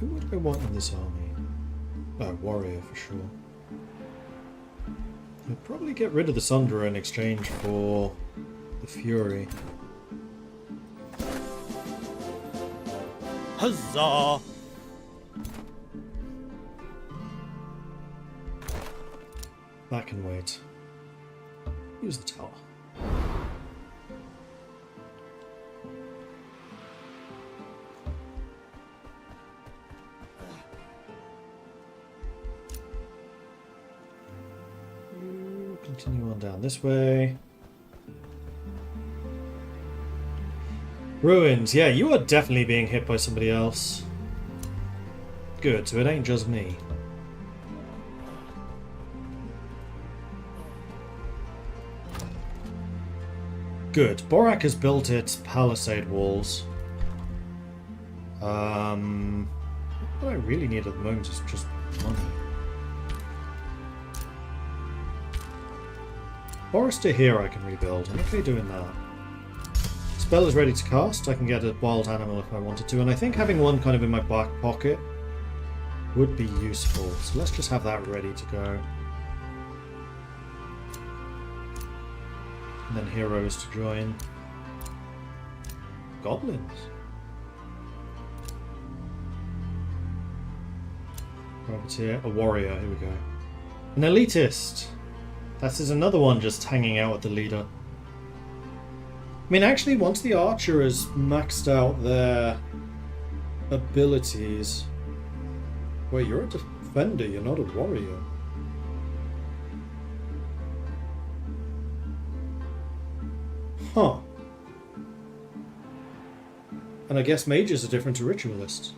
Who would I want in this army? Oh, warrior for sure. I'd probably get rid of the Sundra in exchange for the Fury. Huzzah! That can wait. Use the tower. Continue on down this way. Ruins. Yeah, you are definitely being hit by somebody else. Good, so it ain't just me. Good. Borak has built its palisade walls. What I really need at the moment is just money. Forester here I can rebuild. I'm okay doing that. Spell is ready to cast. I can get a wild animal if I wanted to, and I think having one kind of in my back pocket would be useful. So let's just have that ready to go. And then heroes to join. Goblins. Privateer, a warrior, here we go. An elitist. That is another one just hanging out with the leader. I mean, actually, once the archer has maxed out their abilities... Wait, you're a defender, you're not a warrior. Huh. And I guess mages are different to ritualists.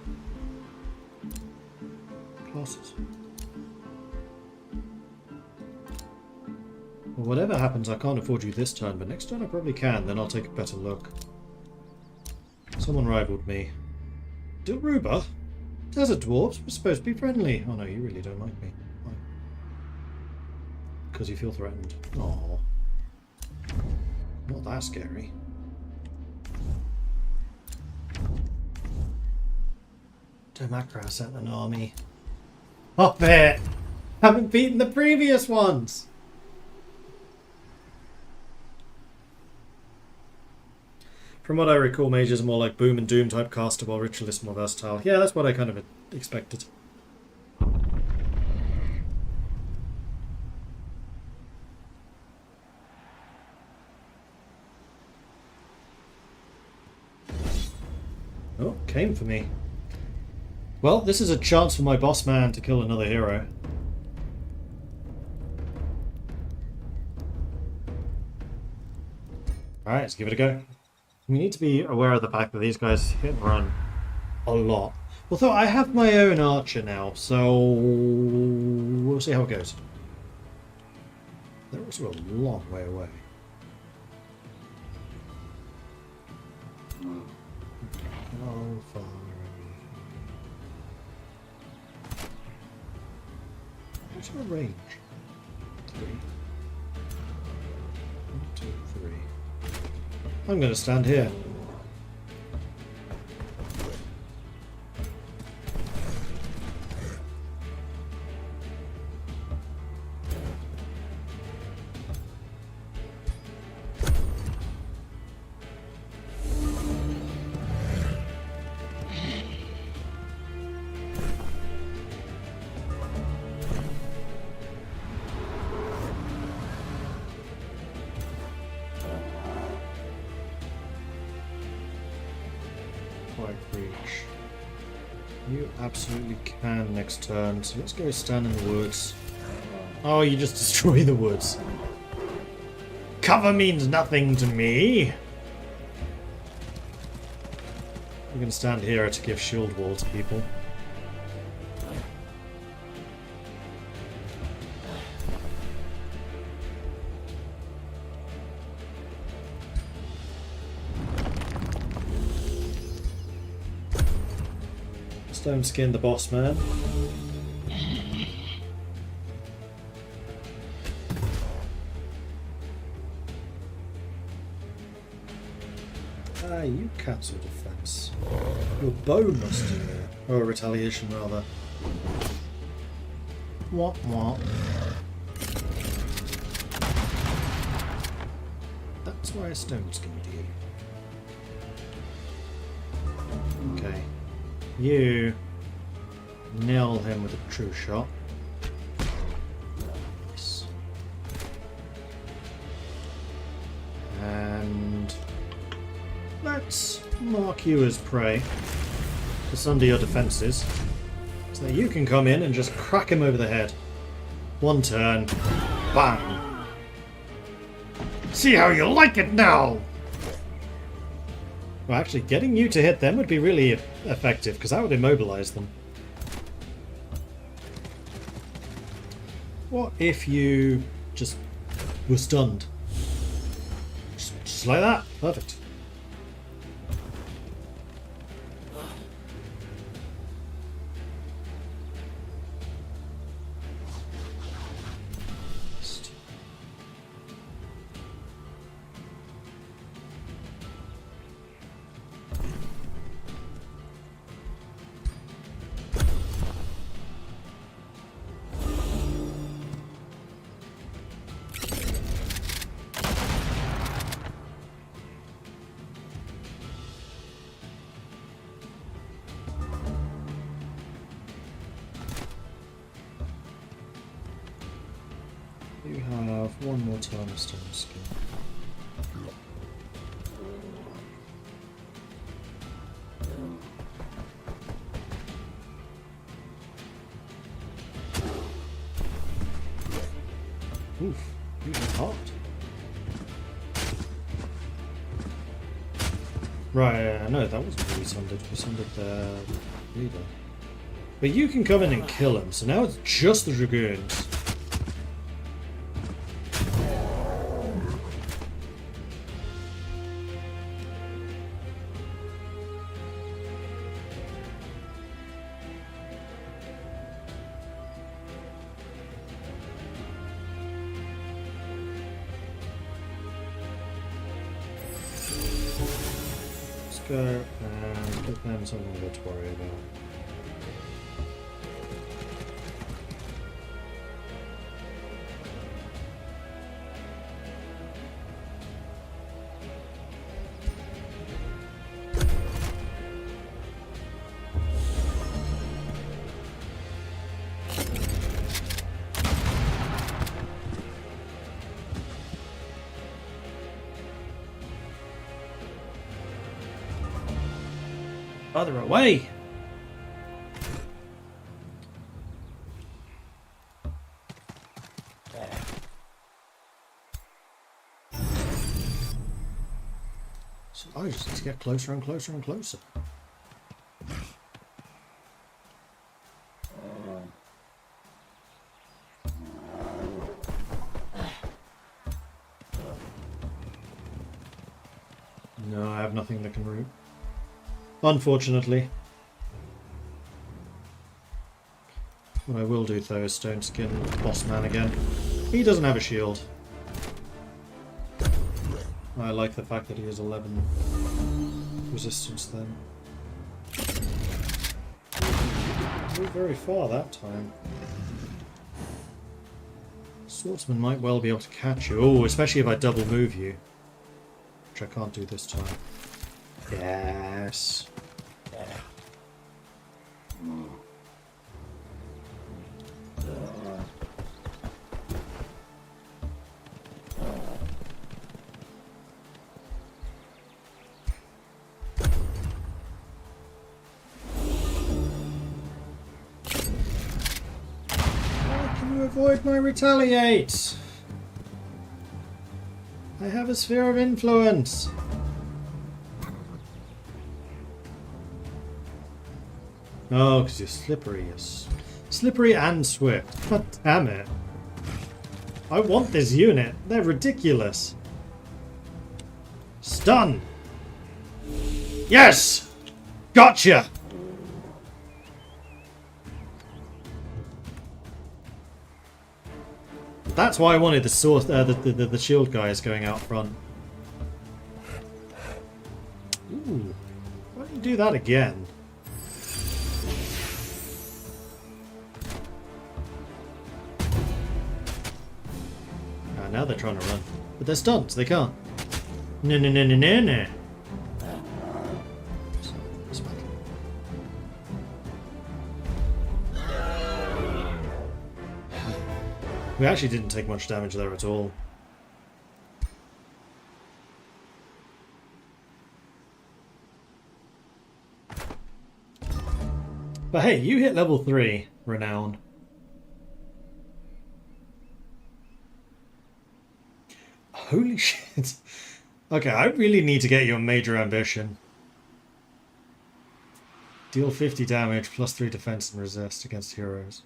Classes. Well, whatever happens, I can't afford you this turn, but next turn I probably can, then I'll take a better look. Someone rivaled me. Dilruba? Desert dwarves? We're supposed to be friendly. Oh no, you really don't like me. Why? Because you feel threatened. Aww. Not that scary. Domakra sent an army. Stop it! Haven't beaten the previous ones! From what I recall, mages are more like Boom and Doom type caster, while ritualists are more versatile. Yeah, that's what I kind of expected. Oh, came for me. Well, this is a chance for my boss man to kill another hero. Alright, let's give it a go. We need to be aware of the fact that these guys hit and run a lot. Although I have my own archer now, so we'll see how it goes. They're also a long way away. How far away? What's our range? 3. 1, 2, 3. I'm going to stand here. Reach. You absolutely can next turn, so let's go stand in the woods. Oh, you just destroy the woods. Cover means nothing to me. We're going to stand here to give shield wall to people. Stone skin the boss man. Ah, you cancel defense. Your bow must do it. Or retaliation, rather. What? That's why a stone skinned you. Okay. You nail him with a true shot. Nice. And let's mark you as prey. Just under your defences. So that you can come in and just crack him over the head. One turn. Bang! See how you like it now! Well, actually, getting you to hit them would be really effective, because that would immobilize them. What if you just were stunned? Just like that. Perfect. You have one more turn of stone skin. Oof, you hit hard. Right, no, that wasn't who we sundered. We sundered the leader. But you can come in and kill him, so now it's just the dragoons. Go and put them something to worry about. Farther away! So I just need to get closer and closer and closer. No, I have nothing that can root. Unfortunately. What I will do though is stone skin boss man again. He doesn't have a shield. I like the fact that he has 11 resistance then. Not very far that time. Swordsman might well be able to catch you. Oh, especially if I double move you. Which I can't do this time. Yes. How can you avoid my retaliate? I have a sphere of influence. Oh, because you're slippery. Yes. Slippery and swift. God damn it. I want this unit. They're ridiculous. Stun. Yes! Gotcha! That's why I wanted the sword, the shield guys going out front. Ooh. Why don't you do that again? Now they're trying to run. But they're stunned, so they can't. No, no, no, no, no, no. We actually didn't take much damage there at all. But hey, you hit level 3, Renown. Holy shit. Okay, I really need to get your major ambition. Deal 50 damage, plus 3 defense and resist against heroes.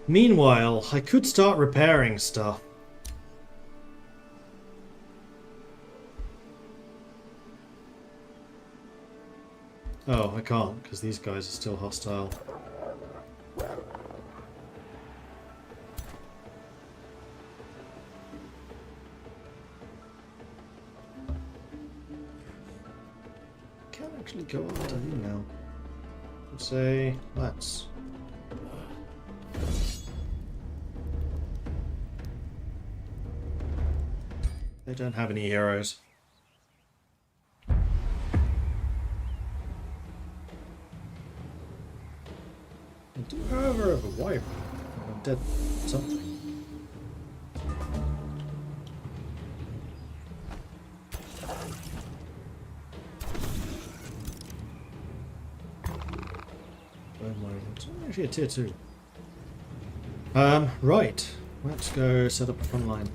Meanwhile, I could start repairing stuff. Oh, I can't, because these guys are still hostile. Can't actually go after you now. Let's say, let's. They don't have any heroes. I do, however, have a wyvern. I'm dead something. It's actually a tier 2. Right. Let's go set up a front line.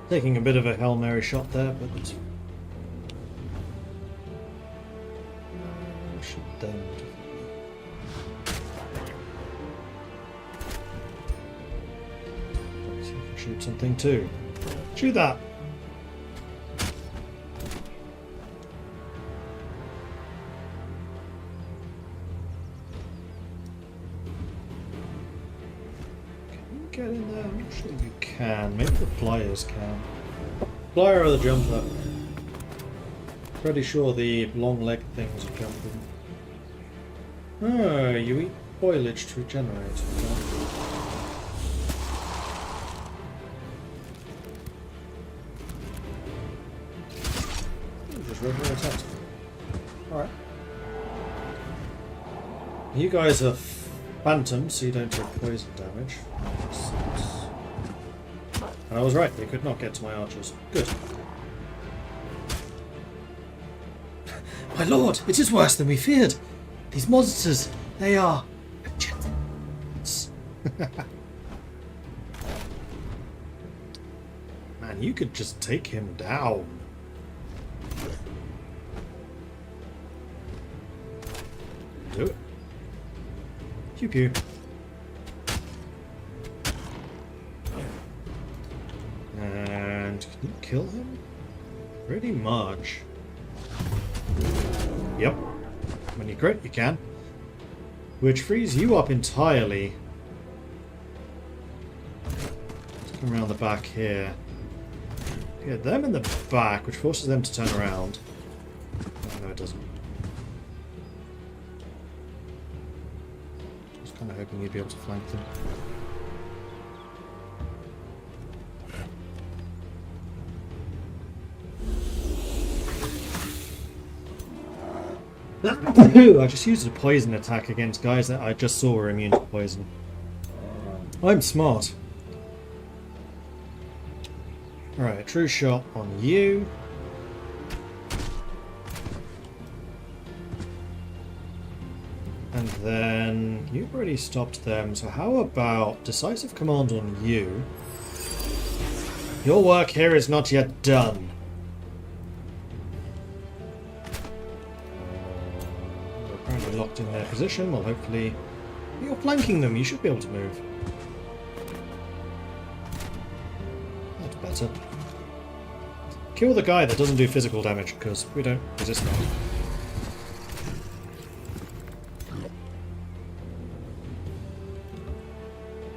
Taking a bit of a Hail Mary shot there, but shoot them. See if I can shoot something too. Shoot that! Get in there? I'm not sure you can. Maybe the flyers can. Flyer or the jumper? Pretty sure the long-legged things are jumping. Oh, you eat foliage to regenerate. Okay. Just regular attacks. Alright. You guys are phantoms, so you don't take poison damage. And I was right, they could not get to my archers. Good. My lord, it is worse than we feared. These monsters, they are... Man, you could just take him down. Do it. Pew pew. And can you kill him? Pretty much. Yep. When you crit, you can. Which frees you up entirely. Let's come around the back here. Get them in the back, which forces them to turn around. Oh, no, it doesn't. I was kind of hoping you'd be able to flank them. I just used a poison attack against guys that I just saw were immune to poison. I'm smart. Alright, true shot on you. And then you've already stopped them, so how about decisive command on you? Your work here is not yet done. Locked in their position. Well, hopefully you're flanking them. You should be able to move. That's better. Kill the guy that doesn't do physical damage, because we don't resist that.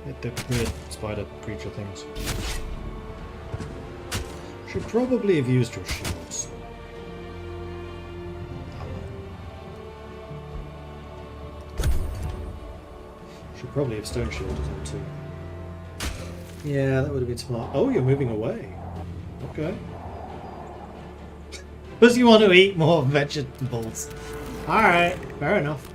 Hit the weird spider creature things. Should probably have used your shields. Should probably have stone shielded him too. Yeah, that would have been smart. Oh, you're moving away. Okay. Because you want to eat more vegetables. Alright, fair enough.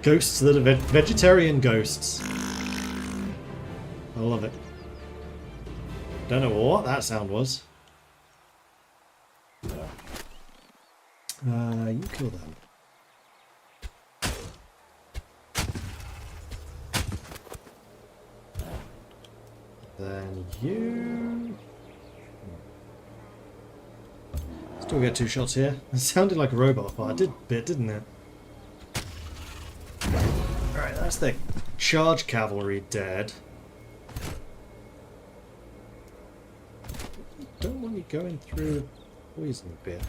Ghosts that are vegetarian ghosts. I love it. Don't know what that sound was. You kill them. Then you... Still get 2 shots here. It sounded like a robot fight. It did a bit, didn't it? Alright, that's the charge cavalry dead. Don't want me going through the poison bit.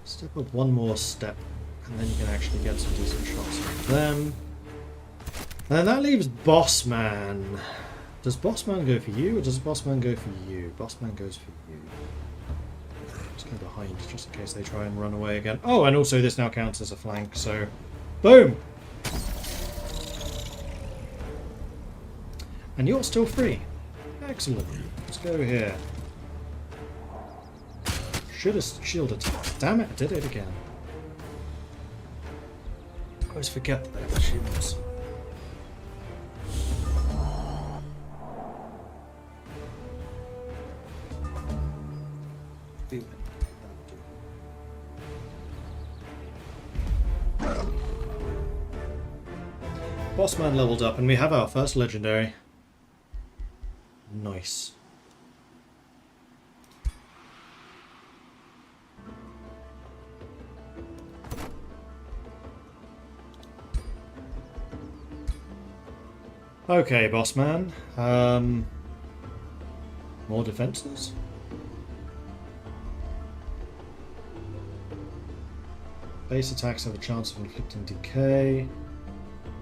Step up one more step, and then you can actually get some decent shots of them. And that leaves Bossman. Does Bossman go for you, or does Bossman go for you? Bossman goes for you. Just go behind, just in case they try and run away again. Oh, and also this now counts as a flank, so... Boom! And you're still free. Excellent. Let's go here. Should have shield attack. Damn it, I did it again. I always forget that they have shields. We win. Bossman leveled up, and we have our first legendary. Nice. Okay, Bossman. More defenses? Base attacks have a chance of inflicting decay.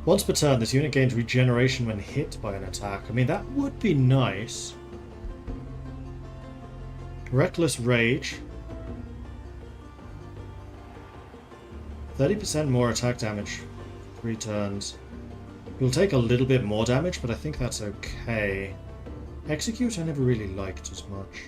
Once per turn, this unit gains regeneration when hit by an attack. I mean, that would be nice. Reckless Rage. 30% more attack damage. 3 turns. You'll take a little bit more damage, but I think that's okay. Execute I never really liked as much.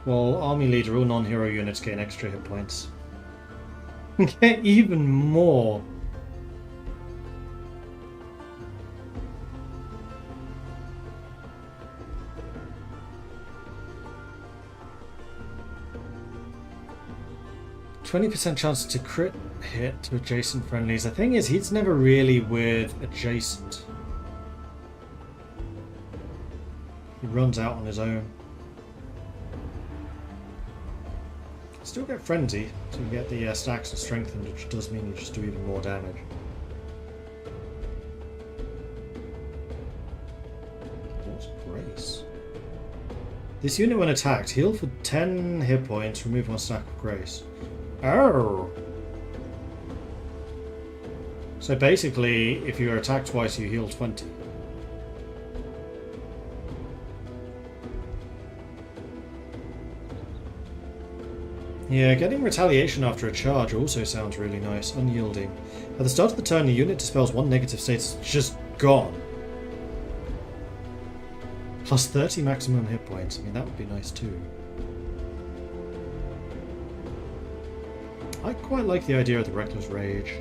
Well, Army Leader, all non-hero units gain extra hit points. Get even more! %20 chance to crit hit to adjacent friendlies. The thing is, he's never really with adjacent. He runs out on his own. Still get frenzy, so you get the stacks and strengthened, which does mean you just do even more damage. What's Grace? This unit, when attacked, heal for 10 hit points, remove 1 stack of Grace. Oh! So basically, if you are attacked twice, you heal 20. Yeah, getting retaliation after a charge also sounds really nice. Unyielding. At the start of the turn, the unit dispels 1 negative state. It's just gone. Plus 30 maximum hit points. I mean, that would be nice too. I quite like the idea of the Reckless Rage.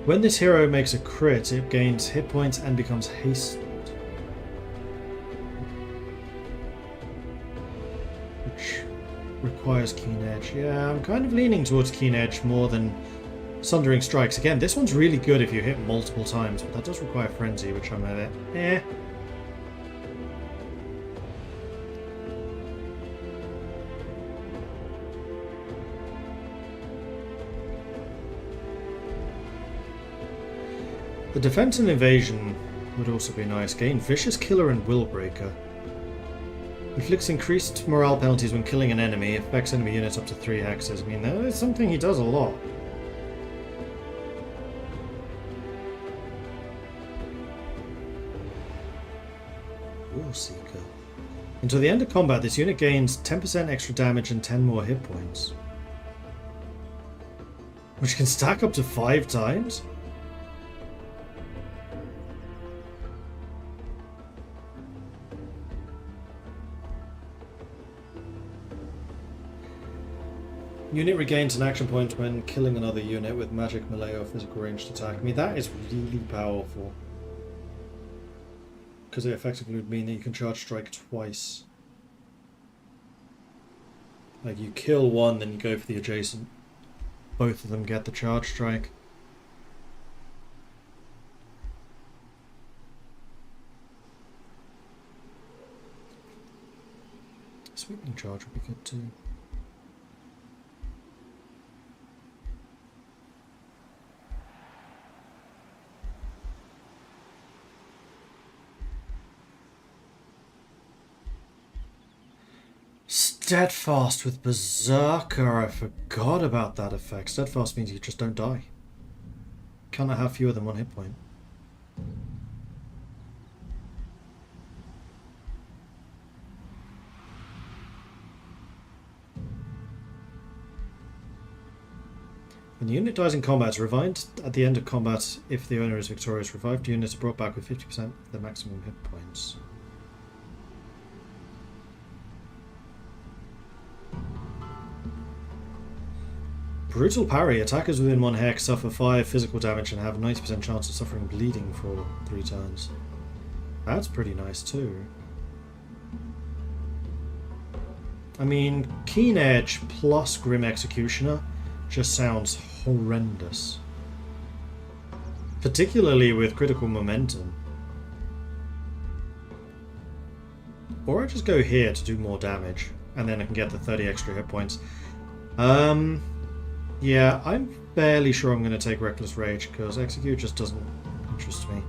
When this hero makes a crit, it gains hit points and becomes hastened. Which requires Keen Edge. Yeah, I'm kind of leaning towards Keen Edge more than Sundering Strikes. Again, this one's really good if you hit multiple times, but that does require Frenzy, which I'm a bit eh. The defense and evasion would also be nice. Gain Vicious Killer and Willbreaker. Inflicts increased morale penalties when killing an enemy. Affects enemy units up to 3 hexes. I mean, that is something he does a lot. War Seeker. Until the end of combat, this unit gains 10% extra damage and 10 more hit points. Which can stack up to 5 times? Unit regains an action point when killing another unit with magic, melee, or physical ranged attack. I mean, that is really powerful. Because it effectively would mean that you can charge strike twice. Like, you kill one, then you go for the adjacent. Both of them get the charge strike. Sweeping charge would be good too. Steadfast with Berserker. I forgot about that effect. Steadfast means you just don't die. Cannot have fewer than 1 hit point. When the unit dies in combat, it's revived at the end of combat if the owner is victorious. Revived units are brought back with 50% of their maximum hit points. Brutal parry. Attackers within 1 hex suffer 5 physical damage and have a 90% chance of suffering bleeding for 3 turns. That's pretty nice too. I mean, Keen Edge plus Grim Executioner just sounds horrendous. Particularly with critical momentum. Or I just go here to do more damage, and then I can get the 30 extra hit points. Yeah, I'm fairly sure I'm going to take Reckless Rage, because Execute just doesn't interest me.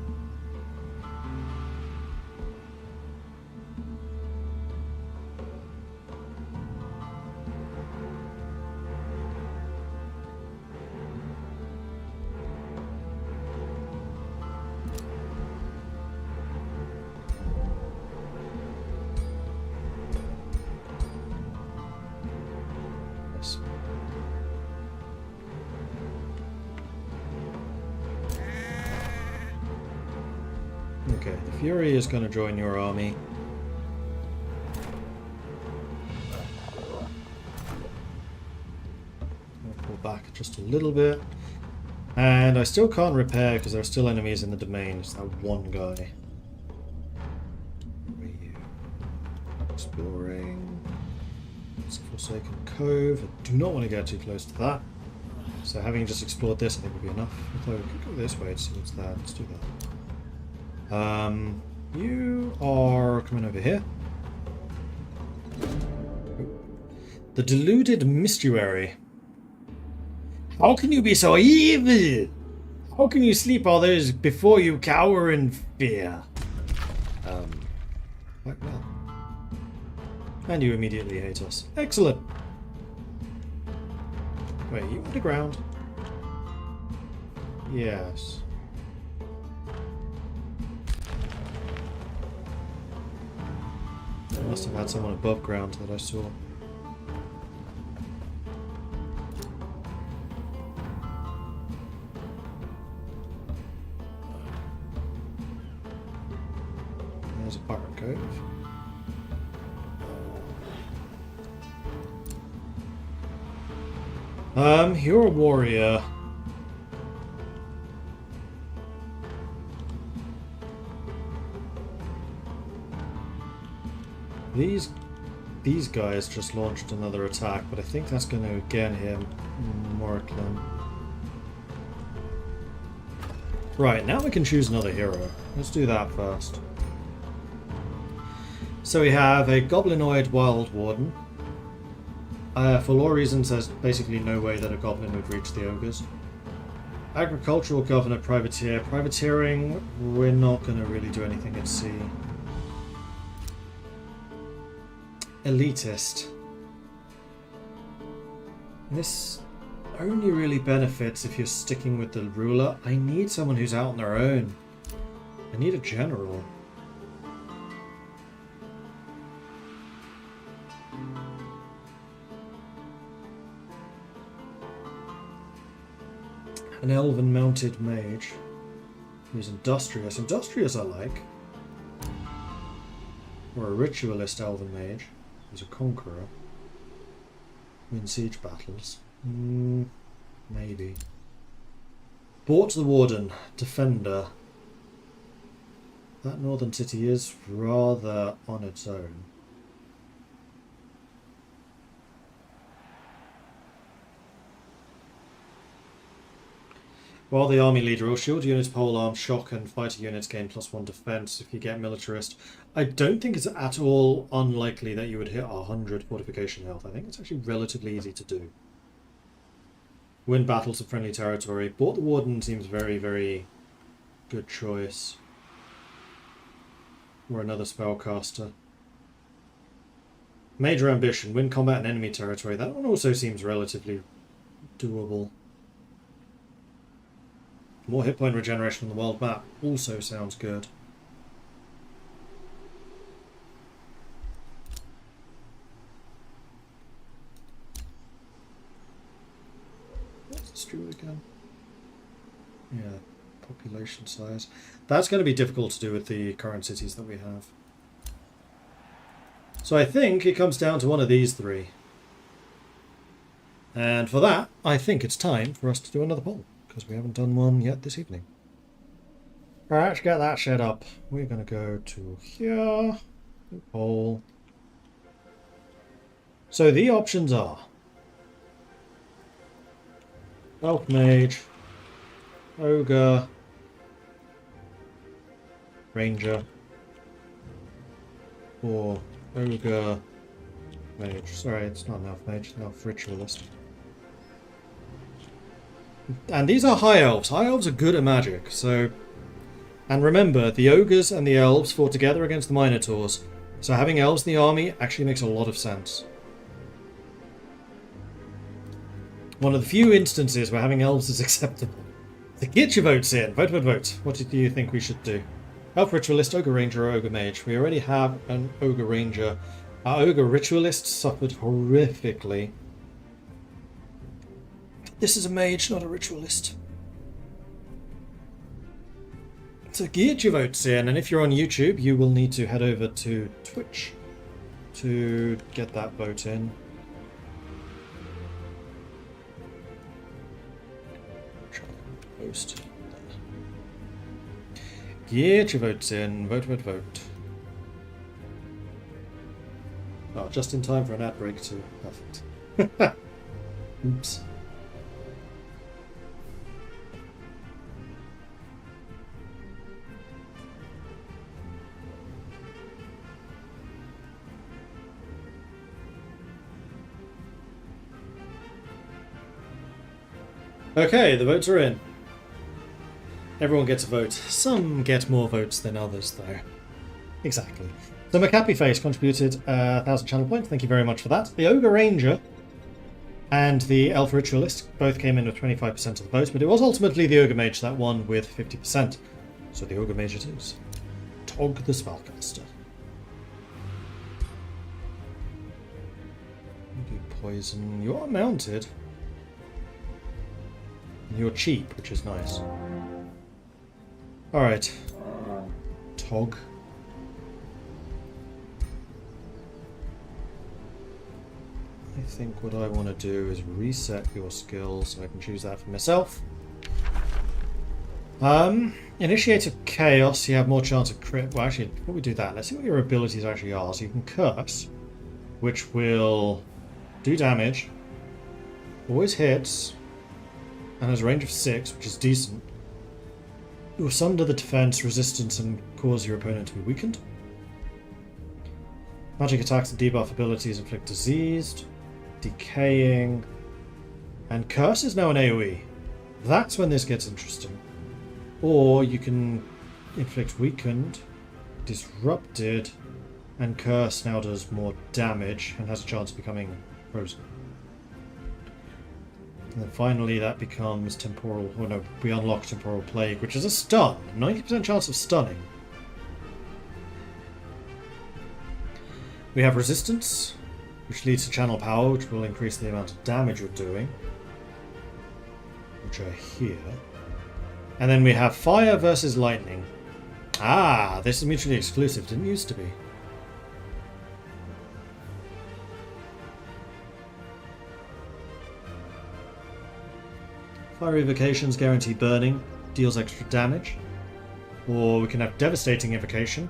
Okay, the Fury is going to join your army. I'll pull back just a little bit. And I still can't repair because there are still enemies in the domain. It's that one guy. Where are you? Exploring. It's a Forsaken Cove. I do not want to get too close to that. So having just explored this, I think would be enough. Although we could go this way to see what's there. Let's do that. You are coming over here. The Deluded Mystuary. How can you be so evil? How can you sleep all those before you cower in fear? Quite well. And you immediately hate us. Excellent. Wait, you underground? Yes. I must have had someone above ground that I saw. There's a pirate cove. You're a warrior. These guys just launched another attack, but I think that's going to again hit Morkland. Right, now we can choose another hero. Let's do that first. So we have a Goblinoid Wild Warden. For lore reasons, there's basically no way that a goblin would reach the ogres. Agricultural Governor Privateer. Privateering, we're not going to really do anything at sea. Elitist. This only really benefits if you're sticking with the ruler. I need someone who's out on their own. I need a general. An elven mounted mage who's industrious. Industrious I like. Or a ritualist elven mage who's a conqueror. Win siege battles. Maybe. Bought the Warden. Defender. That northern city is rather on its own. While the army leader will shield units, polearm, shock, and fighter units gain +1 defense if you get militarist. I don't think it's at all unlikely that you would hit 100 fortification health. I think it's actually relatively easy to do. Win battles of friendly territory. Bought the Warden seems very, very good choice. Or another spellcaster. Major ambition. Win combat in enemy territory. That one also seems relatively doable. More hit point regeneration on the world map also sounds good. What's the Let's do it again. Yeah, population size. That's going to be difficult to do with the current cities that we have. So I think it comes down to one of these three. And for that, I think it's time for us to do another poll, because we haven't done one yet this evening. Alright, let's get that set up. We're going to go to here. Poll. So the options are Elf Mage, Ogre, Ranger, or Ogre, Mage. Sorry, it's not an Elf Mage, it's an Elf Ritualist. And these are High Elves. High Elves are good at magic, so... And remember, the Ogres and the Elves fought together against the Minotaurs, so having Elves in the army actually makes a lot of sense. One of the few instances where having Elves is acceptable. So get your votes in. Vote, vote, vote. What do you think we should do? Elf Ritualist, Ogre Ranger, or Ogre Mage? We already have an Ogre Ranger. Our Ogre Ritualist suffered horrifically. This is a Mage, not a Ritualist. So get your votes in, and if you're on YouTube, you will need to head over to Twitch to get that vote in. Post. Get your votes in. Vote, vote, vote. Oh, just in time for an ad break too. Perfect. Oops. Okay, the votes are in. Everyone gets a vote. Some get more votes than others, though. Exactly. So Macappy Face contributed 1,000 channel points. Thank you very much for that. The Ogre Ranger and the Elf Ritualist both came in with 25% of the votes, but it was ultimately the Ogre Mage that won with 50%. So the Ogre Mage it is. Tog the Spellcaster. You do poison. You are mounted. You're cheap, which is nice. Alright. Tog. I think what I want to do is reset your skills so I can choose that for myself. Initiate of Chaos, you have more chance of crit. Well, actually, before we do that, let's see what your abilities actually are. So you can Curse, which will do damage, always hits, and has a range of 6, which is decent. It will sunder the defense, resistance, and cause your opponent to be weakened. Magic attacks and debuff abilities inflict diseased, decaying, and curse is now an AoE. That's when this gets interesting. Or you can inflict weakened, disrupted, and curse now does more damage and has a chance of becoming frozen. And then finally that becomes temporal, oh no, we unlock temporal plague, which is a stun, 90% chance of stunning. We have resistance, which leads to channel power, which will increase the amount of damage you're doing, which are here. And then we have fire versus lightning. Ah, this is mutually exclusive, didn't used to be. Fire evocations guarantee burning, deals extra damage. Or we can have devastating evocation.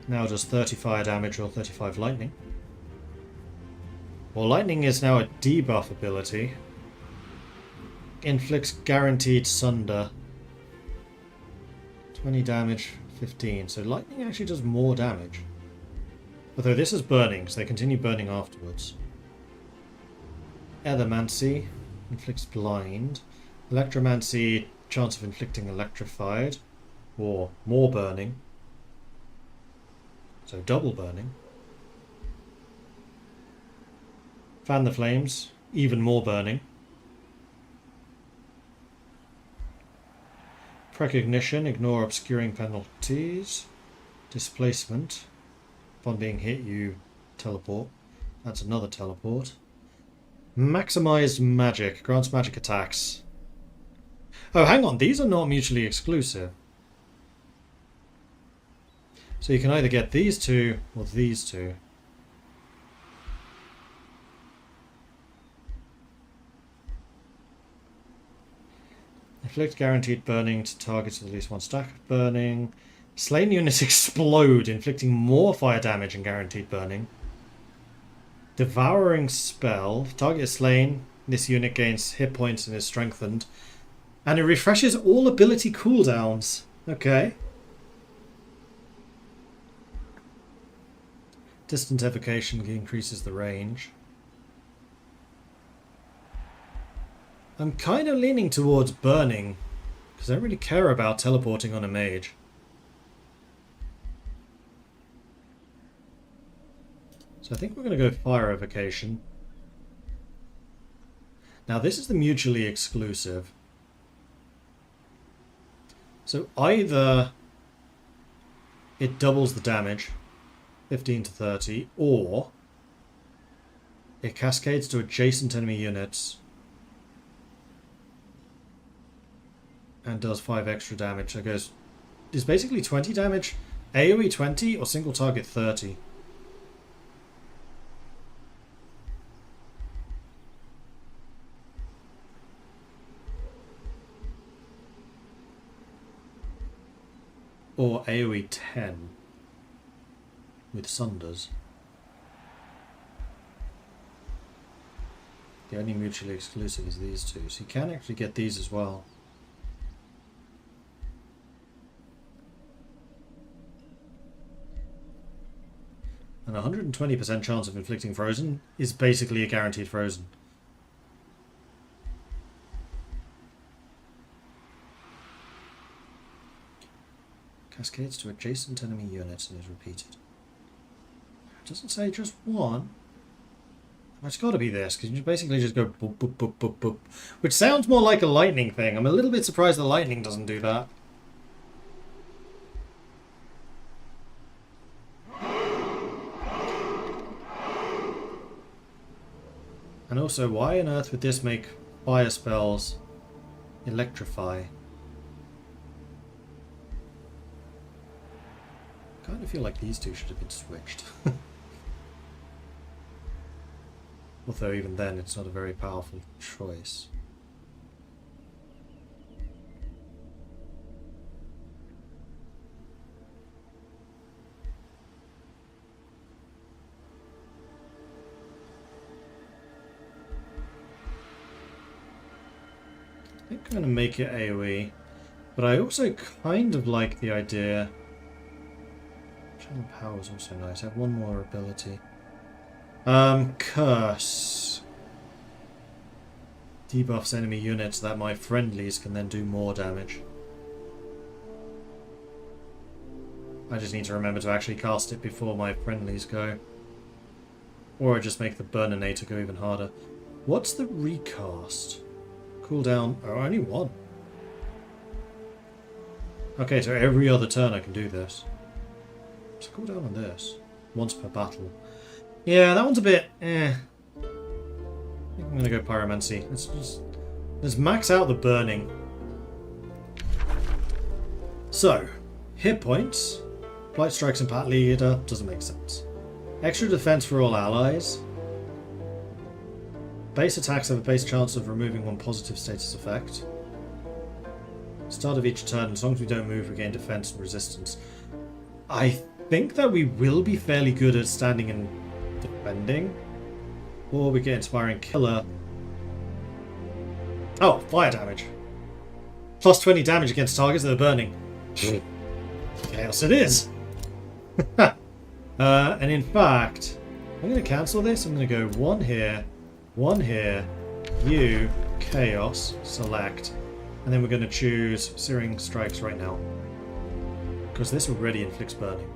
Now does 30 fire damage or 35 lightning. Well, lightning is now a debuff ability. Inflicts guaranteed sunder. 20 damage, 15. So lightning actually does more damage. Although this is burning, so they continue burning afterwards. Ethermancy inflicts blind. Electromancy, chance of inflicting electrified. Or more burning. So double burning. Fan the flames, even more burning. Precognition, ignore obscuring penalties. Displacement, upon being hit you teleport. That's another teleport. Maximized magic. Grants magic attacks. Oh, hang on. These are not mutually exclusive. So you can either get these two or these two. Inflict guaranteed burning to targets with at least one stack of burning. Slain units explode, inflicting more fire damage and guaranteed burning. Devouring spell. Target is slain. This unit gains hit points and is strengthened. And it refreshes all ability cooldowns. Okay. Distant evocation increases the range. I'm kind of leaning towards burning, because I don't really care about teleporting on a mage. So I think we're going to go fire evocation. Now this is the mutually exclusive. So either it doubles the damage, 15 to 30, or it cascades to adjacent enemy units and does 5 extra damage. So it goes, it's basically 20 damage, AoE 20 or single target 30. Or AoE 10 with Sunders. The only mutually exclusive is these two, so you can actually get these as well. And 120% chance of inflicting frozen is basically a guaranteed frozen. Cascades to adjacent enemy units and is repeated. It doesn't say just one. It's got to be this, because you basically just go boop, boop, boop, boop, boop. Which sounds more like a lightning thing. I'm a little bit surprised the lightning doesn't do that. And also, why on earth would this make fire spells electrify? I kind of feel like these two should have been switched. Although even then, it's not a very powerful choice. I think I'm going to make it AoE, but I also kind of like the idea. Channel power is also nice. I have one more ability. Curse. Debuffs enemy units that my friendlies can then do more damage. I just need to remember to actually cast it before my friendlies go. Or I just make the Burninator go even harder. What's the recast? Cooldown. Oh, only one. Okay, so every other turn I can do this. What's the cooldown on this? Once per battle. Yeah, that one's a bit eh. I think I'm gonna go Pyromancy. Let's max out the burning. So, hit points. Blight strikes and Pat Leader doesn't make sense. Extra defense for all allies. Base attacks have a base chance of removing one positive status effect. Start of each turn, as long as we don't move, we gain defense and resistance. I think that we will be fairly good at standing and defending. Or we get Inspiring Killer. Oh, fire damage. Plus 20 damage against targets that are burning. Chaos it is! And in fact, I'm going to cancel this. I'm going to go one here, you, Chaos, select. And then we're going to choose Searing Strikes right now. Because this already inflicts burning.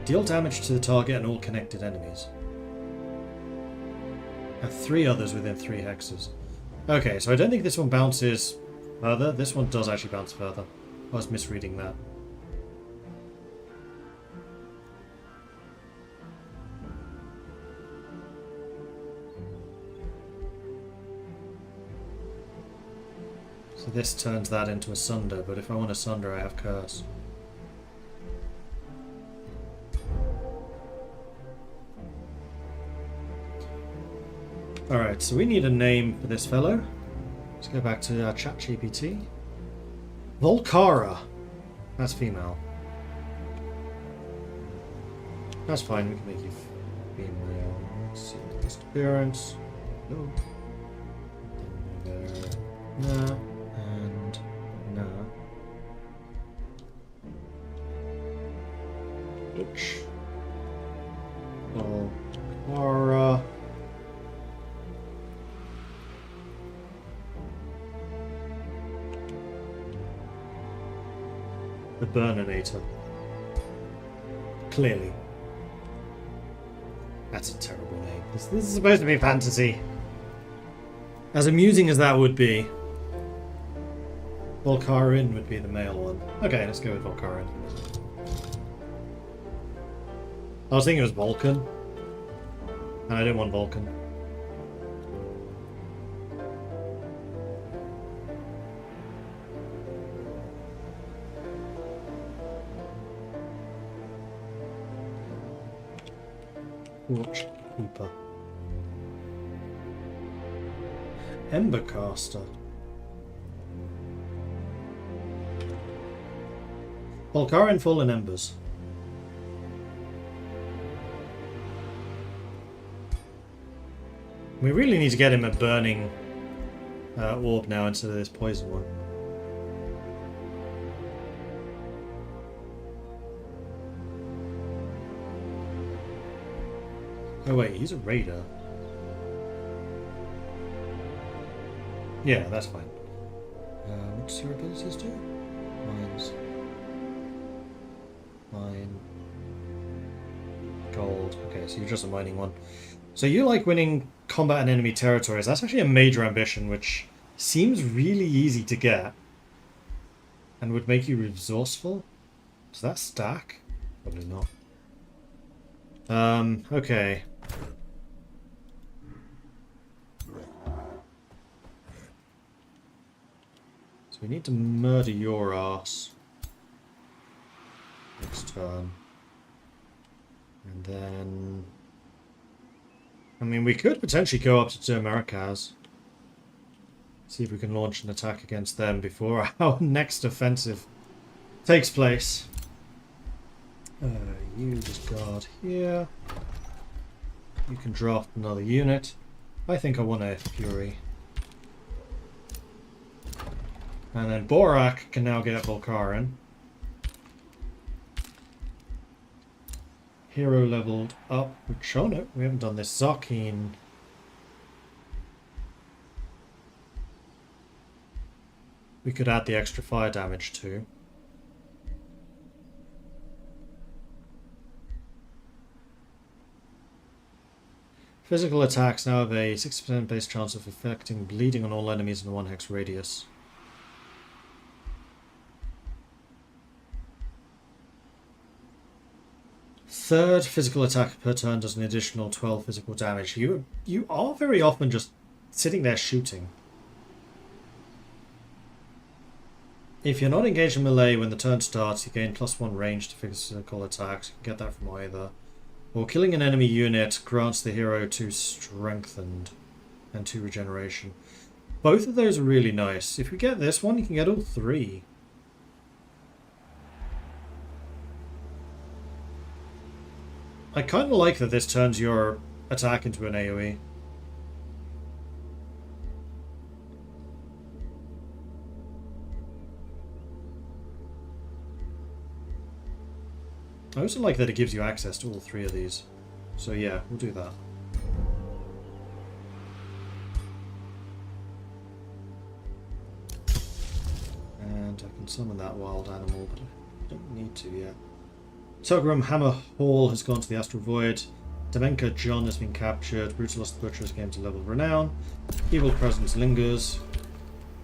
Deal damage to the target and all connected enemies. Have 3 others within 3 hexes. Okay, so I don't think this one bounces further. This one does actually bounce further. I was misreading that. So this turns that into a sunder, but if I want a sunder, I have curse. Alright, so we need a name for this fellow. Let's go back to our ChatGPT. Volcara. That's female. That's fine, we can make you female. Let's see, first appearance. No. Then nah, and nah. Which? Volcara. The Burninator. Clearly. That's a terrible name. This is supposed to be fantasy. As amusing as that would be, Volcarin would be the male one. Okay, let's go with Volcarin. I was thinking it was Vulcan, and I didn't want Vulcan. Watch Keeper. Embercaster. Volcarin Fallen Embers. We really need to get him a burning orb now instead of this poison one. Oh wait, he's a raider. Yeah, that's fine. What's your abilities do? Mines. Mine. Gold. Okay, so you're just a mining one. So you like winning combat and enemy territories. That's actually a major ambition, which seems really easy to get. And would make you resourceful. Does that stack? Probably not. Okay. So we need to murder your ass next turn. And then... I mean, we could potentially go up to Dermarikaz. See if we can launch an attack against them before our next offensive takes place. You just guard here. You can draft another unit. I think I want a Fury. And then Borak can now get Volcarin. Hero leveled up. Which, oh no, we haven't done this. Zarkeen. We could add the extra fire damage too. Physical attacks now have a 60% base chance of affecting bleeding on all enemies in a 1 hex radius. Third physical attack per turn does an additional 12 physical damage. You are very often just sitting there shooting. If you're not engaged in melee when the turn starts, you gain +1 range to physical attacks. You can get that from either. Or killing an enemy unit grants the hero 2 strengthened and 2 regeneration. Both of those are really nice. If we get this one, you can get all 3. I kind of like that this turns your attack into an AoE. I also like that it gives you access to all 3 of these. So yeah, we'll do that. And I can summon that wild animal, but I don't need to yet. Tugrum Hammer Hall has gone to the Astral Void. Demenka John has been captured. Brutalus the Butcher has gained to level of renown. Evil Presence lingers.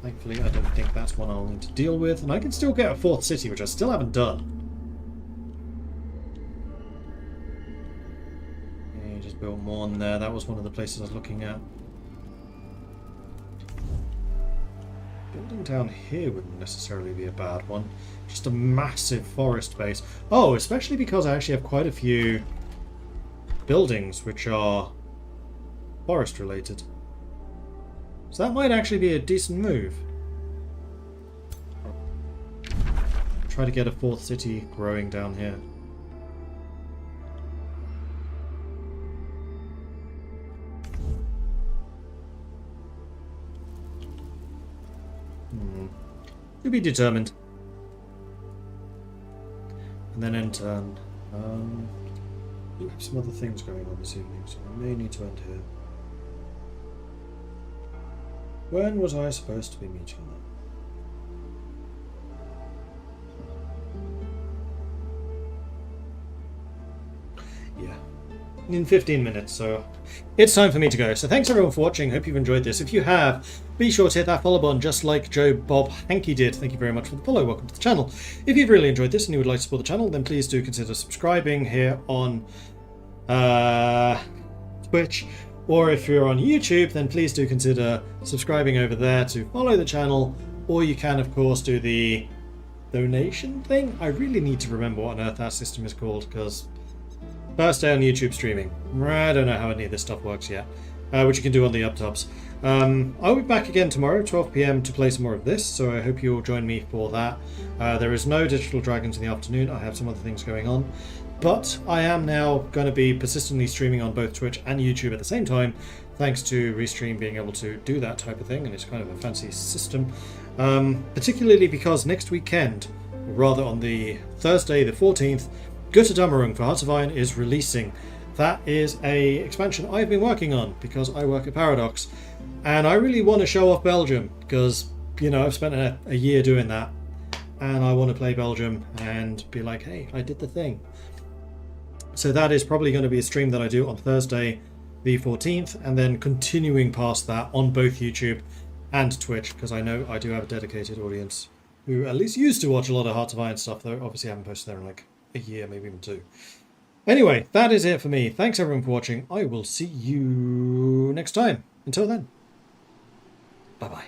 Thankfully, I don't think that's one I'll need to deal with. And I can still get a 4th city, which I still haven't done. Yeah, you just built Morn there. That was one of the places I was looking at. building down here wouldn't necessarily be a bad one. Just a massive forest base. Oh, especially because I actually have quite a few buildings which are forest related. So that might actually be a decent move. Try to get a fourth city growing down here. To be determined. And then end turn. We have some other things going on this evening, so I may need to end here. When was I supposed to be meeting them? Yeah. In 15 minutes, so it's time for me to go. So thanks everyone for watching. Hope you've enjoyed this. If you have, be sure to hit that follow button just like Joe Bob Hankey did. Thank you very much for the follow. Welcome to the channel. If you've really enjoyed this and you would like to support the channel, then please do consider subscribing here on Twitch. Or if you're on YouTube, then please do consider subscribing over there to follow the channel. Or you can, of course, do the donation thing. I really need to remember what on earth that system is called, because first day on YouTube streaming. I don't know how any of this stuff works yet, which you can do on the uptops. I'll be back again tomorrow, 12 PM, to play some more of this, so I hope you'll join me for that. There is no Digital Dragons in the afternoon. I have some other things going on. But I am now going to be persistently streaming on both Twitch and YouTube at the same time, thanks to Restream being able to do that type of thing, and it's kind of a fancy system. Particularly because next weekend, or rather on the Thursday the 14th, Götterdämmerung for Hearts of Iron is releasing. That is a expansion I've been working on because I work at Paradox, and I really want to show off Belgium because, you know, I've spent a year doing that, and I want to play Belgium and be like, hey, I did the thing. So that is probably going to be a stream that I do on Thursday the 14th, and then continuing past that on both YouTube and Twitch, because I know I do have a dedicated audience who at least used to watch a lot of Hearts of Iron stuff, though obviously I haven't posted there in like a year, maybe even 2. Anyway, that is it for me. Thanks everyone for watching. I will see you next time. Until then, bye bye.